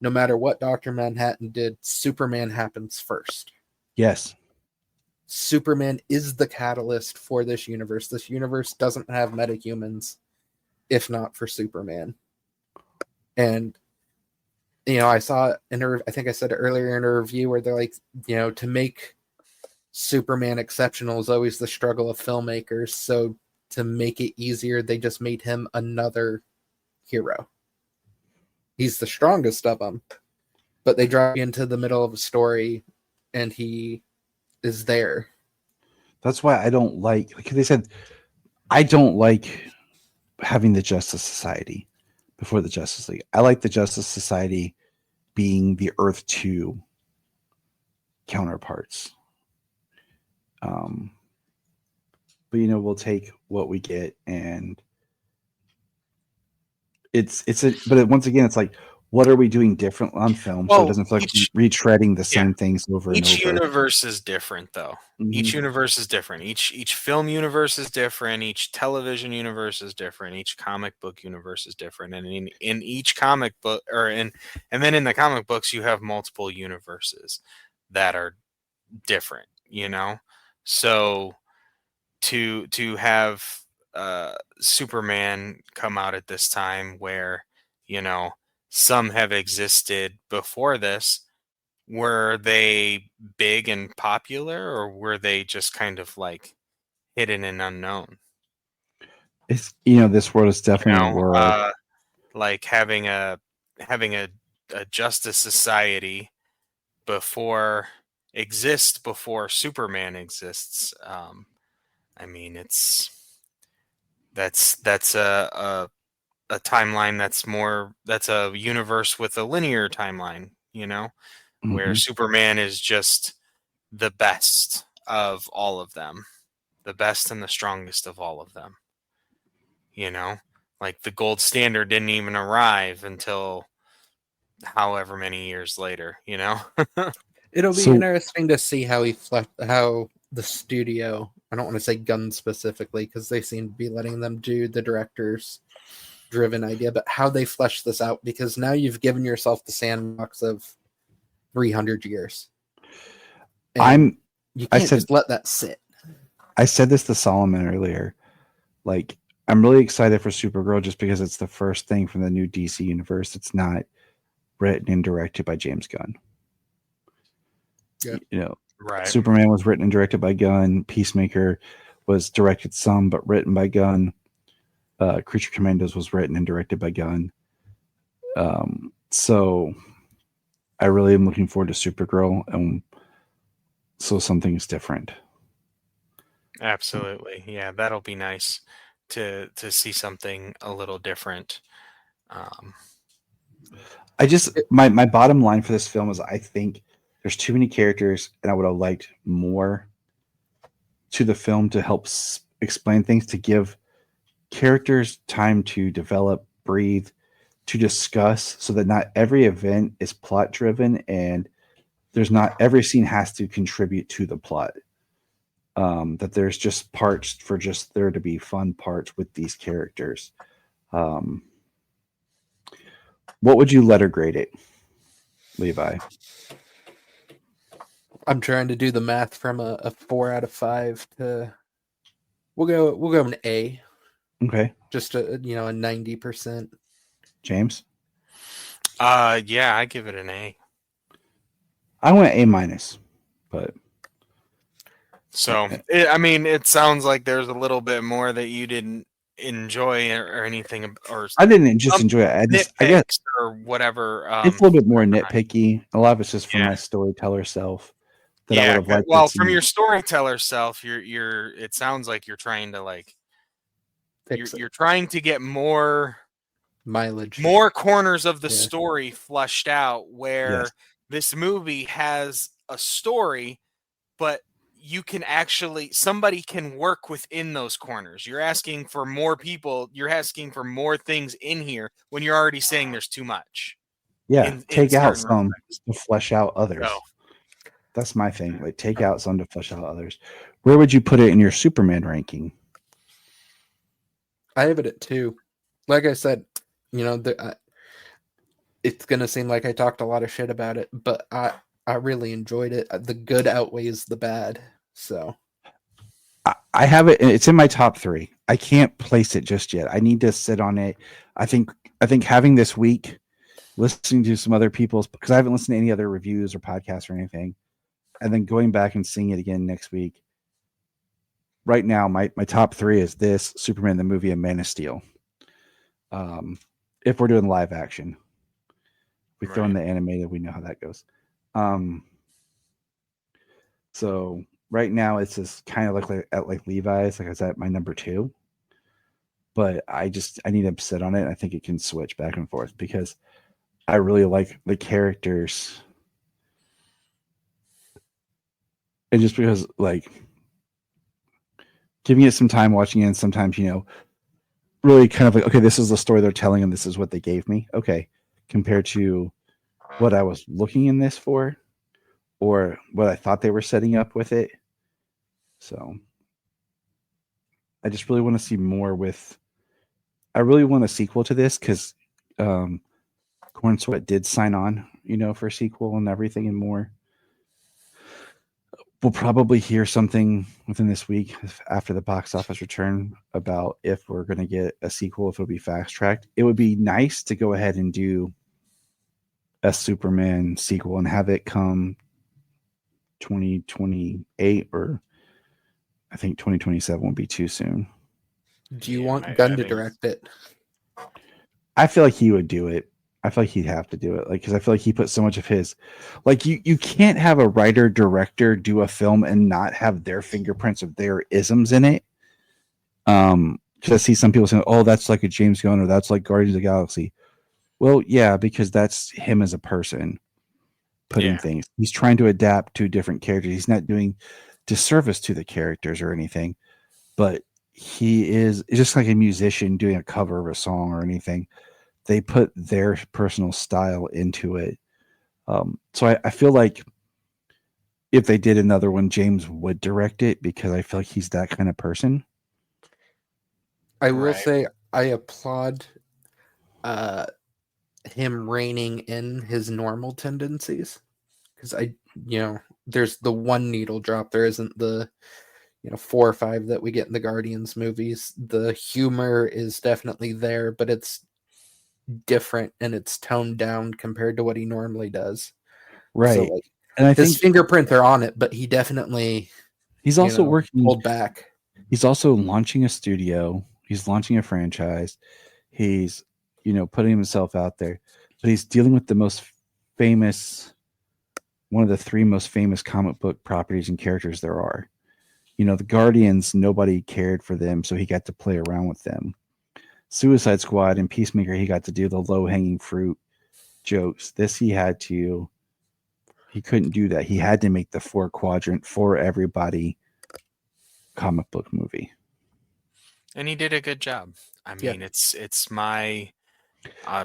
no matter what Dr. Manhattan did, Superman happens first. Yes. Superman is the catalyst for this universe. This universe doesn't have metahumans if not for Superman. And I saw I think I said earlier in a review where they're like, to make Superman exceptional is always the struggle of filmmakers. So to make it easier, they just made him another hero. He's the strongest of them, but they drop you into the middle of a story and he is there. That's why I don't like they said, I don't like having the Justice Society before the Justice League. I like the Justice Society being the Earth 2 counterparts. But we'll take what we get, and but once again, it's like, what are we doing different on film so it doesn't feel like retreading the same things over and over? Each universe is different, though. Mm-hmm. Each universe is different. Each film universe is different. Each television universe is different. Each comic book universe is different. And in each comic book, and then in the comic books, you have multiple universes that are different. So to have Superman come out at this time where some have existed before this. Were they big and popular, or were they just kind of like hidden and unknown? It's this world is definitely a world. Like having a Justice Society before Superman exists. I mean, that's a timeline that's a universe with a linear timeline, where Superman is just the best of all of them, the best and the strongest of all of them. Like the gold standard didn't even arrive until however many years later, It'll be interesting to see how how the studio, I don't want to say Gunn specifically, because they seem to be letting them do the director's driven idea, but how they flesh this out, because now you've given yourself the sandbox of 300 years. And you can't just let that sit. I said this to Solomon earlier. Like, I'm really excited for Supergirl just because it's the first thing from the new DC universe that's not written and directed by James Gunn. Yeah. Right. Superman was written and directed by Gunn. Peacemaker was directed some, but written by Gunn. Creature Commandos was written and directed by Gunn. So I really am looking forward to Supergirl, and so something's different. Absolutely. Yeah, that'll be nice to see something a little different. I just my bottom line for this film is I think there's too many characters, and I would have liked more to the film to help explain things, to give characters time to develop, breathe, to discuss, so that not every event is plot driven and there's not every scene has to contribute to the plot. That there's just parts for just there to be fun parts with these characters. What would you letter grade it, Levi? I'm trying to do the math from a 4 out of 5 to we'll go an A. Okay. Just a 90%. James? Yeah, I give it an A. I went A minus, but so it sounds like there's a little bit more that you didn't enjoy or anything, or I didn't just enjoy it. I guess or whatever. It's a little bit more nitpicky. A lot of it's just from my storyteller self. That I would have liked. Well, from your storyteller self, you're. It sounds like you're trying to you're trying to get more mileage, more corners of the story flushed out. Where this movie has a story, but you can somebody can work within those corners. You're asking for more people. You're asking for more things in here when you're already saying there's too much. Yeah, take out some to flesh out others. Oh. That's my thing. Like, take out some to flesh out others. Where would you put it in your Superman ranking? I have it at 2. Like I said, it's going to seem like I talked a lot of shit about it, but I really enjoyed it. The good outweighs the bad. So I have it. It's in my top 3. I can't place it just yet. I need to sit on it. I think having this week listening to some other people's, because I haven't listened to any other reviews or podcasts or anything, and then going back and seeing it again next week. Right now, my top three is this, Superman the movie, and Man of Steel. If we're doing live action, we throw in the animated, we know how that goes. So right now it's just kind of like Levi's, like I said, my number 2. But I need to sit on it. I think it can switch back and forth because I really like the characters. And just because, like, giving it some time watching it, and sometimes, really kind of like, okay, this is the story they're telling and this is what they gave me. Okay. Compared to what I was looking in this for or what I thought they were setting up with it. So I just really want to see more I really want a sequel to this because Corn Sweat did sign on, for a sequel and everything and more. We'll probably hear something within this week after the box office return about if we're going to get a sequel, if it'll be fast tracked. It would be nice to go ahead and do a Superman sequel and have it come 2028, or I think 2027 would be too soon. Do you want Gunn to direct it? I feel like he would do it. I feel like he'd have to do it, because I feel like he put so much of his, you can't have a writer director do a film and not have their fingerprints of their isms in it. Because I see some people saying, "Oh, that's like a James Gunn, or that's like Guardians of the Galaxy." Well, yeah, because that's him as a person putting things. He's trying to adapt to different characters. He's not doing disservice to the characters or anything, but he is just like a musician doing a cover of a song or anything. They put their personal style into it. So I feel like if they did another one, James would direct it because I feel like he's that kind of person. I will say I applaud him reining in his normal tendencies, because there's the one needle drop. There isn't the 4 or 5 that we get in the Guardians movies. The humor is definitely there, but it's different and it's toned down compared to what he normally does. Right. So, and I his think fingerprints are on it, but he definitely he's also working pulled back. He's also launching a studio. He's launching a franchise. He's putting himself out there, but he's dealing with one of the 3 most famous comic book properties and characters there are. The Guardians, nobody cared for them, so he got to play around with them. Suicide Squad and Peacemaker, he got to do the low-hanging fruit jokes. This he couldn't do that. He had to make the 4-quadrant for everybody comic book movie. And he did a good job. I mean, it's my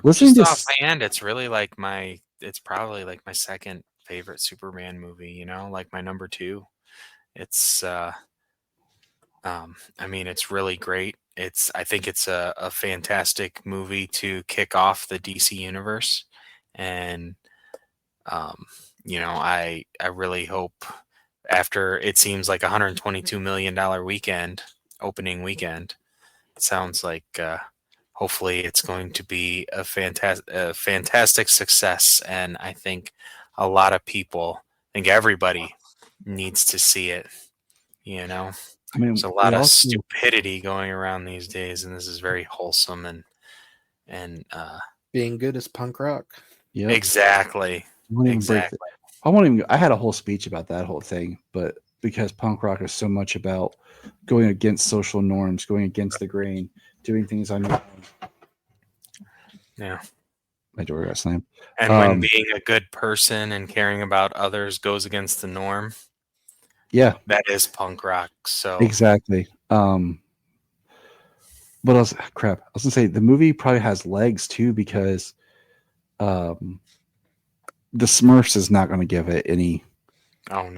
Listening just to offhand, it's really like it's probably like my second favorite Superman movie, like my number 2. It's I mean, it's really great. I think it's a fantastic movie to kick off the DC universe. And I really hope, after it seems like $122 million opening weekend, it sounds like hopefully it's going to be a fantastic success. And I think a lot of people, I think everybody needs to see it. I mean, there's a lot of stupidity going around these days, and this is very wholesome and being good as punk rock. Yeah, exactly. I had a whole speech about that whole thing, but because punk rock is so much about going against social norms, going against the grain, doing things on your own. Yeah. My door got slammed. And when being a good person and caring about others goes against the norm. Yeah. That is punk rock. So exactly. What else? Crap. I was gonna say the movie probably has legs too, because the Smurfs is not going to give it any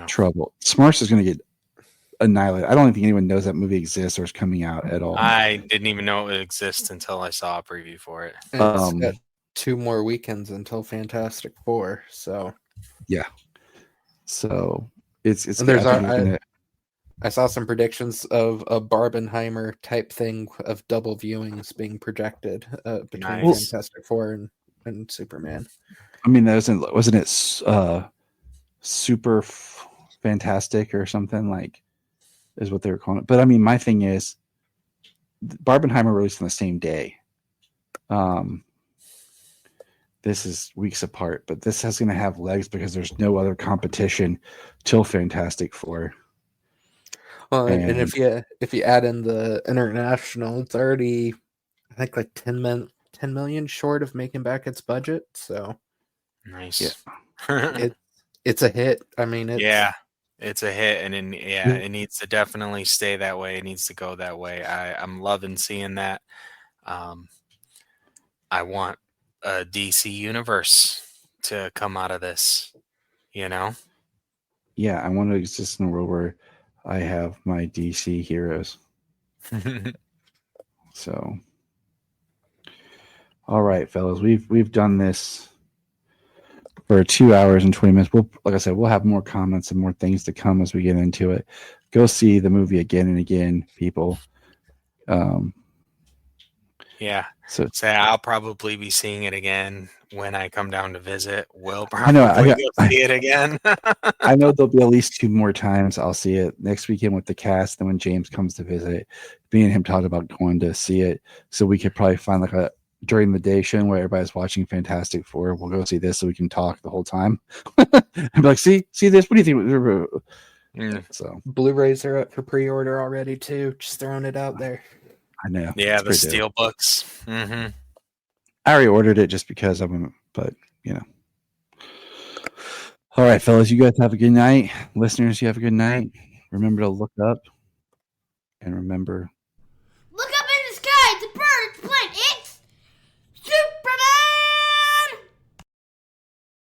trouble. Smurfs is going to get annihilated. I don't think anyone knows that movie exists or is coming out at all. I didn't even know it would exist until I saw a preview for it. It's got 2 more weekends until Fantastic Four, so yeah. So it's I saw some predictions of a Barbenheimer type thing of double viewings being projected between Fantastic Four and in Superman. I mean, that wasn't it super fantastic or something like is what they were calling it. But I mean, my thing is, Barbenheimer released on the same day. This is weeks apart, but this is going to have legs because there's no other competition till Fantastic Four. Well, and if you add in the international, it's already I think like 10 million short of making back its budget. So Nice. it's a hit. I mean, it's a hit, and it needs to definitely stay that way. It needs to go that way. I'm loving seeing that. I want a DC universe to come out of this, you know? Yeah, I want to exist in a world where I have my DC heroes. So, all right, fellas, we've done this for 2 hours and 20 minutes. Like I said, we'll have more comments and more things to come as we get into it. Go see the movie again and again, people. Yeah. So I'll probably be seeing it again when I come down to visit. We'll probably go see it again. I know there'll be at least 2 more times I'll see it next weekend with the cast. Then when James comes to visit, me and him talked about going to see it. So we could probably find like a during the day show where everybody's watching Fantastic Four. We'll go see this so we can talk the whole time. And be like, see this? What do you think? So Blu-rays are up for pre-order already too. Just throwing it out there. I know. Yeah, the steel books. I already ordered it just because but you know. All right, fellas, you guys have a good night. Listeners, you have a good night. Remember to look up and remember. Look up in the sky. It's a bird. It's a plane. It's